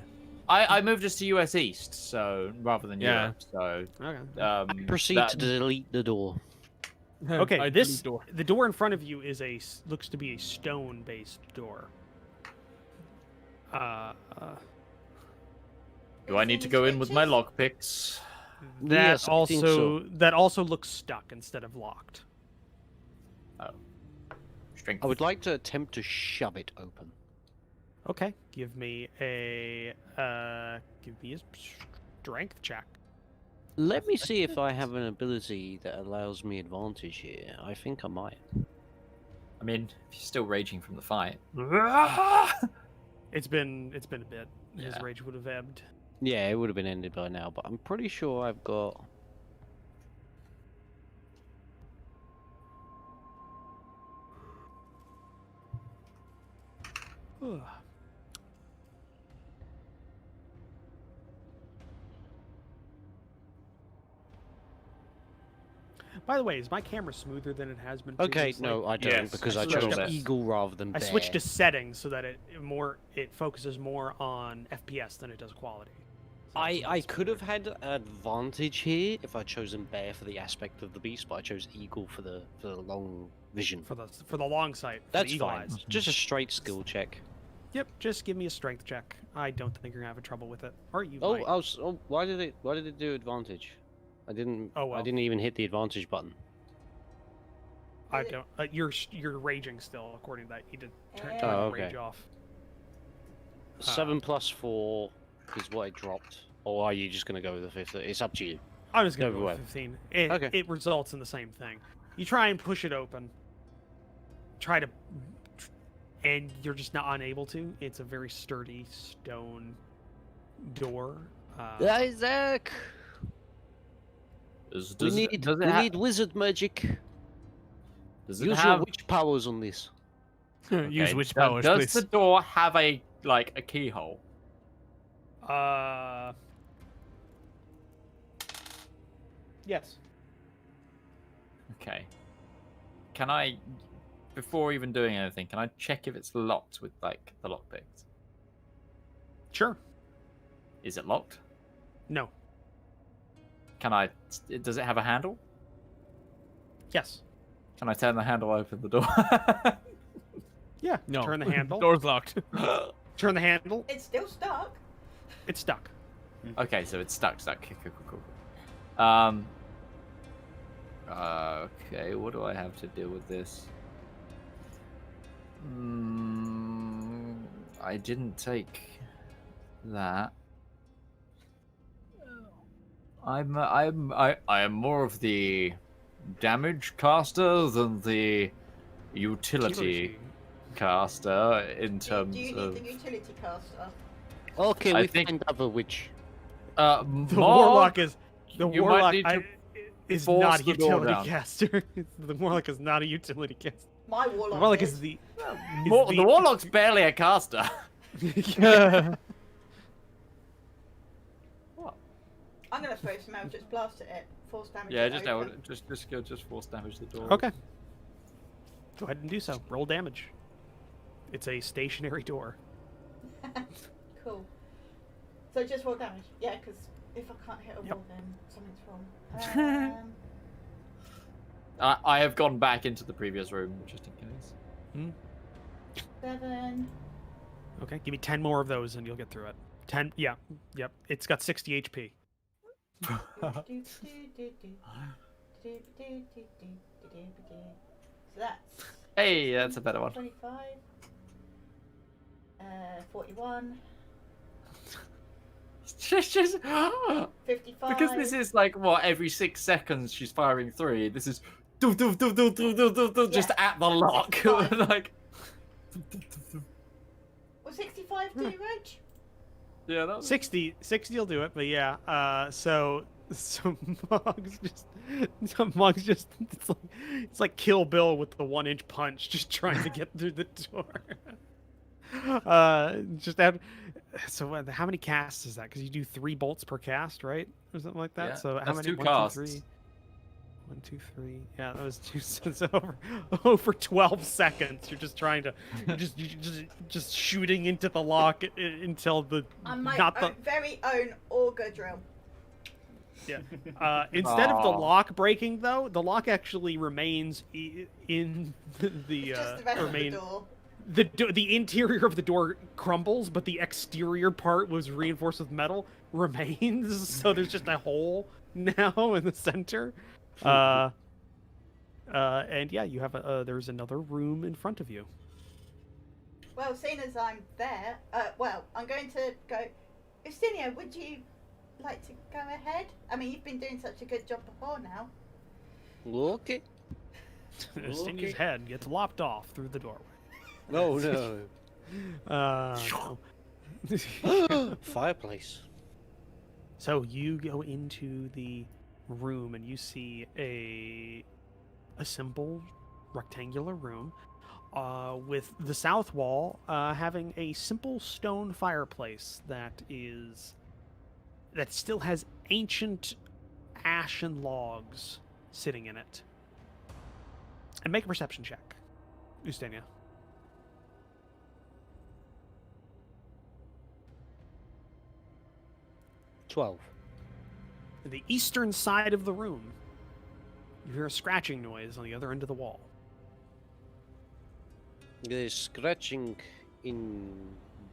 I moved us to US East, so rather than Yeah. Europe. So Okay. Proceed that- to delete the door. Okay, I this delete door. the door in front of you is looks to be a stone-based door. do I need to go in with my lockpicks? That Yes, I think also looks stuck instead of locked. Strength. I would like to attempt to shove it open. Okay, give me a strength check. Let me see if I have an ability that allows me advantage here. I think I might. I mean, if you're still raging from the fight. It's been a bit. His Yeah. rage would have ebbed. Yeah, it would have been ended by now, but I'm pretty sure I've got. By the way, is my camera smoother than it has been? Okay, previously? no, I don't Yes, because I I switched chose up- eagle rather than I bear. switched to settings so that it focuses more on FPS than it does quality. So I that's could have smoother. had advantage here if I'd chosen bear for the aspect of the beast, but I chose eagle for the long vision. for the long sight. For That's the eagle fine. eyes. Just a straight skill check. Yep, just give me a strength check. I don't think you're gonna have trouble with it, or you Oh, might. why did it do advantage? I didn't. Oh, well. I didn't even hit the advantage button. I don't. You're raging still, according to that. You did turn Oh, the rage okay. off. 7 plus 4 is what I dropped. Or are you just gonna go with the 5th? It's up to you. I'm just gonna No go way. with 15. It, Okay. it results in the same thing. You try and push it open. Try to, and you're just not unable to. It's a very sturdy stone door. Isaac, Does we need wizard magic. Does it Use have? your witch powers on this. Use Okay, which do- powers, Does please. the door have a keyhole? Yes. Okay. Can I, before even doing anything, can I check if it's locked with the lockpicks? Sure. Is it locked? No. Can I? Does it have a handle? Yes. Can I turn the handle, open the door? Yeah. No. Turn the handle. Door's locked. Turn the handle. It's still stuck. It's stuck. Okay, so it's stuck. Cool. Okay, what do I have to do with this? I didn't take that. I am more of the damage caster than the utility caster in terms Do you need of. the utility caster? Okay, I we think- find other witch. The Mog, warlock is the you might warlock need to is force not a the door utility down. caster. The warlock is not a utility caster. My The warlock, warlock is. is the The warlock's barely a caster. I'm gonna throw some Eldritch Blast at it. Force damage. Yeah, it just open. just force damage the door. Okay. Go ahead and do so. Roll damage. It's a stationary door. Cool. So just roll damage. Yeah, because if I can't hit a wall, then something's wrong. I have gone back into the previous room just in case. 7. Okay, give me 10 more of those and you'll get through it. 10, yeah, yep. It's got 60 HP. So that's Hey, that's a better one. 25. 41. Just 55. because this is like what every 6 seconds she's firing 3. This is do do do do do do do do just Yeah. at the lock Fine. like. Well, 65 do, Reg? Yeah, that was... 60 will do it, but yeah, so Mog's just it's like Kill Bill with the 1-inch punch, just trying to get through the door. How many casts is that? Because you do 3 bolts per cast, right, or something like that. Yeah, So how that's many? 2 1, casts. 2, 3. 1, 2, 3. Yeah, that was 2. So over 12 seconds, you're just trying to, just shooting into the lock until the I'm my not the very own auger drill. yeah. Instead of the Aw. lock breaking, though, the lock actually remains in the Just the rest remain. of the door. The interior of the door crumbles, but the exterior part was reinforced with metal remains. So there's just a hole now in the center. And yeah, you have there's another room in front of you. Well, seeing as I'm there, I'm going to go. Ustinia, would you like to go ahead? I mean, you've been doing such a good job before now. Okay. Stingy's head gets lopped off through the doorway. No, no. Fireplace. So you go into the room and you see a simple rectangular room with the south wall having a simple stone fireplace that still has ancient ashen logs sitting in it. And make a perception check, Ustania. 12. The eastern side of the room, you hear a scratching noise on the other end of the wall. There's scratching in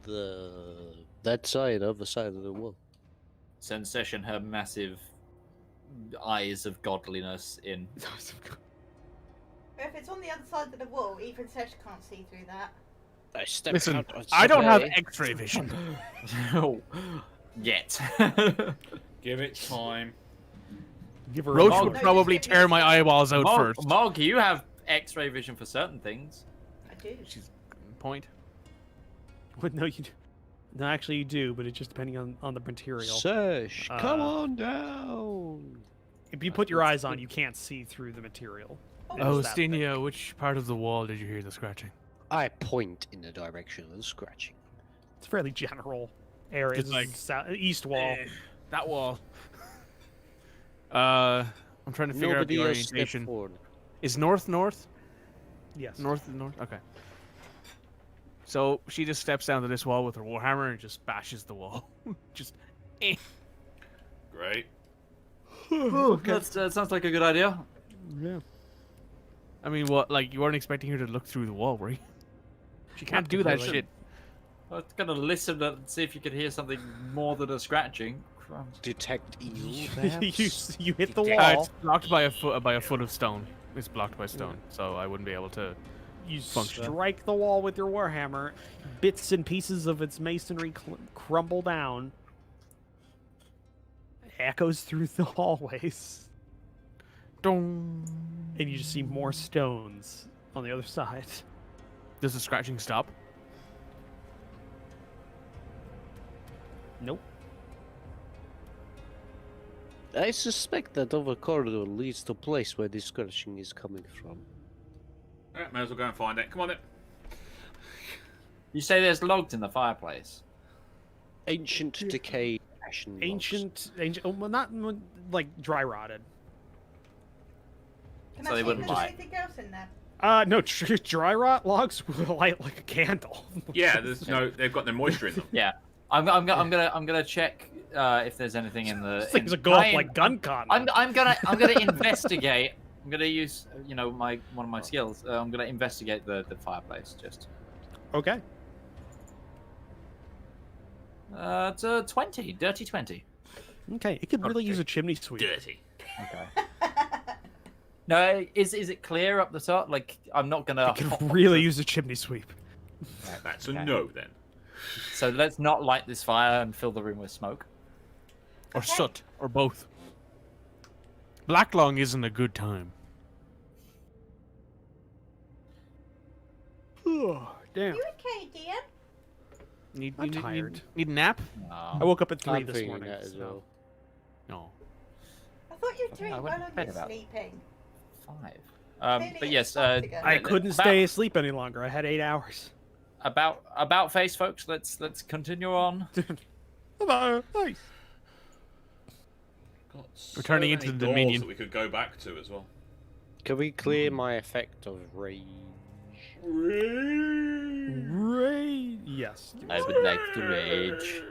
that side, other side of the wall. Sensation her massive eyes of godliness in. If it's on the other side of the wall, even Sesh can't see through that. I step Listen, out on I don't have survey. X-ray vision. Oh, yet. Give it time. Give her Roach a would No, probably just- tear my eyeballs out first. Mog, you have X-ray vision for certain things. I do. Point. Well, no, you do. No, actually you do, but it's just depending on the material. Sesh, come Uh, on down. If you put your eyes on, you can't see through the material. It Oh, is that thick. Stinia, which part of the wall did you hear the scratching? I point in the direction of the scratching. It's a fairly general area. It's like- east wall. That wall. I'm trying to figure Nobody out the else step orientation. forward. Is north north? Yes. North? Okay. So she just steps down to this wall with her warhammer and just bashes the wall. Just. Great. That sounds like a good idea. Yeah. I mean, what? Like you weren't expecting her to look through the wall, were you? She can't do that completely. shit. I was gonna listen and see if you could hear something more than a scratching. Crumbs. Detect evil, you perhaps? you hit the wall. It's blocked by a foot of stone. It's blocked by stone, so I wouldn't be able to. You function. strike the wall with your warhammer. Bits and pieces of its masonry crumble down. Echoes through the hallways, Dong. and you just see more stones on the other side. Does the scratching stop? Nope. I suspect that other corridor leads to a place where this scratching is coming from. Alright, may as well go and find it. Come on then. You say there's logs in the fireplace. Ancient, decayed, ashen logs. Ancient, oh, well, not like dry rotted. Can So I they see if wouldn't there's lie. anything else in there? No, dry rot logs will light like a candle. Yeah, there's no. They've got no moisture in them. Yeah, I'm gonna check if there's anything in the. Things in- will go off try like and- gun cotton. I'm gonna investigate. I'm gonna use one of my skills. I'm gonna investigate the fireplace just. Okay. It's a 20, dirty 20. Okay, it could really use a chimney sweep. Dirty. Okay. No, is it clear up the top? Like I'm not gonna. It could really use a chimney sweep. That's a Okay. no then. So let's not light this fire and fill the room with smoke. Or soot? Or both? Black lung isn't a good time. Oh, damn. You okay, dear? I'm tired. Need a nap? I woke up at 3 I'm this feeling morning. that as well. No. I thought you were doing I well went to on bed your about- sleeping. 5. Clearly But it's yes, stopped again. I couldn't stay asleep any longer. I had 8 hours. about face, folks. Let's continue on. Hello. Nice. Got We're turning so into many the doors Dominion. that we could go back to as well. Can we clear my effect of rage? Ray. Yes. I would like to rage.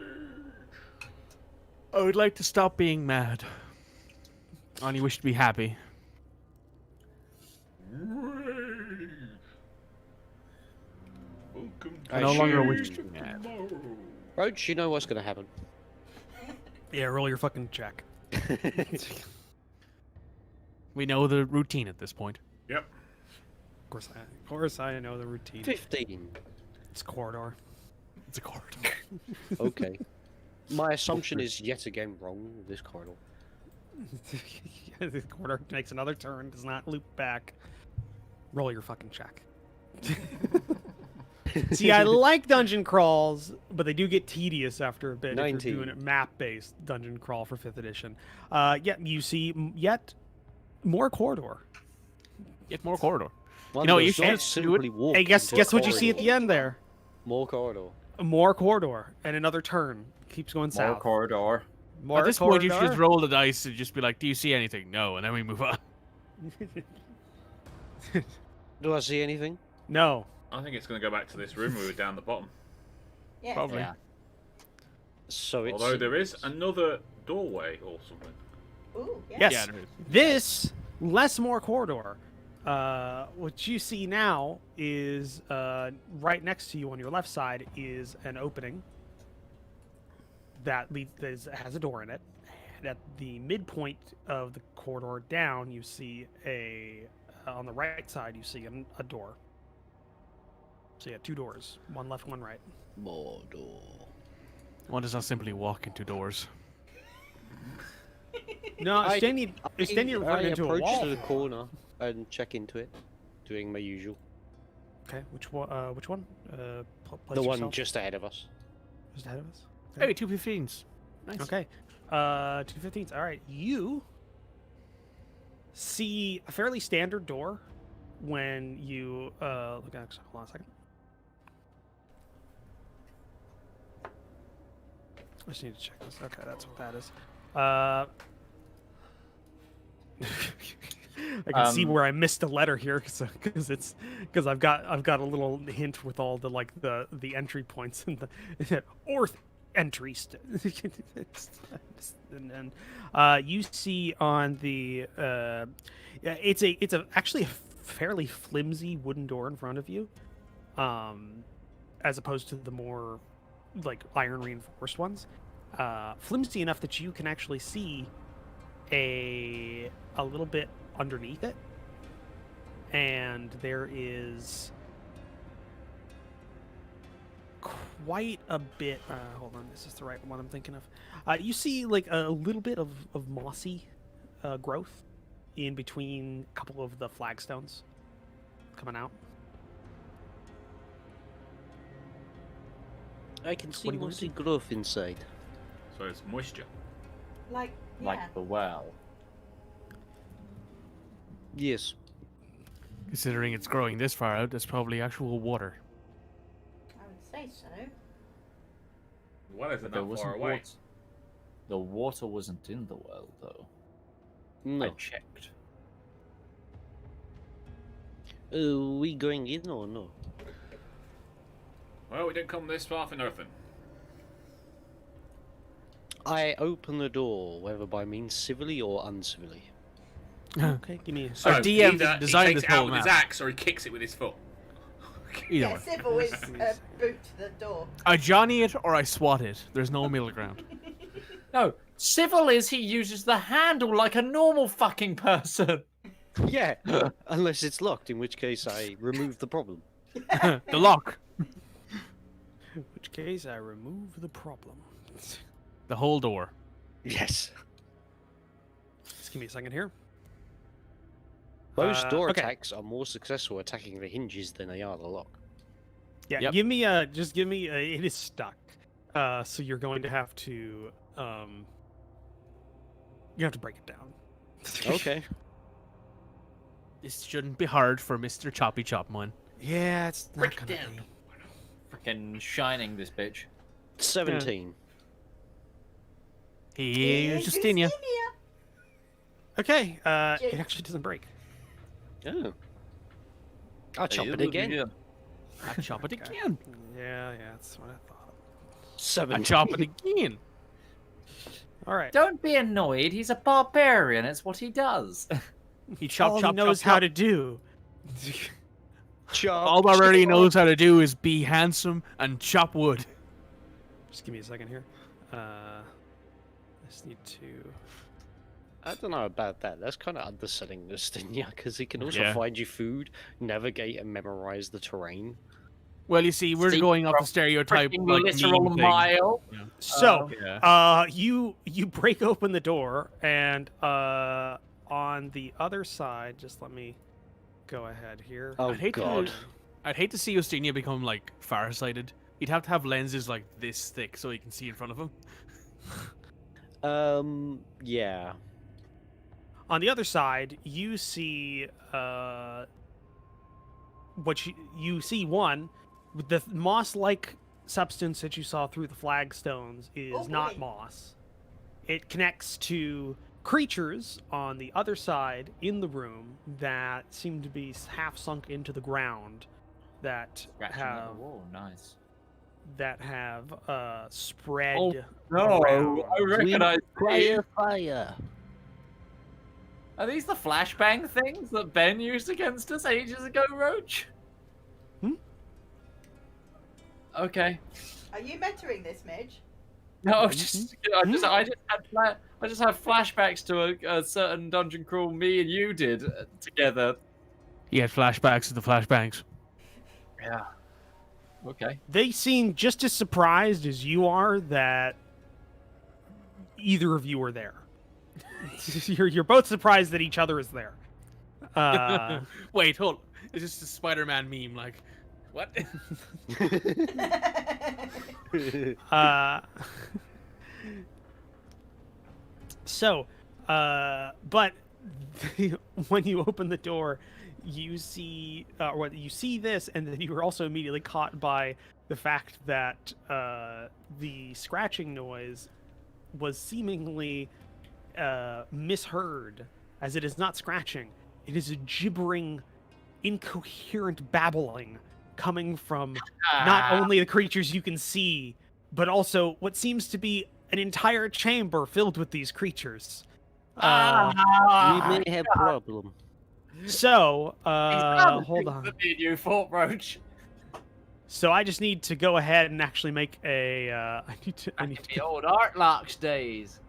I would like to stop being mad. I only wish to be happy. Welcome I no longer wish to be to mad. tomorrow. Roach, you know what's going to happen. Yeah, roll your fucking check. We know the routine at this point. Yep. Of course, I know the routine. 15. It's corridor. It's a corridor. Okay. My assumption is yet again wrong with this corridor. The corridor makes another turn, does not loop back. Roll your fucking check. See, I like dungeon crawls, but they do get tedious after a bit if 19. you're doing a map-based dungeon crawl for 5th edition. Yeah, you see yet more corridor. Get more corridor. One know, you does should not just do simply walk Hey, guess into a what you see at corridor. the end there? More corridor. More corridor and another turn. Keeps going More south. corridor. More At this point, you should just corridor. roll the dice and just be like, "Do you see anything?" No, and then we move on. Do I see anything? No. I think it's going to go back to this room we were down the bottom. Yes. Probably. Yeah. So it's. Although there is another doorway or something. Ooh, yes. Yes. Yeah, there is. This less more corridor. What you see now is right next to you on your left side is an opening that has a door in it. And at the midpoint of the corridor down, you see on the right side you see a door. So yeah, 2 doors, one left, one right. More door. One does not simply walk into doors. No, I- Stan need to I run into a approach wall. to the corner and check into it, doing my usual. Okay, which one? Which one? The one just ahead of us. just ahead of us. Hey, 2 15s. Nice. Okay. 215s. All right. You see a fairly standard door when you look at. Hold on a second. I just need to check this. Okay, that's what that is. I can see where I missed a letter here because I've got a little hint with all the entry points and the orth entry. And then you see on the it's actually a fairly flimsy wooden door in front of you, as opposed to the more like iron reinforced ones. Flimsy enough that you can actually see a little bit underneath it, and there is quite a bit. Hold on, this is the right one I'm thinking of. You see like a little bit of mossy growth in between a couple of the flagstones coming out. I can see What do you wanna mossy do? growth inside. So it's moisture. Like, yeah. Like the well. Yes. Considering it's growing this far out, that's probably actual water. I would say so. Well, is But it there not wasn't far away? water. The water wasn't in the well, though. I No. checked. We going in or no? Well, we didn't come this far for nothing. I open the door, whether by means civilly or uncivilly. Okay, give me a So Our DM either he designed takes this it out whole with his map. axe or he kicks it with his foot. Either Yeah, way. civil is a boot to the door. I Johnny it or I swat it. There's no middle ground. No, civil is he uses the handle like a normal fucking person. Yeah, unless it's locked, in which case I remove the problem. The lock. In which case, I remove the problem. The whole door. Yes. Just give me a second here. Most door okay. attacks are more successful attacking the hinges than they are the lock. Yeah, Yep. give me just give me it is stuck. So you're going to have to you have to break it down. Okay. This shouldn't be hard for Mr. Choppy Chopman. Yeah, it's not Break it gonna down. be. Freaking shining this bitch. 17. Here's Justinia. Okay, it actually doesn't break. Oh. I'll chop it again. I chop it again. Yeah, that's what I thought. I 7. chop it again. All right. Don't be annoyed. He's a barbarian. It's what he does. He chop, All chop, he knows chop, how chop. to do. Chop. All Barbarian knows how to do is be handsome and chop wood. Just give me a second here. I just need to. I don't know about that. That's kind of underselling Justinia, because he can also Yeah. find you food, navigate and memorize the terrain. Well, you see, we're See, going off the from stereotype Freaking like literal meme thing. mile. So, Yeah. you break open the door, and on the other side, just let me go ahead here. Oh, I'd hate God. to. I'd hate to see Justinia become like farsighted. He'd have to have lenses like this thick so he can see in front of him. Yeah. On the other side, you see what you see one with the moss-like substance that you saw through the flagstones is Oh, not boy. moss. It connects to creatures on the other side in the room that seem to be half sunk into the ground that Scratching at the have wall. Nice. spread Oh, No, around. I recognize these. Fire. Are these the flashbang things that Ben used against us ages ago, Roach? Okay. Are you mentoring this, Midge? No, I just have flashbacks to a certain dungeon crawl me and you did together. He had flashbacks of the flashbangs. Yeah. Okay. They seem just as surprised as you are that either of you are there. You're both surprised that each other is there. Wait, hold. It's just a Spider-Man meme. Like, what? But when you open the door, you see you see this, and then you were also immediately caught by the fact that the scratching noise was seemingly misheard, as it is not scratching. It is a gibbering, incoherent babbling coming from not only the creatures you can see, but also what seems to be an entire chamber filled with these creatures. We may have problem. So, hold on. You fought Roach. So I just need to go ahead and actually make a. I need to. The old Artlocks days.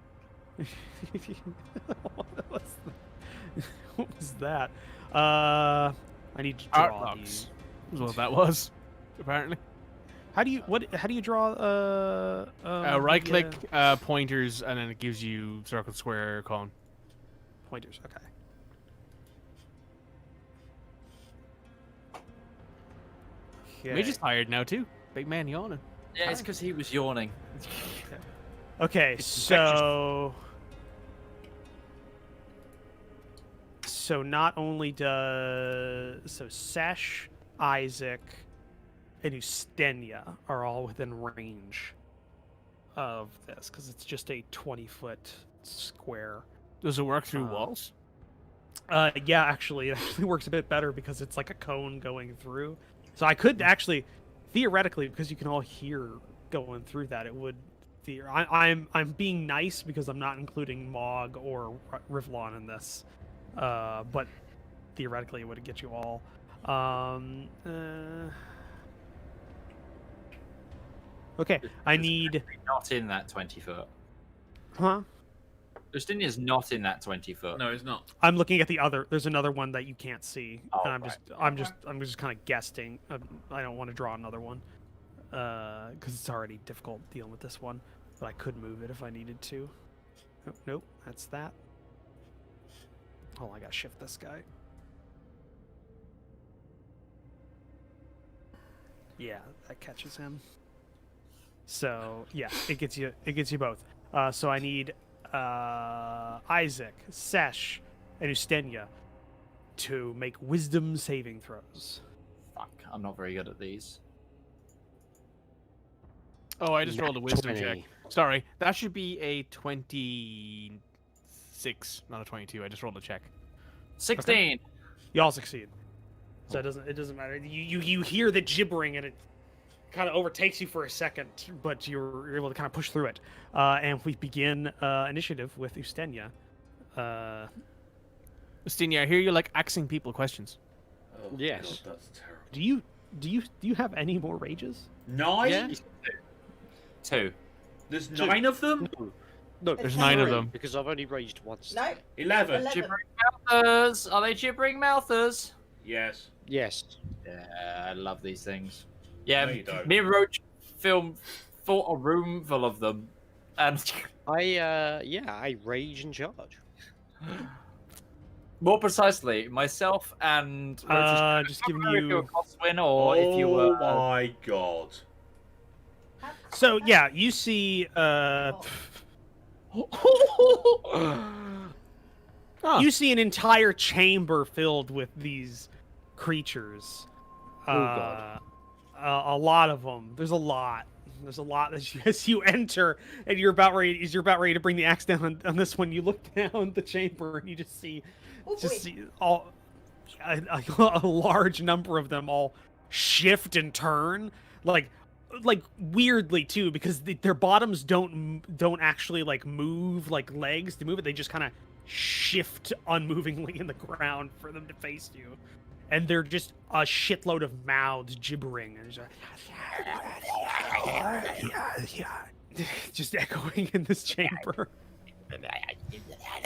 what was that? I need to draw Artlocks. these. Is what that was, apparently. How do you draw? Right click, pointers, and then it gives you circle, square, cone. Pointers. Okay. We're just tired now too. Big man yawning. Yeah, it's because he was yawning. Okay, It's so not only does Sesh, Isaac, and Ustenia are all within range of this because it's just a 20-foot square. Does it work through walls? Yeah, actually, it actually works a bit better because it's like a cone going through. So I could actually, theoretically, because you can all hear going through that, it would. I'm being nice because I'm not including Mog or Rivallon in this, but theoretically it would get you all. Okay, I need. Not in that 20 foot. Huh? Justinia's not in that 20 foot. No, it's not. I'm looking at the other. There's another one that you can't see, Oh, and right. I'm just kind of guessing. I don't want to draw another one, because it's already difficult dealing with this one. But I could move it if I needed to. Oh, nope, that's that. Oh, I gotta shift this guy. Yeah, that catches him. So yeah, it gets you both. So I need Isaac, Sesh, and Ustenia to make wisdom saving throws. Fuck, I'm not very good at these. Oh, I just rolled a wisdom 20. check. Sorry, that should be a 26, not a 22. I just rolled a check. 16. You all succeed. So it doesn't matter. You hear the gibbering and it kind of overtakes you for a second, but you're able to kind of push through it. And we begin initiative with Ustenia. Ustenia, I hear you like asking people questions. Oh, Yes. God, that's terrible. Do you have any more rages? 9? Yeah. 2. There's Two. 9 of them? No, There's 9 of them. because I've only raged once. No. 11. 11. Gibbering mouthers. Are they gibbering mouthers? Yes. Yes. Yeah, I love these things. Yeah, No, you don't. me and Roach fought a room full of them, and I rage and charge. more precisely, myself and Roach Just giving if you were you. Coswin or if you were. Oh my god. So yeah, you see. You see an entire chamber filled with these creatures. God. A lot of them. There's a lot. There's a lot as you enter, and you're about ready to bring the axe down on this one. You look down the chamber and you just see, Oh, boy. all a large number of them all shift and turn like weirdly too, because their bottoms don't actually like move like legs to move it. They just kind of shift unmovingly in the ground for them to face you, and they're just a shitload of mouths gibbering and just echoing in this chamber.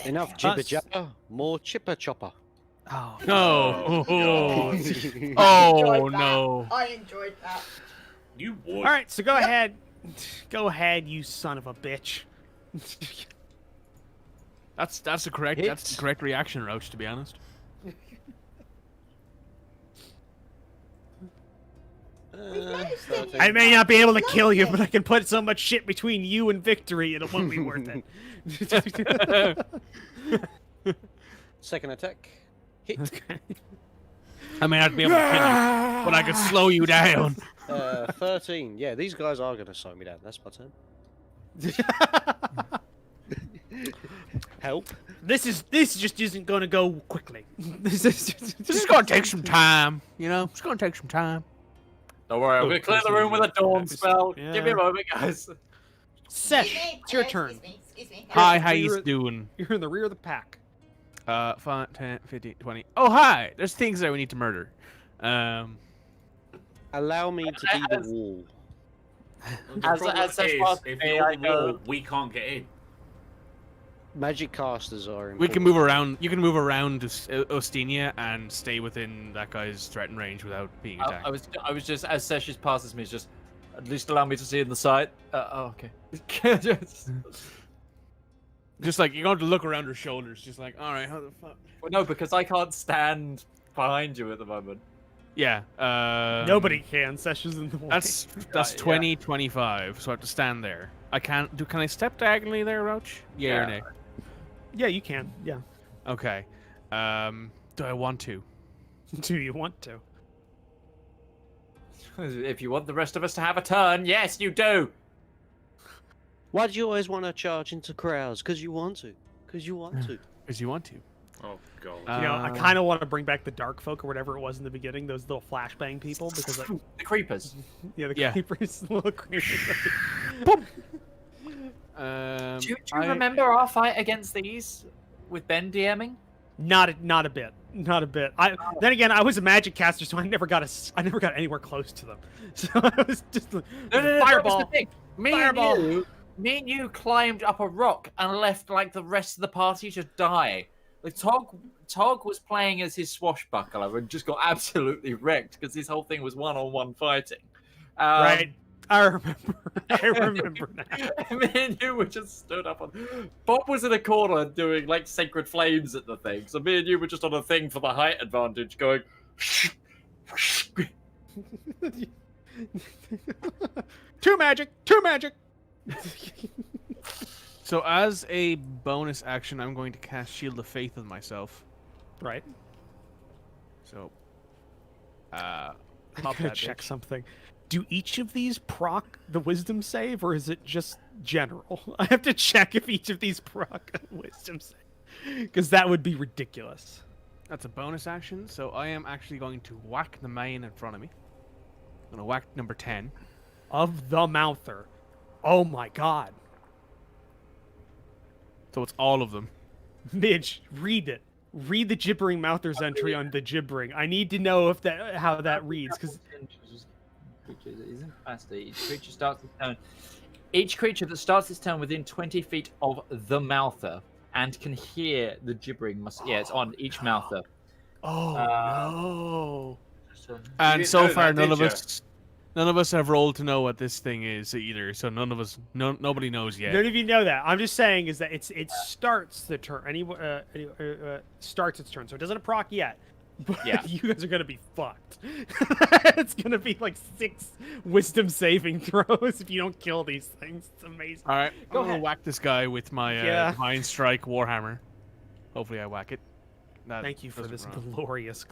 Enough jibber jabber, more chipper chopper. Oh No. God. Oh Enjoyed that. no. I enjoyed that. You would. all right, so go ahead, you son of a bitch. That's the correct reaction, Roach, to be honest. I may not be able to kill you, but I can put so much shit between you and victory, it won't be worth it. Second attack. Hit. Okay. I may not be able to kill you, but I could slow you down. 13. Yeah, these guys are going to slow me down. That's my turn. Help. This just isn't going to go quickly. This is going to take some time, you know? It's going to take some time. Don't worry, I'm going to clear the room with a dawn spell. Yeah. Give me a moment, guys. Sesh, it's your turn. Excuse me. Hi, how You're- you doing? You're in the rear of the pack. 5, 10, 15, 20. Oh, hi! There's things that we need to murder. Allow me to be the wall. The problem as is, far if as you're I the know- wall, we can't get in. Magic casters are important. We can move around. You can move around Ostenia and stay within that guy's threatened range without being attacked. I was just, as Sessions passes me, just, at least allow me to see in the sight. Oh, okay. Just like you're going to look around her shoulders, just like, all right, how the fuck? Well, no, because I can't stand behind you at the moment. Yeah. Nobody can. Sesh is in the way. That's 20, 25. So I have to stand there. I can't. Can I step diagonally there, Roach? Yeah or nay? Yeah, you can. Yeah. Okay. Do I want to? Do you want to? If you want the rest of us to have a turn, yes, you do. Why do you always want to charge into crowds? Because you want to. Because you want to. Because you want to. Oh god. You know, I kind of want to bring back the dark folk or whatever it was in the beginning. Those little flashbang people, because like, The creepers. the creepers, little creepers. Do you remember our fight against these with Ben DMing? Not a bit. Then again, I was a magic caster, so I never got anywhere close to them. So I was just No, fireball. that was the thing. Fireball. Me and you climbed up a rock and left like the rest of the party to die. Like Tog was playing as his swashbuckler and just got absolutely wrecked because his whole thing was one-on-one fighting. Right. I remember now. Me and you were just stood up on. Bob was in a corner doing like sacred flames at the thing, so me and you were just on a thing for the height advantage, going. Too magic. So as a bonus action, I'm going to cast Shield of Faith on myself. Right. So. I'm Pop gonna that check bitch. something. Do each of these proc the wisdom save, or is it just general? I have to check if each of these proc a wisdom save, because that would be ridiculous. That's a bonus action, so I am actually going to whack the main in front of me. I'm gonna whack number 10. Of the mouther. Oh my god. So it's all of them. Midge, read it. Read the gibbering mouther's entry on the gibbering. I need to know if how that reads, because Each creature that starts its turn within 20 feet of the mouther and can hear the gibbering must. Yeah, it's on each mouther. no. And so far, that, none of us have rolled to know what this thing is either. So nobody knows yet. None of you know that. I'm just saying is that it starts the turn. Starts its turn, so it doesn't proc yet. But Yeah. you guys are gonna be fucked. It's gonna be like 6 wisdom saving throws if you don't kill these things. It's amazing. All right, Go I'm gonna ahead. whack this guy with my Yeah. Divine Strike Warhammer. Hopefully, I whack it. That Thank you for doesn't this run. glorious.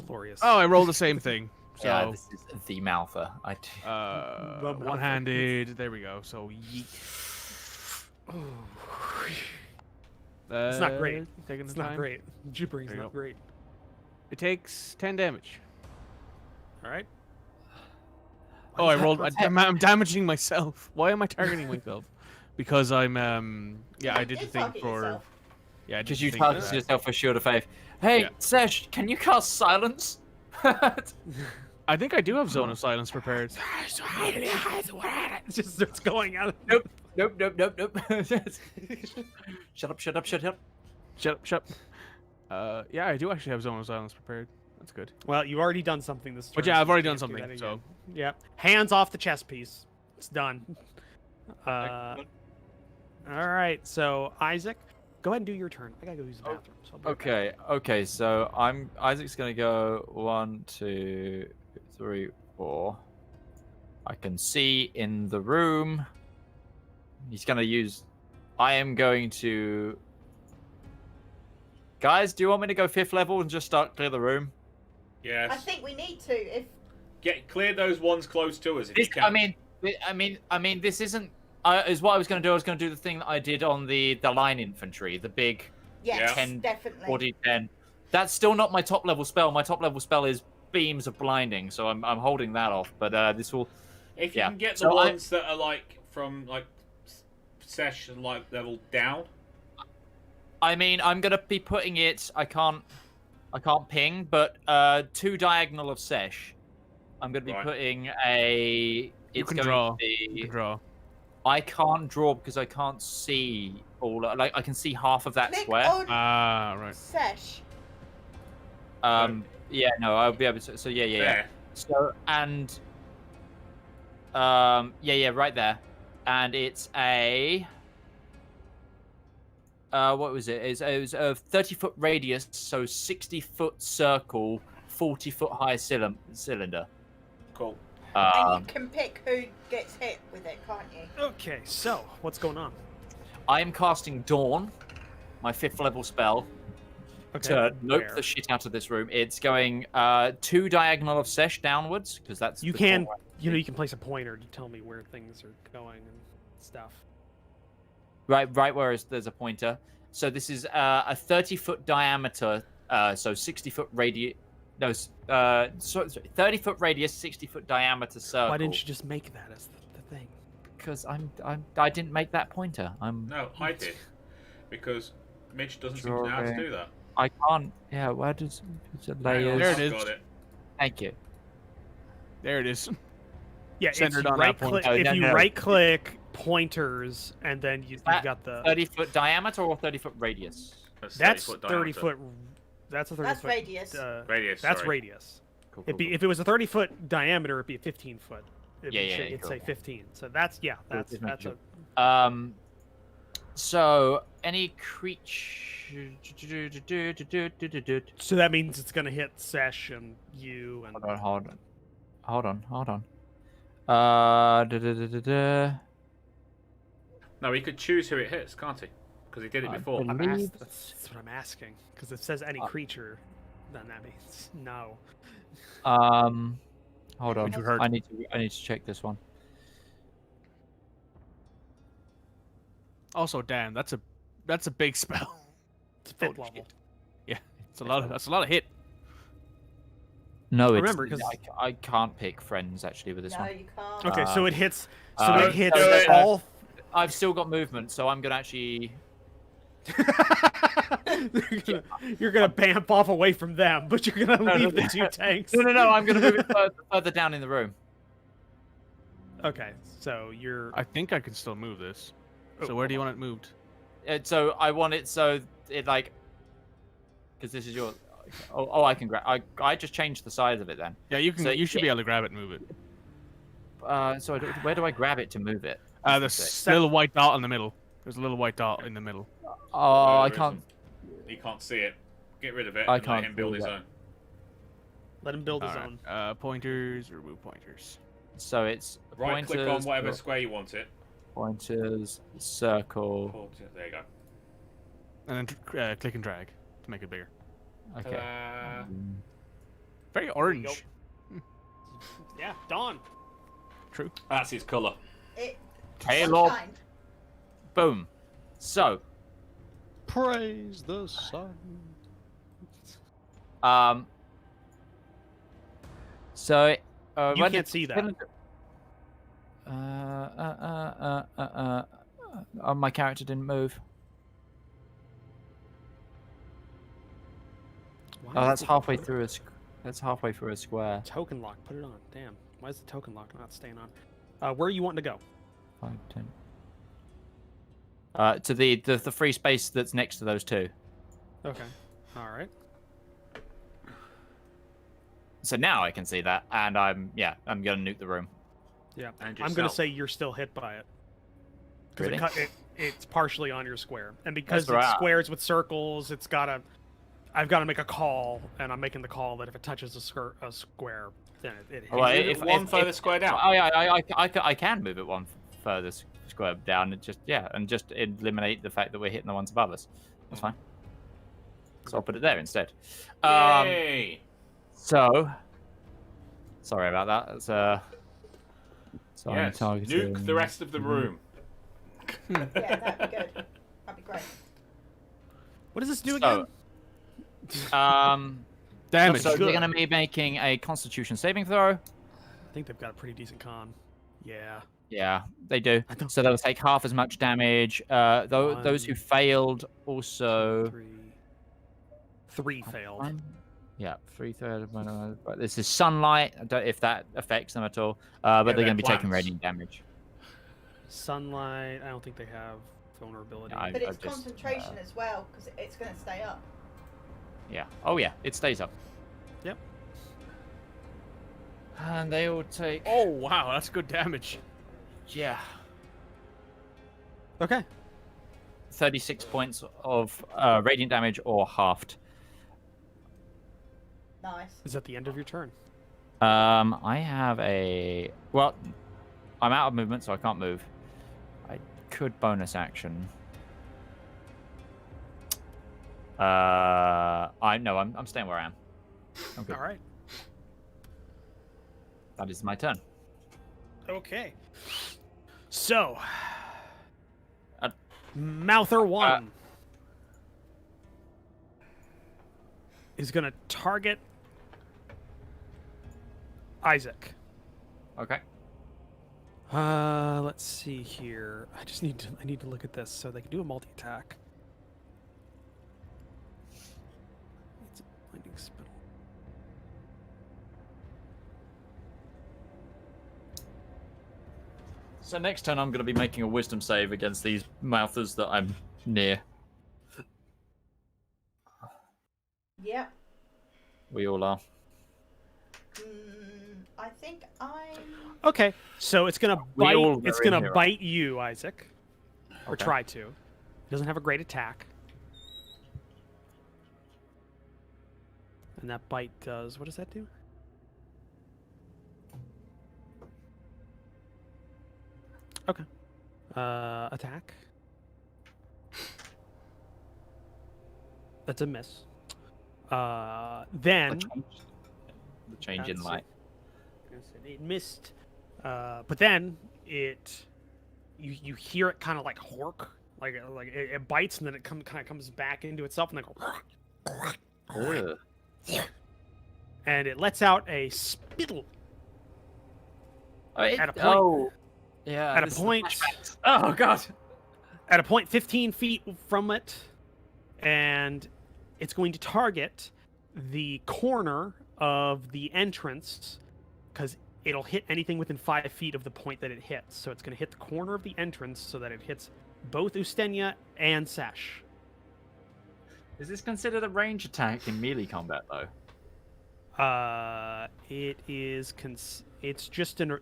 Oh, I rolled the same thing. So, Yeah, this is the mouther. The mouther. one-handed. There we go. So yeet. It's not great. Taking It's the not time. great. Gibbering's There you not go. great. It takes 10 damage. All right. Oh, I rolled. I'm damaging myself. Why am I targeting myself? Because I'm. Yeah, I did the You thing target for. yourself. Yeah, I did Because the you thing for targeted that. yourself for Shield of Faith. Hey, Yeah. Sesh, can you cast Silence? I think I do have Zone of Silence prepared. It just starts going out. Nope. Shut up. Shut up. Yeah, I do actually have Zone of Silence prepared. That's good. Well, you already done something this turn. But yeah, so I've already you done can't do something, that again. so. Yeah. Hands off the chess piece. It's done. All right. So Isaac, go ahead and do your turn. I gotta go use the bathroom. So I'll be right back. Okay. So Isaac's gonna go 1, 2, 3, 4. I can see in the room. He's gonna use. I am going to. Guys, do you want me to go 5th level and just start clear the room? Yes. I think we need to. If Clear those ones close to us if you This, can. I mean, this isn't. Is what I was going to do. I was going to do the thing that I did on the line infantry, the big yes, 10, definitely. 40, 10. That's still not my top level spell. My top level spell is Beams of Blinding, so I'm holding that off. But this will. If you Yeah. can get the So ones that are like from like session like level down. I mean, I'm gonna be putting it. I can't ping, but 2 diagonal of Sesh. I'm gonna be Right. putting a. You It's can going draw. to be. You can draw. I can't draw because I can't see all. Like I can see half of that Click square. on Ah, right. Sesh. Yeah, no, I'll be able to. So yeah. There. So and. Yeah, right there, and it's a. What was it? It was a 30-foot radius, so 60-foot circle, 40-foot high cylinder. Cool. And you can pick who gets hit with it, can't you? Okay, so what's going on? I am casting Dawn, my 5th level spell, Okay, to nope where? the shit out of this room. It's going 2 diagonal of Sesh downwards, because that's You the can, door. you can place a pointer to tell me where things are going and stuff. Right where there's a pointer. So this is a 30-foot diameter, so 60-foot radius. No, 30-foot radius, 60-foot diameter circle. Why didn't you just make that as the thing? Because I didn't make that pointer. No, I did. Because Mitch doesn't seem to know how to do that. I can't. Yeah, where does layers? There it is. Got it. Thank you. There it is. Yeah, it's Centered you on right that click. point. Oh, If you no. right click pointers, and then you that got the 30-foot diameter or 30-foot radius? that's 30 30 diameter. foot. That's a 30 That's foot. radius. Radius. That's sorry. radius. Cool, It'd be if it was a 30-foot diameter, it'd be a 15-foot. It'd cool. say 15. So that's that's just make a sure. So any creature. so that means it's gonna hit Sesh and you and Hold on. No, he could choose who it hits, can't he? Because he did it I before. believe- that's what I'm asking. Because it says any creature, then that means no. Hold on. You heard. I need to check this one. Also, damn, that's a big spell. It's 5th Oh, level. shit. Yeah, that's a lot of hit. No, Remember, 'cause- I can't pick friends actually with this No, one. you can't. Okay, so it hits. So uh, it hits do it. all. I've still got movement, so I'm gonna actually. You're gonna bamf off away from them, but you're gonna No, leave no, the 2 tanks. No, I'm gonna move it further down in the room. Okay, so you're. I think I can still move this. So where do you want it moved? So I want it so it like, because this is your. Oh, I can grab. I just changed the size of it then. Yeah, you can. So you should be it- able to grab it and move it. Where do I grab it to move it? The little white dot in the middle. There's a little white dot in the middle. Oh, I There can't. isn't. He can't see it. Get rid of it. I and can't let him build see his that. own. Let him build his All own. right. Pointers, remove pointers. So it's Right click on pointers, whatever square you want it. pointers, circle. Pull to- There you go. And then click and drag to make it bigger. Okay. Ta-da. Very orange. Yeah, Dawn. True. That's his colour. It. Halo. sunshine. Boom. So, Praise the sun. so You when can't the see that. cylinder- Oh, my character didn't move. Why Oh, is that's the halfway through a. That's halfway through a square. Token lock. Put it on. Damn. Why is the token lock not staying on? Where are you wanting to go? 5, 10. To the free space that's next to those two. Okay. All right. So now I can see that, and I'm gonna nuke the room. Yeah. And I'm gonna yourself. say you're still hit by it. Because Really? it's partially on your square, and because That's it's right. squares with circles, I've got to make a call, and I'm making the call that if it touches a square, then it hits. Well, Move it one further square down. I can move it one further square down and just eliminate the fact that we're hitting the ones above us. That's fine. So I'll put it there instead. Yay! So sorry about that. That's so I'm Yes. targeting Nuke the rest of the room. Yeah, that'd be good. That'd be great. What does this do So, again? Damage. So Good. they're going to be making a Constitution saving throw. I think they've got a pretty decent con. Yeah. Yeah, they do. I don't- So they'll take half as much damage. Those who failed also. Three failed. Yeah, 3/3. But this is sunlight. I don't if that affects them at all. But they're they're going to be taking plants. radiant damage. Sunlight. I don't think they have vulnerability. I- But it's just, concentration as well, because it's going to stay up. Yeah. Oh yeah, it stays up. Yep. And they all take. Oh wow, that's good damage. Yeah. Okay. 36 points of radiant damage or halved. Nice. Is that the end of your turn? I have a... Well, I'm out of movement, so I can't move. I could bonus action. I'm staying where I am. I'm good. All right. That is my turn. Okay. So, Uh, Mouther 1 is going to target Isaac. Okay. Let's see here. I need to look at this so they can do a multi-attack. It's a blinding spell. So next turn, I'm going to be making a wisdom save against these mouthers that I'm near. Yep. We all are. I think I'm. Okay, so it's gonna We bite. all It's are in gonna here. bite you, Isaac, or Okay. try to. It doesn't have a great attack, and that bite does. What does that do? Okay. Attack. That's a miss. Then The change in That's light. it missed, but then you hear it kind of like hork, like it bites and then it kind of comes back into itself and then and it lets out a spittle at a point. Yeah. At a this is the point- flashbacks. Oh god. At a point 15 feet from it, and it's going to target the corner of the entrance because it'll hit anything within 5 feet of the point that it hits. So it's going to hit the corner of the entrance so that it hits both Ustenia and Sesh. Is this considered a range attack in melee combat though? It is. It's just an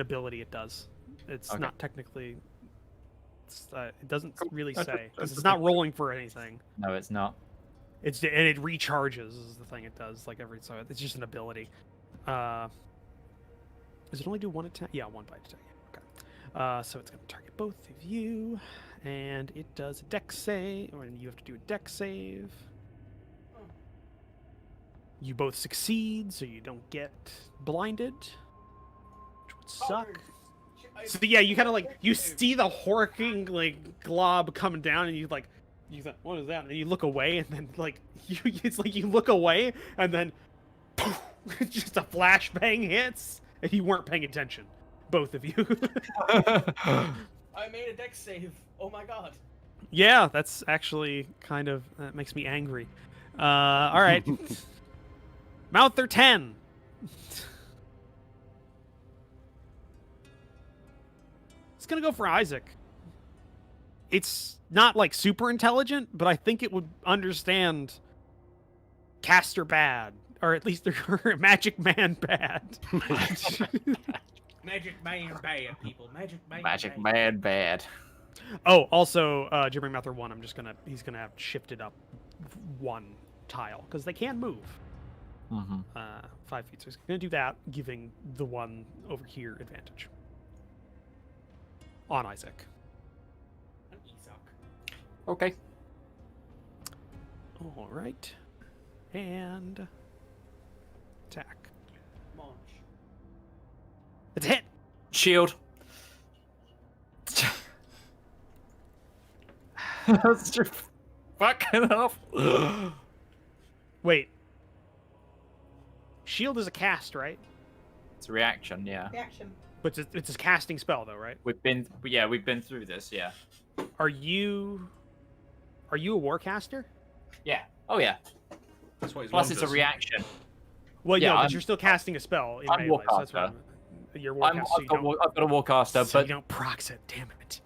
ability. It does. It's Okay. not technically. It doesn't really That's say a- because it's not rolling for anything. No, it's not. And it recharges is the thing it does. Like so it's just an ability. Does it only do one attack? Yeah, one bite attack. Okay. So it's going to target both of you, and it does a dex save, or you have to do a dex save. You both succeed, so you don't get blinded, which would suck. So yeah, you kind of like you see the horking like glob coming down, and you think, what is that? And you look away, and then like it's like you look away, and then poof, just a flashbang hits, and you weren't paying attention, both of you. I made a dex save. Oh my god. Yeah, that's actually that makes me angry. All right, Mouther 10. It's gonna go for Isaac. It's not like super intelligent, but I think it would understand caster bad, or at least they're magic man bad. Magic man bad, people. Magic man Magic bad. man bad. Oh, also, Gibbering Mouther 1, he's gonna have shifted up one tile because they can move. Mm-hmm. 5 feet, so he's gonna do that, giving the one over here advantage on Isaac. An Isaac. Okay. All right, and attack. Munch. It's a hit. Shield. That's just fucking up. Wait. Shield is a cast, right? It's a reaction, yeah. Reaction. But it's a casting spell, though, right? We've been through this, yeah. Are you a warcaster? Yeah. Oh yeah. That's what his Plus mum it's a does. reaction. Well, Yeah, yeah, but I'm- you're still casting a spell in I'm melee. So that's Warcaster. what you're warcaster. So you don't, I've got a warcaster, so you but don't prox it. Damn it.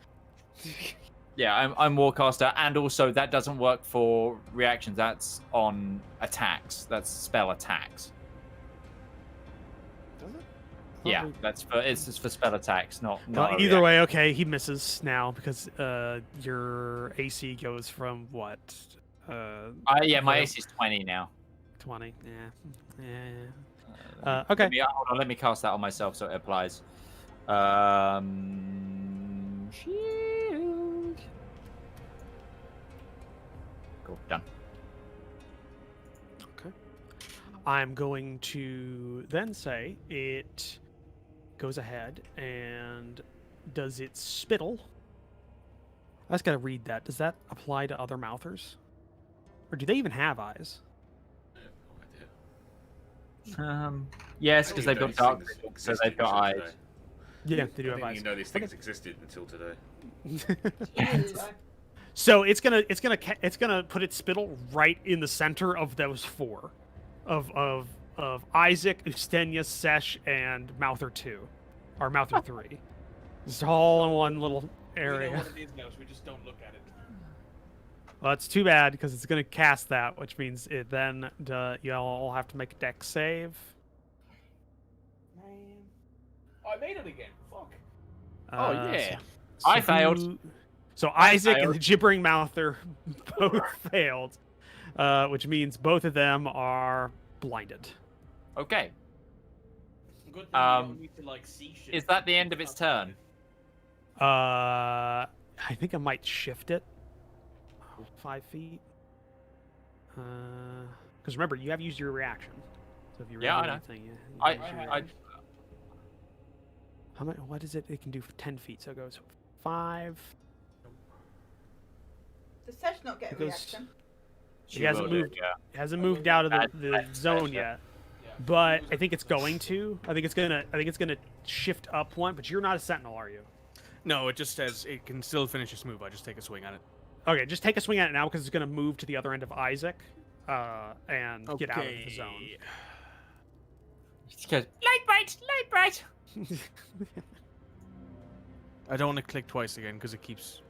yeah, I'm warcaster, and also that doesn't work for reactions. That's on attacks. That's spell attacks. Does it? Yeah, it's just for spell attacks, not. Well, not a either reaction. way, okay, he misses now because your AC goes from what? Yeah, my Well- AC is 20 now. 20. Yeah. Okay. Hold on, let me cast that on myself so it applies. Shield. Cool, done. Okay. I'm going to then say it goes ahead and does its spittle. I just gotta read that. Does that apply to other mouthers? Or do they even have eyes? Yes, because they've got dark vision, so they've got eyes. Yeah, they do I have didn't eyes. even know these things existed until today. So it's gonna put its spittle right in the center of those four, of Isaac, Ustenia, Sesh, and Mouther 2, or Mouther 3. It's all in one little We area. know what it is now, so we just don't look at it. Well, it's too bad because it's gonna cast that, which means it then y'all all have to make a dex save. Man. Oh, I made it again. Fuck. yeah. I failed. So Isaac and failed. the gibbering mouther both failed, which means both of them are blinded. Okay. Good thing we don't need to like see shit. Is that the end of its turn? I think I might shift it 5 feet. Because remember, you have used your reaction. So if you Yeah, I remember know. anything, you I use your reaction. How much? What is it? It can do for 10 feet. So it goes 5. Does Sesh not get a It goes- reaction? He hasn't will do, moved. yeah. It hasn't moved out of the That's zone better. yet. But I think it's going to. I think it's gonna shift up one. But you're not a sentinel, are you? No, it just says it can still finish its move. I just take a swing at it. Okay, just take a swing at it now because it's gonna move to the other end of Isaac, and get out of the zone. He goes, light bright. I don't want to click twice again because it keeps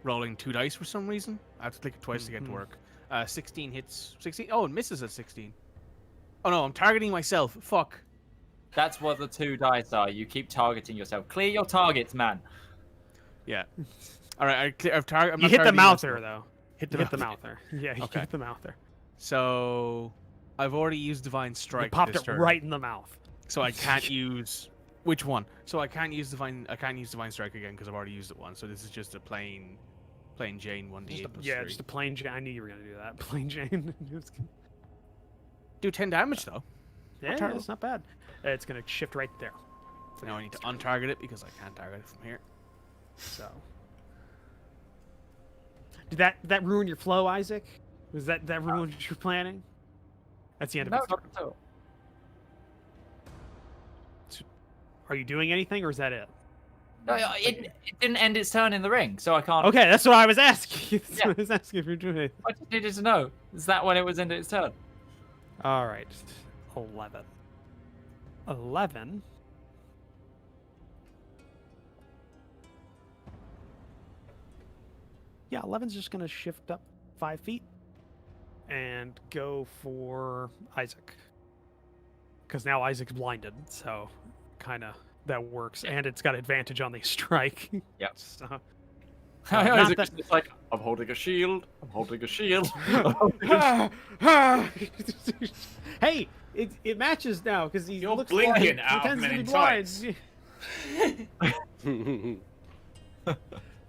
rolling 2 dice for some reason. I have to click it twice to get it to work. 16 hits. 16. Oh, it misses at 16. Oh no, I'm targeting myself. Fuck. That's what the 2 dice are. You keep targeting yourself. Clear your targets, man. Yeah. All right. I've targeted. You hit the mouther though. Hit the mouther. Yeah, you Okay. hit the mouther. So I've already used Divine Strike. It popped this it turn, right in the mouth. So I can't use which one? So I can't use Divine. I can't use Divine Strike again because I've already used it once. So this is just a plain Jane 1d8 plus Yeah, 3. just a plain Jane. I knew you were gonna do that. Plain Jane. Do 10 damage though. Yeah, terrible. it's not bad. It's gonna shift right there. So now I need to untarget it because I can't target it from here. So. Did that ruin your flow, Isaac? Was that ruin what you're planning? That's the end of No, its turn. not at all. Are you doing anything, or is that it? No, it didn't end its turn in the ring, so I can't. Okay, that's what I was asking. That's Yeah. what I was asking if you're doing it. I just needed to know. Is that when it was ended its turn? All right, 11. 11. Yeah, 11's just gonna shift up 5 feet and go for Isaac. Because now Isaac's blinded, so kind of that works, and it's got advantage on the strike. Yep. So, Isaac that- was just like, I'm holding a shield. I'm holding a shield. Hey, it matches now because he You're looks blinking blind. out of Pretends to Men be in blind.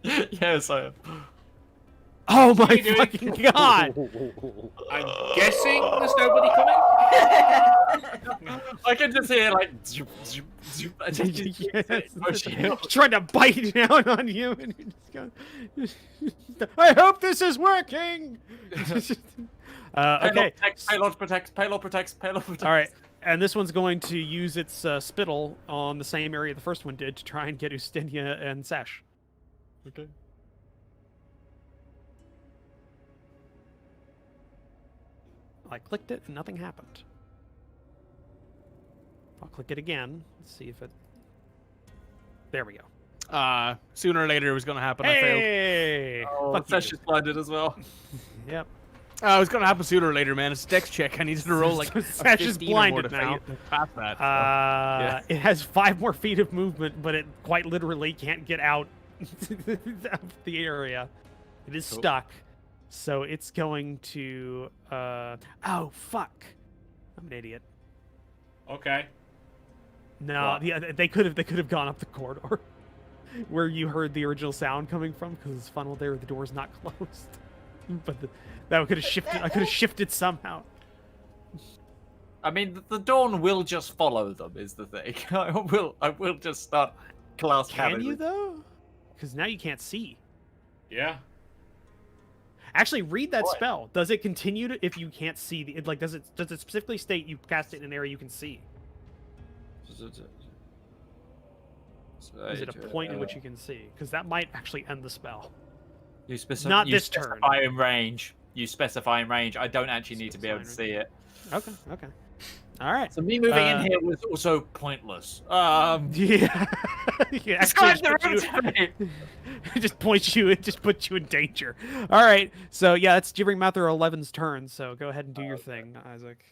Tights. Yes, I am. Oh my are you doing? fucking god! I'm guessing there's nobody coming. I can just hear like. Zoop, zoop, zoop, and just- Yes. Oh, shield. Trying to bite down on you, and you just go. I hope this is working. Okay. Payload protects. Payload protects. Payload protects. All right. And this one's going to use its spittle on the same area the first one did to try and get Ustenia and Sesh. Okay. I clicked it and nothing happened. I'll click it again. Let's see if it. There we go. Sooner or later it was going to happen. I failed. Hey! Oh, Fuck you. Sesh is blinded as well. Yep. It was going to happen sooner or later, man. It's a dex check. I needed to roll like a Sesh is 15 or more blinded to now. pass that. so, yeah. It has 5 more feet of movement, but it quite literally can't get out of the area. It is Cool. stuck. So it's going to. Oh, fuck. I'm an idiot. Okay. No, What? yeah, they could have gone up the corridor where you heard the original sound coming from because it's funneled there. The door's not closed, but that could have shifted. I could have shifted somehow. I mean, the dawn will just follow them. Is the thing. I will just start class. Can you though? Because now you can't see. Yeah. Actually, read that What? spell. Does it continue to if you can't see the like? Does it specifically state you cast it in an area you can see? Is it a point in which you can see? Because that might actually end the spell. You Not you this turn. specify in range. You specify in range. I don't actually need to be able to see it. Okay. All right. So me moving in here was also pointless. Yeah. Yeah. Describe the Actually, room. it just points you. It just puts you in danger. All right. So yeah, it's Gibbering Mouth or 11's turn. So go ahead and do your thing, Isaac.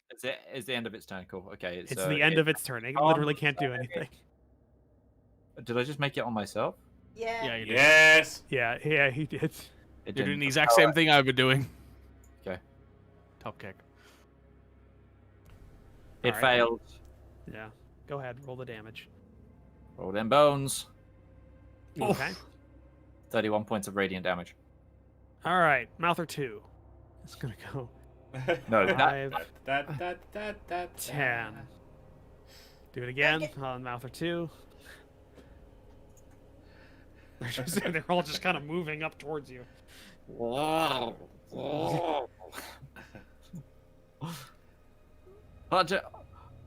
Is the end of its turn? Cool. Okay. It's so the end of its turn. It literally can't do anything. Did I just make it on myself? Yeah. Yeah, you did. Yes. Yeah, he did. It You're didn't. doing the exact same thing I've been doing. Okay. Top kick. It Alright. failed. Yeah. Go ahead. Roll the damage. Roll them bones. Okay. 31 points of radiant damage. All right. Mouther 2. It's gonna go No, 5, That. 10. Do it again on Mouther 2. They're all just kind of moving up towards you.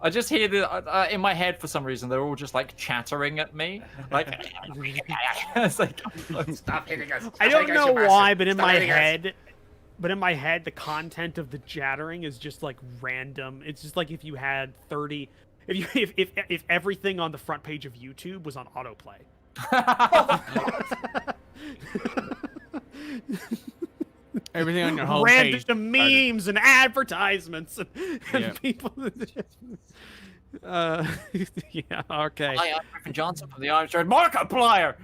I just hear in my head for some reason they're all just like chattering at me, like it's like Stop hitting us. I don't know why, but in my head, the content of the chattering is just like random. It's just like if you had 30, if everything on the front page of YouTube was on autoplay. Everything on your home Random memes and advertisements and Yep. people. Yeah. Okay. Hi, I'm Griffin Johnson from the Irish Road Markiplier.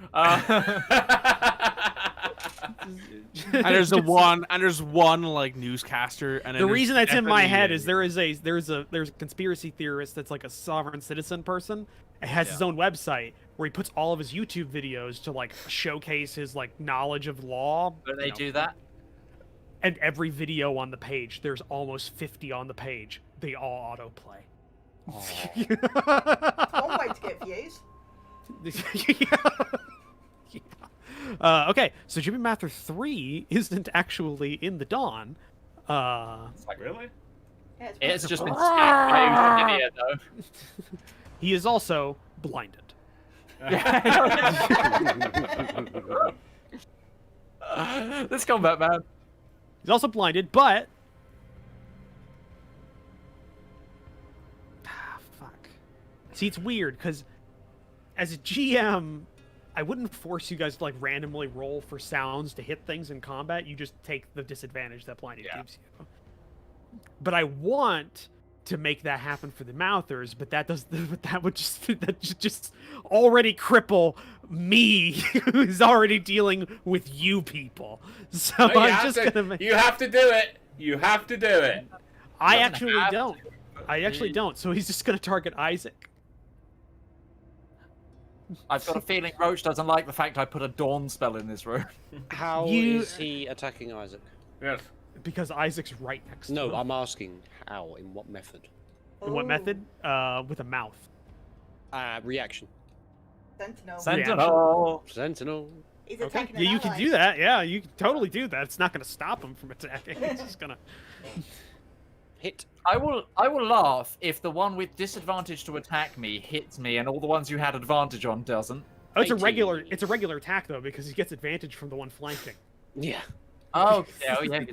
And there's one like newscaster, and then The there's reason that's in my definitely head is there's a conspiracy theorist that's like a sovereign citizen person. It has his own website where he puts all of his YouTube videos to like showcase his like knowledge of law. Do they do that? And every video on the page, there's almost 50 on the page. They all autoplay. One way to get views. Okay, so Jimmy Mather 3 isn't actually in the dawn. Really? Yeah, It's just been skipped by though. He is also blinded. This combat, man. He's also blinded, but fuck. See, it's weird because as a GM, I wouldn't force you guys to like randomly roll for sounds to hit things in combat. You just take the disadvantage that blinded gives you. But I want to make that happen for the mouthers, but that would just already cripple me, who's already dealing with you people. So No, I'm just gonna make. You have to do it. You have to do it. I actually don't. I actually don't. So he's just gonna target Isaac. I've got a feeling Roach doesn't like the fact I put a dawn spell in this room. How is he attacking Isaac? Yes. Because Isaac's right next to No, him. I'm asking how, in what method? In what method? With a mouth. Reaction. Sentinel. Sentinel. Sentinel. He's Okay. attacking Yeah, an you can ally. do that. Yeah, you can totally do that. It's not gonna stop him from attacking. It's just gonna. Hit. I will laugh if the one with disadvantage to attack me hits me and all the ones you had advantage on doesn't. Oh, it's a 18. regular. It's a regular attack though because he gets advantage from the one flanking. Yeah. Oh, yeah, oh, yeah.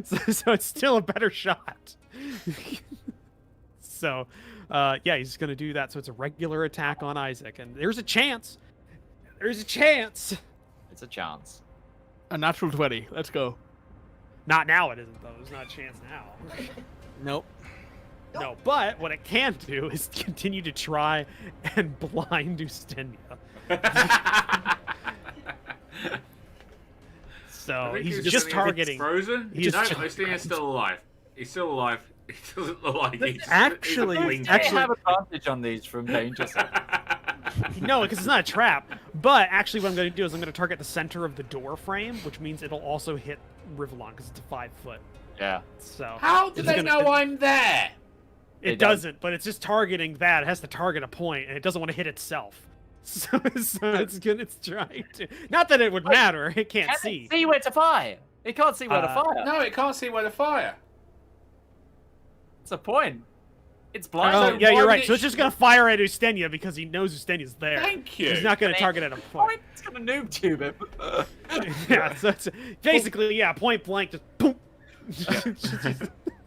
So it's still a better shot. So, yeah, he's gonna do that. So it's a regular attack on Isaac, and there's a chance. There's a chance. It's a chance. A natural 20. Let's go. Not now. It isn't though. There's not a chance now. Nope. No, but what it can do is continue to try and blind Ustinia. So I think he's he was just I think targeting. Frozen? He's No, just- Ostinia's still alive. He's still alive. It doesn't look like he's Actually- he's They actually- have advantage on these from danger zone. No, because it's not a trap. But actually, what I'm going to do is I'm going to target the center of the door frame, which means it'll also hit Rivallon because it's a 5-foot. Yeah. So How do it's they gonna- know I'm there? It doesn't, but it's just targeting that. It has to target a point, and it doesn't want to hit itself. So it's trying to. Not that it would matter. It can't see. See where to fire. It can't see where to fire. No, it can't see where to fire. It's a point. It's blind. Oh, So yeah, why you're would right. it So it's just gonna fire at Ustenia because he knows Ustenia's there. Thank you. He's not gonna And target at a point. It's gonna noob tube him. Yeah, so it's basically point blank, just boom.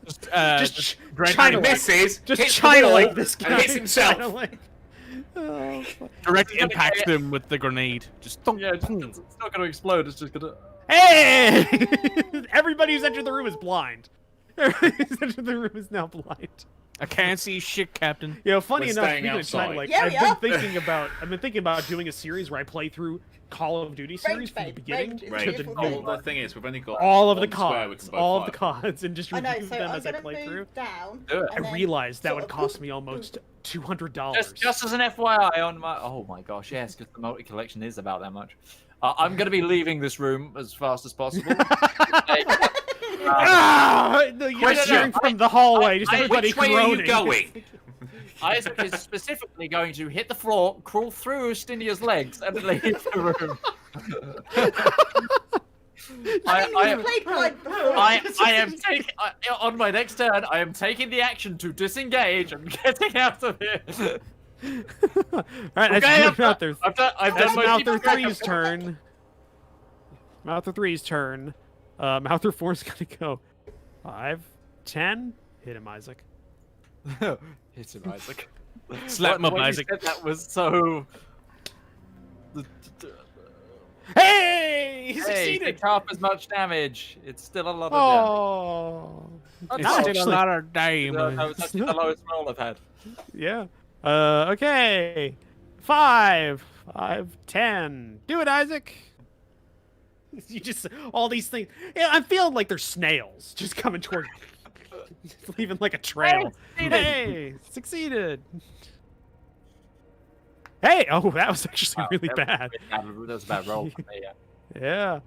Just China misses. Just hits the China wall, like this guy. and hits himself. China-like. Oh, Direct impacts them with the grenade. Just Yeah, it's not gonna explode. It's just gonna. hey! Everybody who's entered the room is blind. Everybody who's entered the room is now blind. I can't see shit, Captain. You know, funny We're enough, staying speaking of China, outside. like Yeah, we are. I've been thinking about doing a series where I play through Call of Duty series from the babe, beginning rage is Right. to beautiful the thing. The thing is, we've only got all of the one square we cards, can both all of the fire. cards, and just I know, review so them I'm as I gonna play move through. down. Do it. I and then realized that sort would of- cost me almost $200. Just as an FYI on my. Oh my gosh, yes, because the multi collection is about that much. I'm gonna be leaving this room as fast as possible. No, you're Question. hearing from the hallway, just everybody Which way are you groaning. going? Isaac is specifically going to hit the floor, crawl through Ustinia's legs, and leave the room. I mean, we've played blind before. I am taking on my next turn. I am taking the action to disengage and getting out of here. All right, that's Okay, Mouther. I've done That's my Mouther feedback. 3's turn. Mouther 3's turn. Mouther 4's gonna go 5, 10. Hit him, Isaac. Hit him, Isaac. Slap him up, When you Isaac. said that was so. Hey! He Hey, succeeded! take half as much damage. It's still a lot of Oh! damage. It's Still a lot of damage. That's the lowest roll I've had. Yeah. Okay. 5, 10. Do it, Isaac. You just all these things. Yeah, I'm feeling like they're snails just coming toward you. Just leaving like a trail. Hey, succeeded. Hey, oh, that was actually really bad. That was a bad roll for me, yeah. Yeah.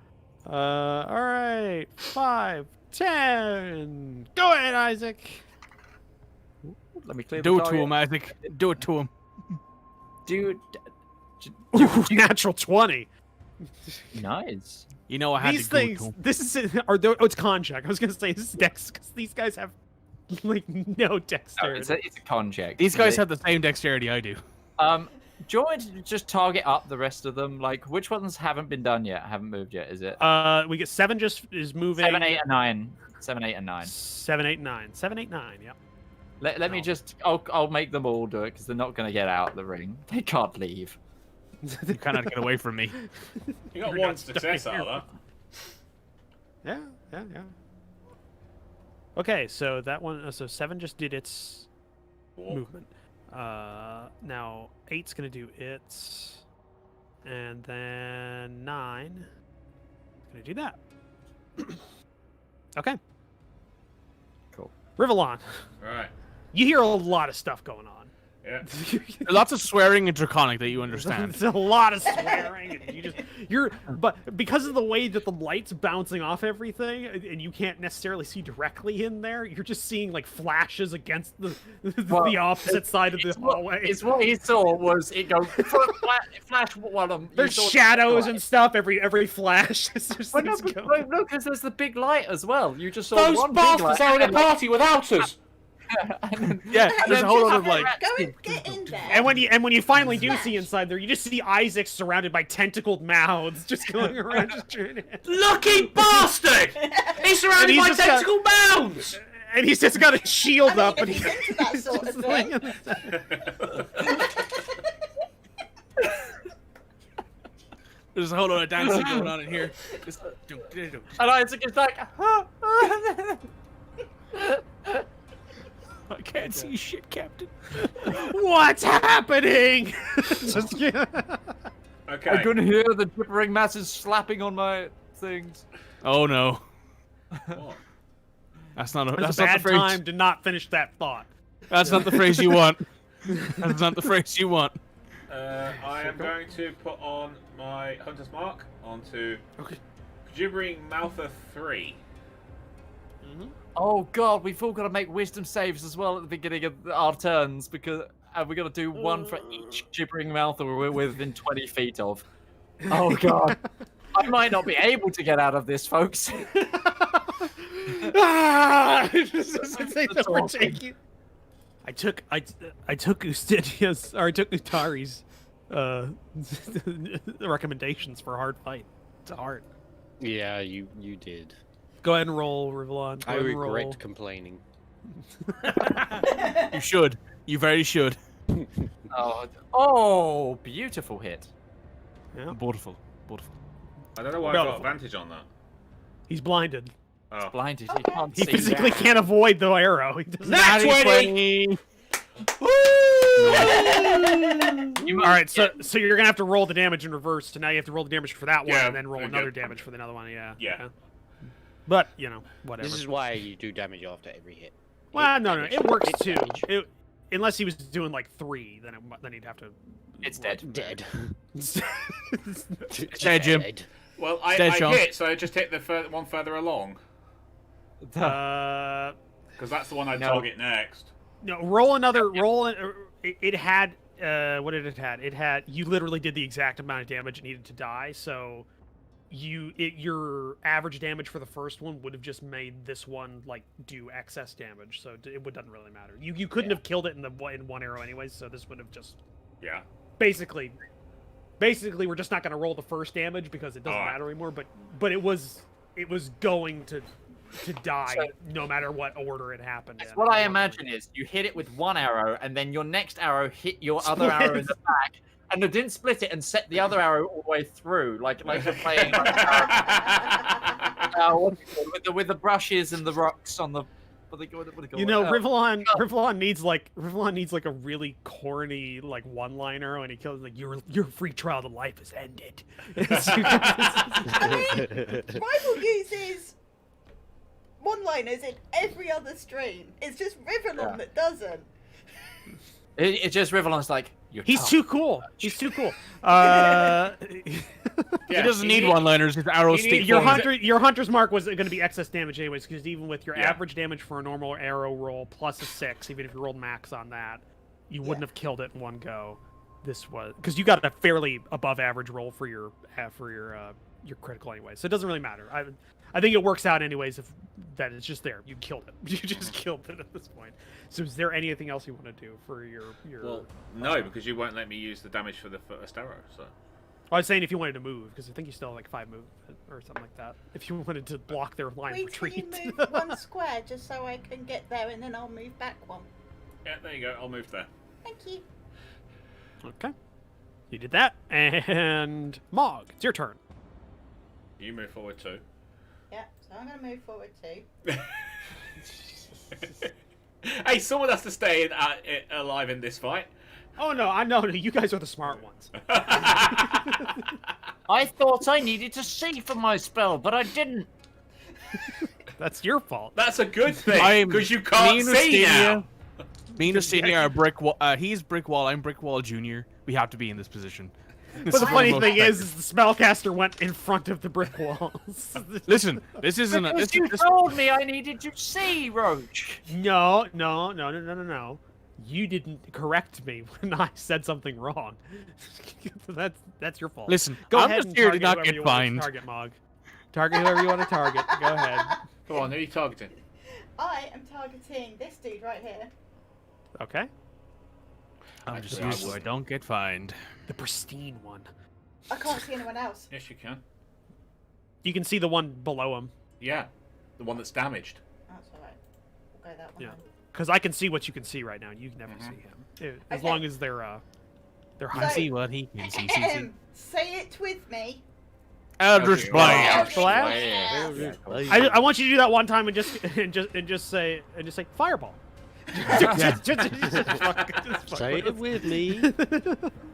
All right. 5, 10. Go ahead, Isaac. Let me clear Do the it to target. him, Isaac. Do it to him. Dude, Ooh, natural 20. nice. You know I had These to do it things. to him. This is. Oh, it's con check. I was gonna say this is dex because these guys have like no No, dexterity. it's a con check. These guys have the same dexterity I do. Do you want me to just target up the rest of them? Like, which ones haven't been done yet? Haven't moved yet? Is it We get 7 just is moving. 7, 8, and 9? 7, 8, and 9. 7, 8, 9. 7, 8, 9. Yep. Let me just. I'll make them all do it because they're not gonna get out of the ring. They can't leave. You cannot get away from me. You got You're one not stuck success in out of here. that. Yeah. Okay, so that one. So 7 just did its movement. Now 8's gonna do its, and then 9 is gonna do that. Okay. Cool. Rivallon, Right. you hear a lot of stuff going on. Yeah. Lots of swearing and draconic that you understand. It's a lot of swearing, and but because of the way that the light's bouncing off everything, and you can't necessarily see directly in there, you're just seeing like flashes against the opposite side of the hallway. It's what he saw was it go flash one of them. There's shadows and stuff every flash. It's just Well, things no, going. because there's the big light as well. You just saw Those one bastards big light. are in a party without us. Yeah, there's a whole lot Just of like. go and get in there. And when you finally do see inside there, you just see Isaac surrounded by tentacled mouths, just going around, just trying to. Lucky bastard! He's surrounded he's by just got- tentacle mounds! And he's just got a shield I mean, up, and if he's into that he's sort of just thing. laying- There's a whole lot of dancing going on in here. And Isaac is like, I can't see shit, Captain. What's happening? Just- Okay. I couldn't hear the gibbering masses slapping on my things. Oh no. What? That's not a That's a bad time to not finish that thought. That's not the phrase you want. That's not the phrase you want. I am going to put on my Hunter's Mark onto Okay. Gibbering Mouther 3. Oh god, we've all got to make wisdom saves as well at the beginning of our turns because we're going to do one for each gibbering mouth that we're within 20 feet of. Oh god. I might not be able to get out of this, folks. I took Ustinia's, or I took Utari's recommendations for a hard fight. It's hard. Yeah, you did. Go ahead and roll, Rivallon. I regret complaining. You should. You very should. Oh, beautiful hit. Yeah. Beautiful. Beautiful. I don't know why I've got advantage on that. He's blinded. Oh. Blinded, he can't He see. physically can't avoid the arrow. He doesn't. Nat 20! All right, so you're gonna have to roll the damage in reverse. So now you have to roll the damage for that one, Yeah, and then roll pretty another good. damage for the other one. Yeah. Yeah. Okay. But you know, whatever. This is why you do damage after every hit. Well, no, it works Hit too. damage. Unless he was doing like 3, then he'd have to. It's dead. Dead. Dead, Jim. Well, I Dead, Sean. hit, so I just hit the one further along. Uh, Because that's the one I No. target next. no, roll another. Roll. It had. What did it had? It had. You literally did the exact amount of damage it needed to die. So, your average damage for the first one would have just made this one like do excess damage. So it doesn't really matter. You couldn't have killed it in one arrow anyways. So this would have just. Yeah. Basically, we're just not going to roll the first damage because it doesn't Alright. matter anymore. But it was going to die So- no matter what order it happened in. What I imagine is you hit it with one arrow, and then your next arrow hit your other arrow in the back, and it didn't split it and set the other arrow all the way through, like you're playing like, with the brushes and the rocks on the. What they call You know, it? Rivallon needs like a really corny like one-liner when he kills like your free trial to life is ended. Rival uses one-liners in every other stream. It's just Rivallon that doesn't. It's just Rivallon's like you're He's tough. too cool. He's too cool. He doesn't need one-liners. His arrows stick Your for him. your hunter's mark was going to be excess damage anyways, because even with your Yeah. average damage for a normal arrow roll plus a 6, even if you rolled max on that, you wouldn't have killed it in one go. This was because you got a fairly above average roll for your critical anyway, so it doesn't really matter. I think it works out anyways if that it's just there. You killed it. You just killed it at this point. So is there anything else you want to do for your? Well, no, because you won't let me use the damage for the first arrow. So. I was saying if you wanted to move, because I think you still have like 5 move or something like that. If you wanted to block their line of Wait till you retreat. move one square just so I can get there, and then I'll move back one. Yeah, there you go. I'll move there. Thank you. Okay. You did that, and Mog, it's your turn. You move forward too. Yeah, so I'm going to move forward too. Hey, someone has to stay alive in this fight. Oh no, I know. You guys are the smart ones. I thought I needed to see for my spell, but I didn't. That's your fault. That's a good thing, because you can't see now. Me and Ustenia are brick wall. He's brick wall. I'm brick wall junior. We have to be in this position. This But the is funny most thing effective. is the spellcaster went in front of the brick walls. Listen, this isn't. Because you This, told me I needed to see, Roach. No. You didn't correct me when I said something wrong. That's your fault. listen, Go I'm ahead just and here to target not whoever get you want to fined. Target Mog. Target whoever you want to target. Go ahead. Come on, who are you targeting? I am targeting this dude right here. Okay. I'm just Actually, used so I don't get fined. The pristine one. I can't see anyone else. Yes, you can. You can see the one below him. Yeah, the one that's damaged. That's alright. We'll go that one Yeah. then. Because I can see what you can see right now. You can never see him. As Okay. long as they're I high. see what he can see. Say it with me. Eldritch Blast. Blast? I want you to do that one time and just say fireball. Say it with me.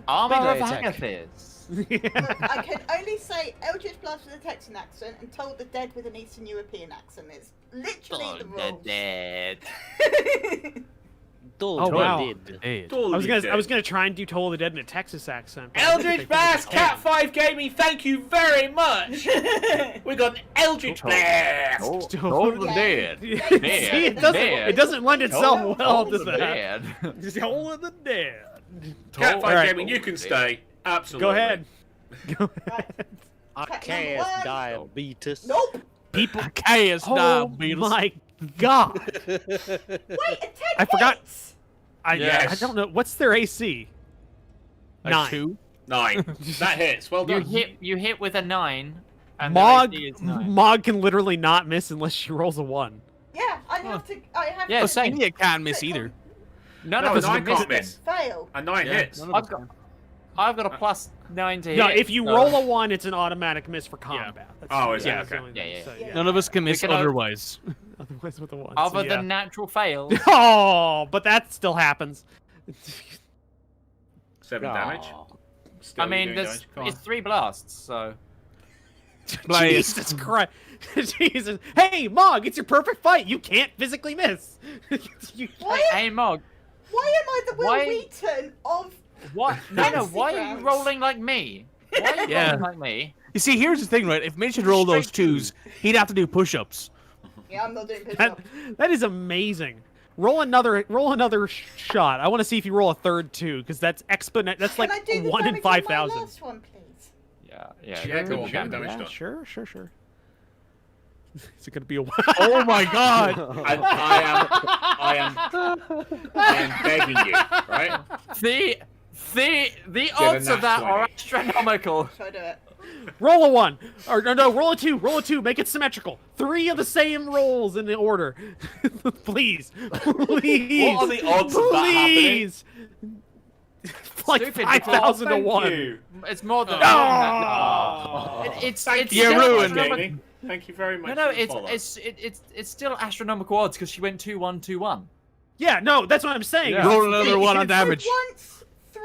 Army of Attack. Agathis. Look, I can only say Eldritch Blast with a Texan accent and Told the Dead with an Eastern European accent. It's literally the rules. Dead. Oh wow! Hey, I was gonna try and do Toll of the Dead in a Texas accent. but I think Eldritch they Blast think it's Cat 5 Gaming, thank you very much. We got an Eldritch Blast. Told the dead. See, it doesn't lend itself well to that. Dead. Toll of the Dead. Cat 5 Alright. Gaming, you can stay. Absolutely. Go ahead. Go Right. ahead. I Cat can't number one. diabetes. Nope. People. Chaos Oh Beatles. my god! Wait, a 10 I forgot- hits. I Yes. don't know. What's their AC? Like 9. 2. 9. That hits. Well You done. hit with a 9. And Mog, the AC is 9. Mog can literally not miss unless she rolls a 1. Yeah, I have to. I have Yeah, to. same. You can't miss either. None No, of us 9 can can't miss. miss. Fail. A 9 hits. none of us I've got- can. I've got a plus 9 to hit. No, if you so- roll a 1, it's an automatic miss for combat. That's- Oh, is it? that's the Okay. only Yeah, thing. yeah, So, yeah. None of us can miss can all- otherwise. Otherwise with a 1. Other so, yeah. than natural fails. Oh, but that still happens. 7 damage. Still I mean, doing there's damage. Come on. it's 3 blasts, so Play it. Jesus Christ. Jesus. Hey, Mog, it's your perfect fight. You can't physically miss. You- Why, hey Mog, why am I the Will Why- Wheaton of? what? No, Fantasy why are you rounds. rolling like me? Why are you Yeah. rolling like me? You see, here's the thing, right? If Mitch had rolled those 2s, he'd have to do push-ups. Yeah, I'm not doing push that, up. that is amazing. Roll another shot. I want to see if you roll a third too, because that's exponent. That's Can like I do the 1 in damage on my 5,000. last one, please? Yeah. Yeah, go on, sure. get damage Yeah, done. sure. Is it gonna be a Oh my god! I am begging you, right? The odds of that are 20. astronomical. Shall I do it? roll a 1, or no, roll a 2. Roll a 2. Make it symmetrical. 3 of the same rolls in the order. Please. What are the odds of that happening? Please. Like Stupid, 5,000 to Thank 1. you. It's more than Oh. it's Thank it's you still very much, astronomical. Jamie. Thank you very much. No, for the follow. it's still astronomical odds because she went 2-1, 2-1. Yeah, no, that's what I'm saying. Yeah. Roll another 1 on I damage. once through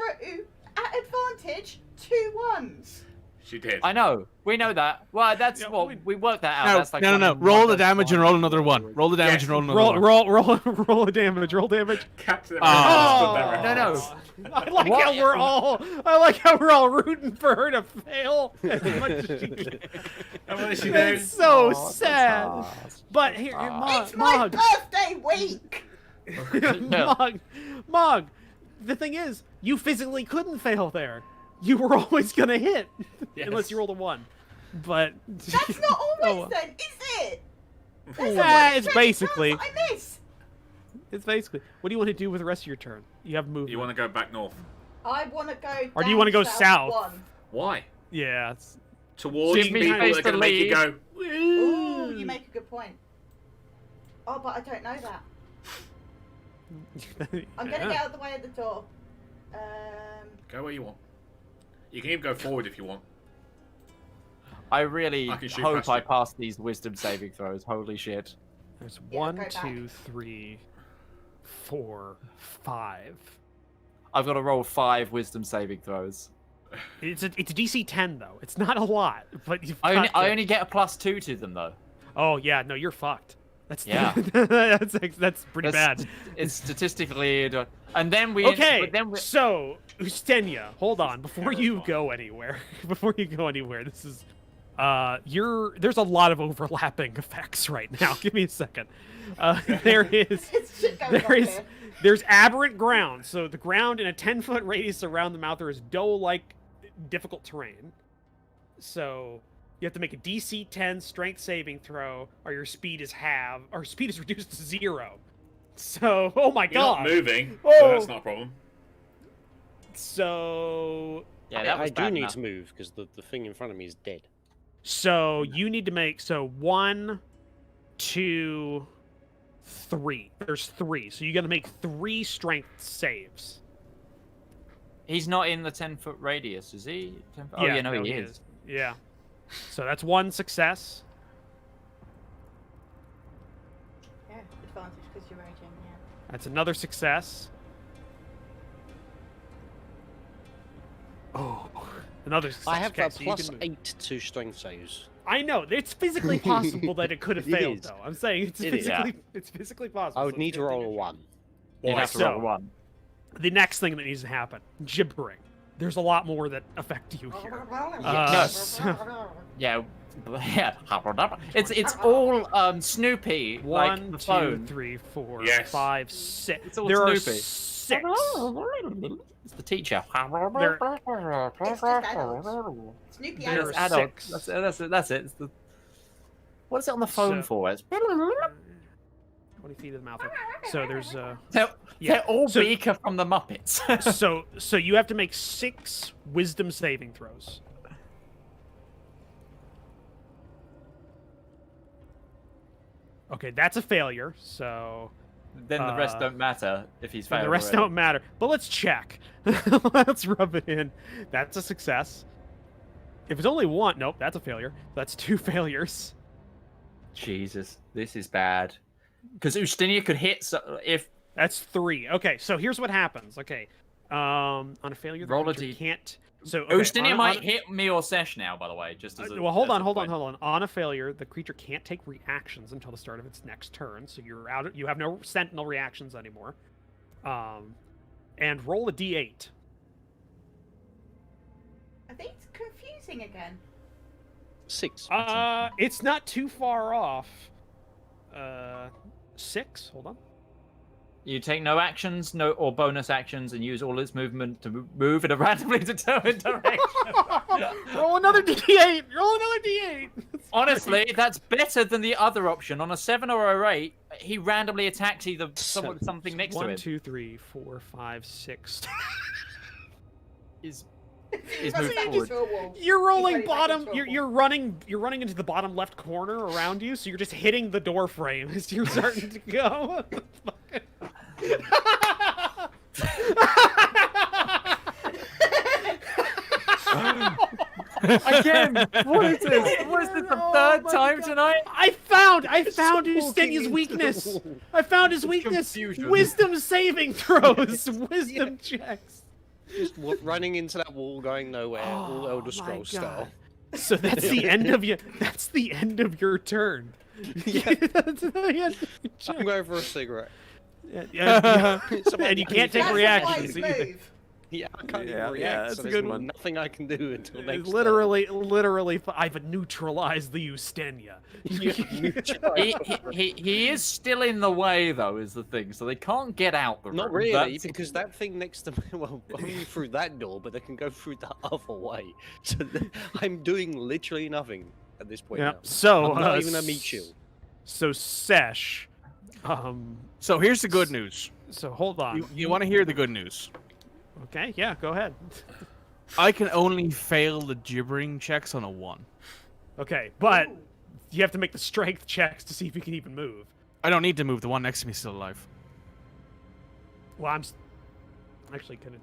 at advantage 2 1s. She did. I know. We know that. Well, that's Yeah, well, we worked that out. No, That's like no. 1 in Roll the 1, damage and roll another 1. Roll the damage Yes. and roll another 1. Roll a damage. Roll damage. Captain Oh. America. No. I like What? how we're all rooting for her to fail as much as she can. And what did she do? That's so sad. But here, It's my Mog, birthday week. Mog. The thing is, you physically couldn't fail there. You were always gonna hit, Yes. unless you rolled a 1. But That's not always Oh, well. then, is it? It's basically. I miss. It's basically. What do you want to do with the rest of your turn? You have movement. You want to go back north? I want to go. Or do you wanna go south? 1. Why? Yeah. It's... Towards Give me people space that are going to to make you leave. go. Ooh, you make a good point. Oh, but I don't know that. I'm gonna get out of the way of the door. Go where you want. You can even go forward if you want. I really I can shoot hope past I you. pass these wisdom saving throws. Holy shit. There's Yeah, 1, go back. 2, 3, 4, 5. I've got to roll 5 wisdom saving throws. It's DC 10 though. It's not a lot, but you've I got to- only get a +2 to them though. Oh yeah, no, you're fucked. That's Yeah. that's pretty That's- bad. It's statistically, and then we. Okay, But then we, so Ustenia, hold on before you Terrifying. go anywhere. Before you go anywhere, this is there's a lot of overlapping effects right now. Give me a second. There is There's shit going on here. there's aberrant ground. So the ground in a 10-foot radius around the mouth there is dough-like difficult terrain. So you have to make a DC 10 strength saving throw, or your speed is reduced to 0. So, oh my You're god. not moving, Oh. so that's not a problem. So yeah, that was I do bad need enough. to move because the thing in front of me is dead. you need to make 1, 2, 3. There's 3. So you got to make 3 strength saves. He's not in the 10-foot radius, is he? 10 Oh yeah, no, he is. Yeah. So that's 1 success. Yeah, advantage because you're raging. Yeah. That's another success. Oh. Another success. I have okay, a so you plus can move. 8 to strength saves. I know it's physically possible that it could have It failed, is. though. I'm saying it's It is. physically possible. I so would it's need to good roll thing a you're- 1. You have to roll so- a 1. The next thing that needs to happen: gibbering. There's a lot more that affect you here. Yeah, yeah. It's all Snoopy, like One, the two, phone. 3, 4, Yes. 5, 6. It's all There are Snoopy. 6. It's the teacher. It's just adults. Snoopy There adults. are Adult. 6. That's it. It's the... What is it on the phone So- for? It's... 20 feet of the mouth. So there's They're all So- Beaker from the Muppets. so you have to make 6 wisdom saving throws. Okay, that's a failure. So Then the rest don't matter if he's failed. the rest already. don't matter. But let's check. Let's rub it in. That's a success. If it's only one, nope, that's a failure. That's 2 failures. Jesus, this is bad. Because Ustinia could hit if That's 3. Okay, so here's what happens. Okay, on a failure, the Roll a creature D- can't. So okay, Ustinia on- might on- hit me or Sesh now. By the way, just as a, well, hold as on, a hold on, point. hold on. On a failure, the creature can't take reactions until the start of its next turn. So you're out. You have no sentinel reactions anymore. And roll a d8. I think it's confusing again. 6. It's not too far off. 6. Hold on. You take no actions, no or bonus actions, and use all its movement to move in a randomly determined direction. Roll another d8. Roll another d8. Honestly, that's better than the other option. On a 7 or a 8, he randomly attacks either something next to 1, him. 2, 3, 4, 5, 6. Is That's moved back forward. into a wall. You're rolling running back bottom. into a You're running. You're running into the bottom left corner around you. So you're just hitting the door frame as you're starting to go. Again, what is this? What is this, the third time tonight? I found Ustenia's weakness. I found his weakness. Confusion. Wisdom saving throws. Wisdom checks. Just running into that wall, going nowhere, all Oh Elder my Scrolls God. style. So that's the end of you. That's the end of your turn. Yeah. That's the end of your I'm turn. going for a cigarette. Yeah. Somebody And you can't take That's a reactions wise either. move. Yeah, I can't Yeah, even react, yeah, so it's a there's good one. nothing I can do until next turn. Literally, I've neutralized the Ustenia. He is still in the way, though, is the thing. So they can't get out the room. Not really, That's- because that thing next to me, well, only through that door, but they can go through the other way. So I'm doing literally nothing at this point Yeah. now. So I'm not even a meat shield. So Sesh, So here's the good news. So hold on. You want to hear the good news? Okay, yeah, go ahead. I can only fail the gibbering checks on a 1. Okay, but you have to make the strength checks to see if you can even move. I don't need to move. The one next to me is still alive. Well, actually couldn't.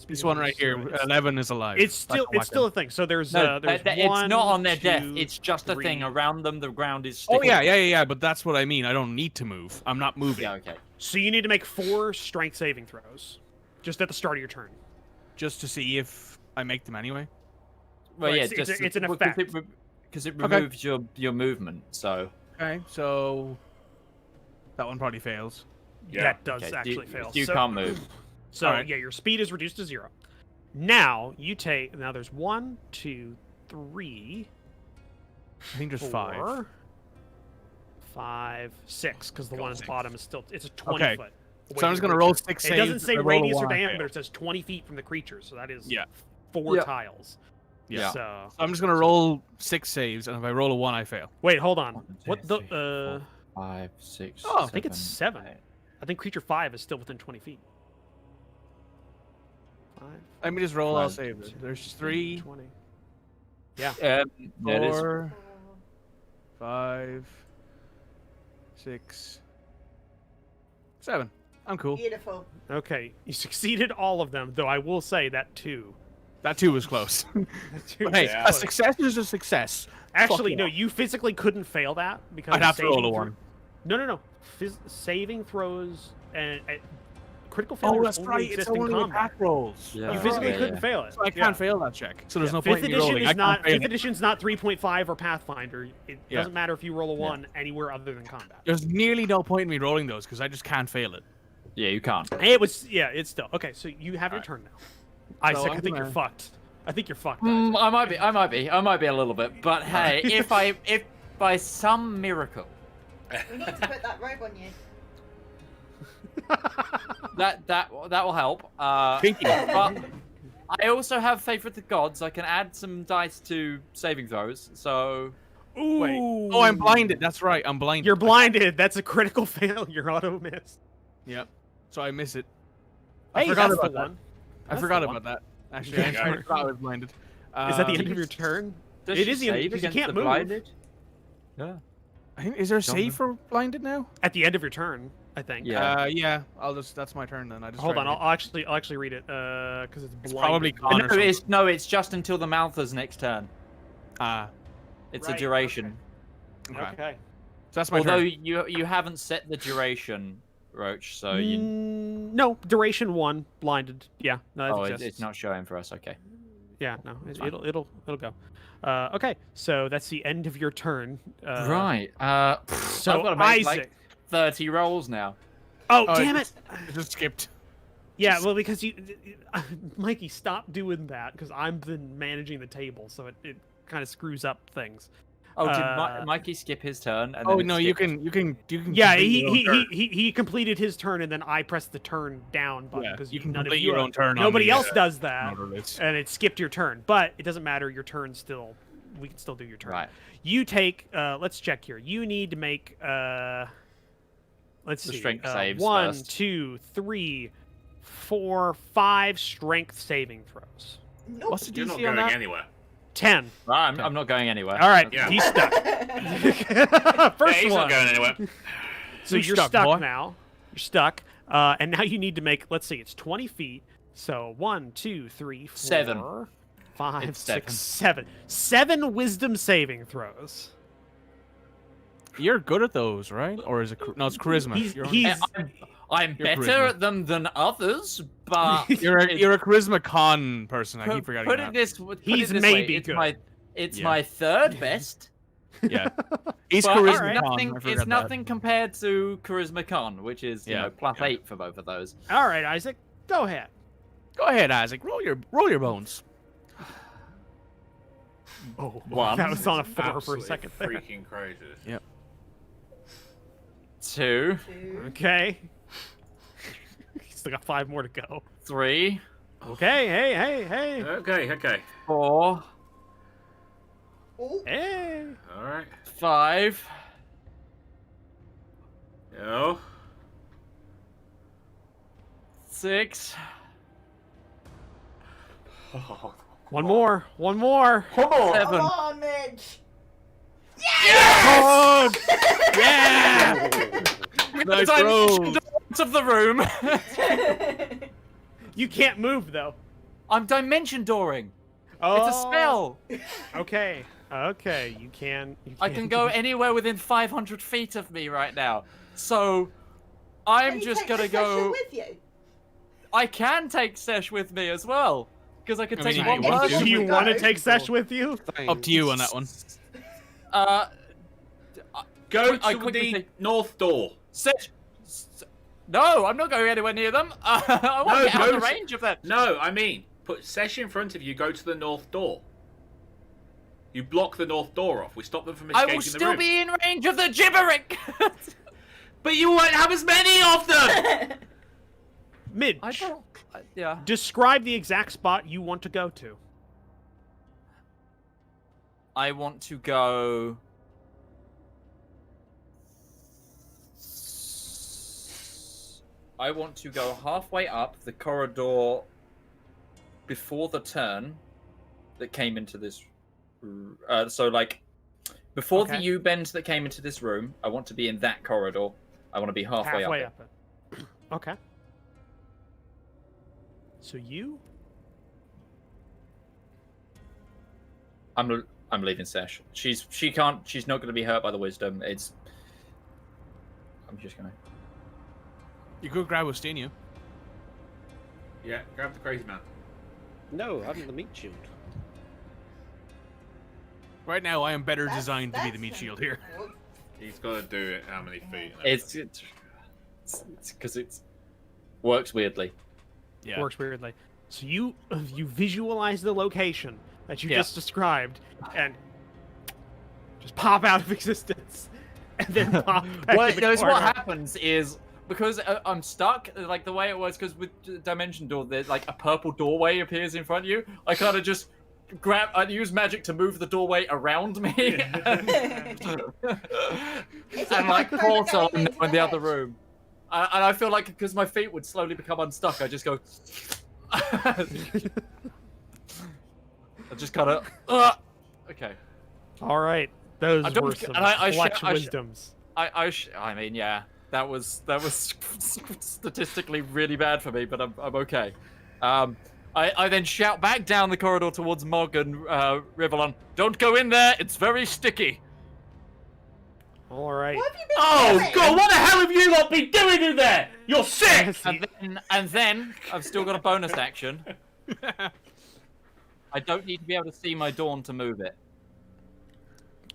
This one right here, 11 is alive. It's still a thing. So there's No, there's it's one, not on their death. two, It's just a thing 3. around them. The ground is. Oh Sticking. yeah. But that's what I mean. I don't need to move. I'm not moving. Yeah. Okay. So you need to make 4 strength saving throws, just at the start of your turn. Just to see if I make them anyway. Well, Well, yeah, it's- just it's an well, effect. because it Okay. removes your movement. So Okay, so that one probably fails. Yeah. That does okay, actually you, fail. You So- can't move. So Alright. yeah, your speed is reduced to 0. Now you take. Now there's 1, 2, 3, I think there's 5. 4, 5, 6, because the one at the 6. bottom is still. It's a 20 Okay. foot. So I'm just gonna roll 6 It saves. doesn't say if I roll a radius or 1, I diameter, fail. it says 20 feet from the creature. So that is Yeah. 4 Yeah. tiles. Yeah. So I'm just gonna roll 6 saves, and if I roll a 1, I fail. wait, hold on. 1, 2, What the? 3, 4, 5, 6. Oh, I think it's 7. 8. I think creature 5 is still within 20 feet. 5, Let me just roll. I'll 5, save it. There's 3, 20. Yeah. Yeah, it is. 4, 5, 6, 7. I'm cool. Beautiful. Okay, you succeeded all of them, though I will say that 2. That 2 was close. That 2 But hey, was Yeah. a close. success is a success. Actually, Fuck no, yeah. you physically couldn't fail that because I'd have to roll a saving 1. No. Saving throws and critical failures Oh, that's only right. exist It's in only combat. pack rolls. Yeah. You physically Yeah, couldn't yeah. fail it. So I can't fail that check. So there's no Fifth point in me edition rolling. is not. fail Fifth it. edition's not 3.5 or Pathfinder. It Yeah. doesn't matter if you roll a 1 anywhere other than combat. There's nearly no point in me rolling those because I just can't fail it. Yeah, you can't. It was. Yeah, it's still okay. So you have your turn now. Isaac, I'm I think you're gonna- fucked. I think you're fucked. Mm, Isaac. I might be a little bit. But hey, if by some miracle We need to put that robe on you. that will help. Pinky. But I also have faith with the gods. I can add some dice to saving throws. So Ooh. Wait. Oh, I'm blinded. That's right. I'm blinded. You're blinded. That's a critical fail. You're auto miss. Yep. So I miss it. I Hey, forgot that's about the that. one. I forgot about that. Actually, Yeah. I forgot I was blinded. Is that the end of your turn? does It she is the end save because you against can't the move. blinded? Yeah. I think, is there a Don't save know. for blinded now? At the end of your turn, I think. Yeah. Yeah. I'll just. That's my turn then. I just. Hold tried on. to- I'll actually read it. Because it's It's blinded. probably gone or something. It's just until the Malthus next turn. Ah. It's Right, a duration. Okay. Okay. So that's my Although turn. you haven't set the duration, Roach, so you. No, duration 1, blinded. Yeah, no, that Oh, exists. it's not showing for us. Okay. Yeah, no, fine. it'll go. Okay, so that's the end of your turn. Right. So I've got to make Isaac. like 30 rolls now. Oh, Oh, damn I it! I just skipped. Yeah, well, because Mikey, stop doing that because I've been managing the table, so it kind of screws up things. Oh, did Uh, Mikey skip his turn? And Oh then it no, you skipped? can. Yeah, complete your own turn. he completed his turn, and then I pressed the turn down button Yeah, because you can none of complete you your are- own turn on Nobody the, else does that, motor list. and it skipped your turn. But it doesn't matter. Your turn still. We can still do your turn. Right. You take. Let's check here. You need to make. Let's The see. strength saves 1, first. 2, 3, 4, 5 strength saving throws. Nope. What's the You're not DC on going that? anywhere. 10. Right, I'm not going anywhere. All right, Yeah. he's stuck. Yeah, First he's one. not going anywhere. So You're you're stuck, stuck boy. now. You're stuck. And now you need to make, let's see, it's 20 feet. So 1, 2, 3, 4, Seven. 5, It's 6, 7. 7 wisdom saving throws. You're good at those, right? Or is it? No, it's charisma. He's- You're, he's- I'm You're better charisma. at them than others, but you're a charisma con person. I keep forgetting put that. it this way. He's maybe it's good. It's Yeah. my third best. Yeah. He's but charisma it's con. nothing. I It's forgot that. nothing compared to charisma con, which is Yeah, plus yeah. 8 for both of those. All right, Isaac, go ahead. Go ahead, Isaac. Roll your bones. Oh, One. that was on a 4 for a Absolutely second there. freaking crazy. Yeah. 2, 2. Okay. Still got 5 more to go. 3, Okay, hey. Okay. 4, Oh, Hey. All right. 5, Yo. 6. Oh, One more. come 7. on, Midge. Oh, yeah. Nice I'm roll. out of the room. You can't move though. I'm dimension dooring. Oh, It's a spell. Okay. You can. I can go anywhere within 500 feet of me right now. So I'm Can you just take gonna the session go. with you. I can take Sesh with me as well. Because I can I mean, take you one want to. person. Do you with want to me. take Sesh with you? Up to you on that one. Uh, Go I to quickly the say- north door. Sesh. No, I'm not going anywhere near them. I want to get out go of the to- range of them. No, I mean, put Sesh in front of you. Go to the north door. You block the north door off. We stop them from I escaping will the still room. be in range of the gibberick. But you won't have as many of them. Midge, I don't. Yeah. describe the exact spot you want to go to. I want to go. I want to go halfway up the corridor before the turn that came into this. So, like, before Okay. the U bend that came into this room, I want to be in that corridor. I want to be halfway, up. it. Okay. So you? I'm leaving Sesh. She's not going to be hurt by the wisdom. I'm just gonna. You could grab Ustinia. Yeah, grab the crazy man. No, I'm the meat shield. Right now, I am better designed to be the meat that's shield here. He's got to do it how many feet. It's because it's works weirdly. Yeah. Works weirdly. So you visualize the location that you just described and just pop out of existence, and then pop back in the corner. What happens is because I'm stuck, like the way it was, because with Dimension Door, there's like a purple doorway appears in front of you. I kind of just I use magic to move the doorway around me, and like portal in the other room. And I feel like because my feet would slowly become unstuck, I just go. I just kind of. Okay. All right, those were some clutch I wisdoms. I mean, yeah, that was statistically really bad for me, but I'm okay. I then shout back down the corridor towards Mog and Rivallon. Don't go in there. It's very sticky. All right. What have you been Oh doing? God! What the hell have you lot been doing in there? You're sick. And then I've still got a bonus action. I don't need to be able to see my dawn to move it.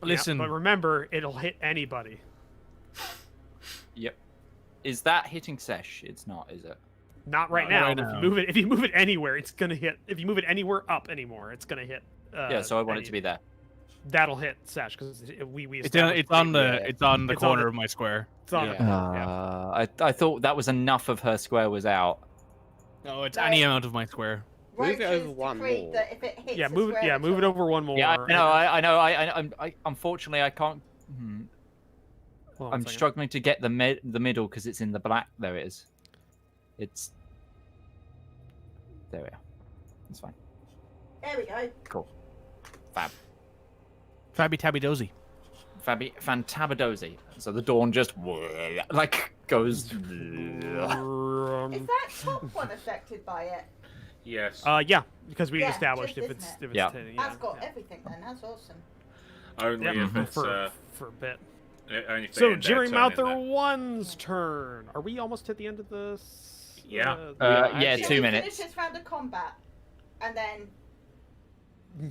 Listen, but remember, it'll hit anybody. Yep. Is that hitting Sesh? It's not, is it? Not right now. If you move it anywhere, it's gonna hit. If you move it anywhere up anymore, it's gonna hit. Yeah, so I want it to be there. That'll hit Sash because we it's on the corner of my square. It's on. I thought that was enough of her square was out. No, it's any amount of my square. Move it over one more. That if it hits Move it over one more. Yeah, I know. I unfortunately I can't. I'm struggling to get the middle because it's in the black. There it is. It's there we are. It's fine. There we go. Cool. Fab. Fabby tabby dozy. Fantabadozy. So the dawn just like goes. Is that top one affected by it? Yes. Yeah, because we Yeah, established just if it's isn't Yeah. That's got everything then. That's awesome. Only if it's for a bit. only if they So end their Jerry turn in Mouther there. 1's turn. Are we almost at the end of this? Yeah. Yeah, Should 2 we minutes. finish this round of combat, and then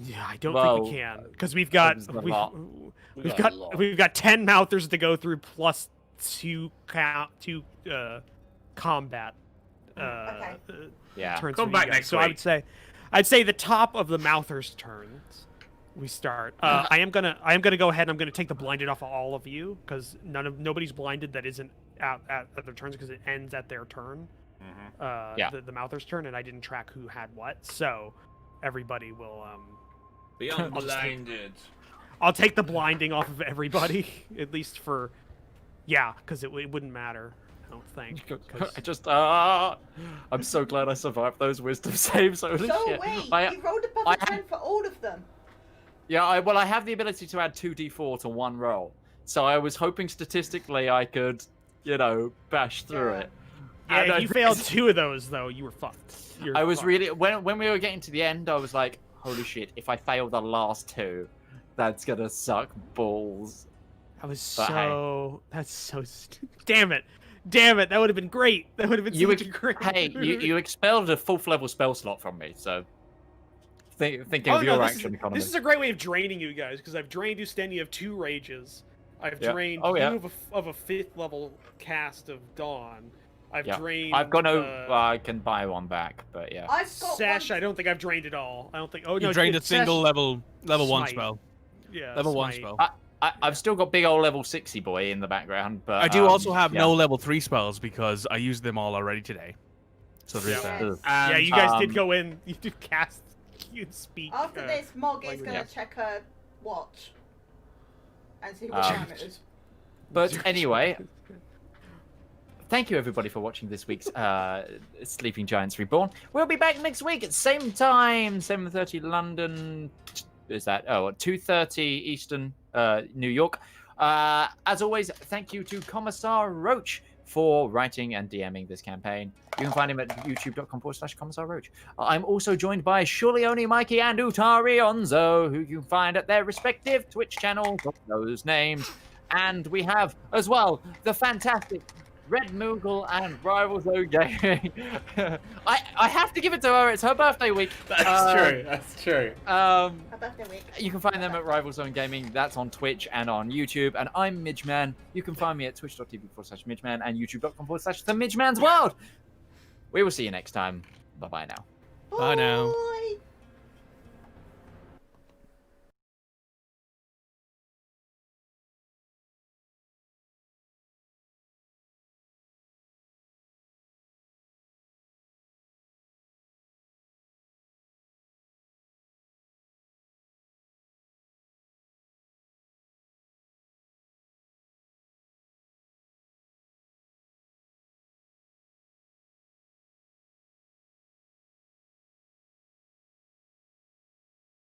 Yeah, I don't think we can because we've got There's a lot. we've got 10 Mouthers to go through plus two combat. Okay. Yeah. Turns Come for you back guys. next So week. I'd say the top of the Mouthers' turns. We start. I am gonna go ahead and I'm gonna take the blinded off of all of you because nobody's blinded that isn't out at their turns because it ends at their turn. The Mouthers' turn, and I didn't track who had what, so everybody will Be unblinded. I'll take the blinding off of everybody at least for because it wouldn't matter. I don't think. 'cause- I just I'm so glad I survived those wisdom saves. Holy so shit. wait, I- you rolled above I a 10 for all of them. Yeah, I have the ability to add 2d4 to one roll. So I was hoping statistically I could, bash through it. Yeah, And if you failed 2 of those though, you were fucked. I was really when we were getting to the end, I was like, holy shit, if I fail the last 2, that's gonna suck balls. That was But so. That's so. Damn it! That would have been great. That would have been great. Hey, you expelled a 4th level spell slot from me, so thinking of your action economy. This is a great way of draining you guys because I've drained Usten. You have 2 rages. I've Yeah. drained Oh, yeah. you of a 5th level cast of Dawn. I've Yeah. drained. I've got no. I can buy one back, but yeah. I've got Sash. one. I don't think I've drained it all. I don't think. Oh no, You drained a it's single Sash- level 1 Smite. spell. Yeah, Level 1 Smite. spell. I've still got big old level 60 boy in the background, but I do also have yeah. no level 3 spells because I used them all already today. So there's Yeah. that. Yeah, you guys did go in. You did cast. You'd speak. After this, Mog is language. going to check her watch and see what Um, time it is. But anyway, thank you everybody for watching this week's Sleeping Giants Reborn. We'll be back next week at same time, 7:30 London. Is that 2:30 Eastern, New York. As always, thank you to Commissar Roach for writing and DMing this campaign. You can find him at youtube.com/Commissar Roach. I'm also joined by Shurleone, Mikey, and Utari Onzo, who you can find at their respective Twitch channels, those names. And we have, as well, the fantastic Red Moogle and Rival Zone Gaming. I have to give it to her. It's her birthday week. That's true. That's true. Her birthday week. You can find them at Rival Zone Gaming. That's on Twitch and on YouTube. And I'm Midgeman. You can find me at twitch.tv/Midgeman and youtube.com/The Midgeman's World. We will see you next time. Bye-bye now. Bye now. Bye.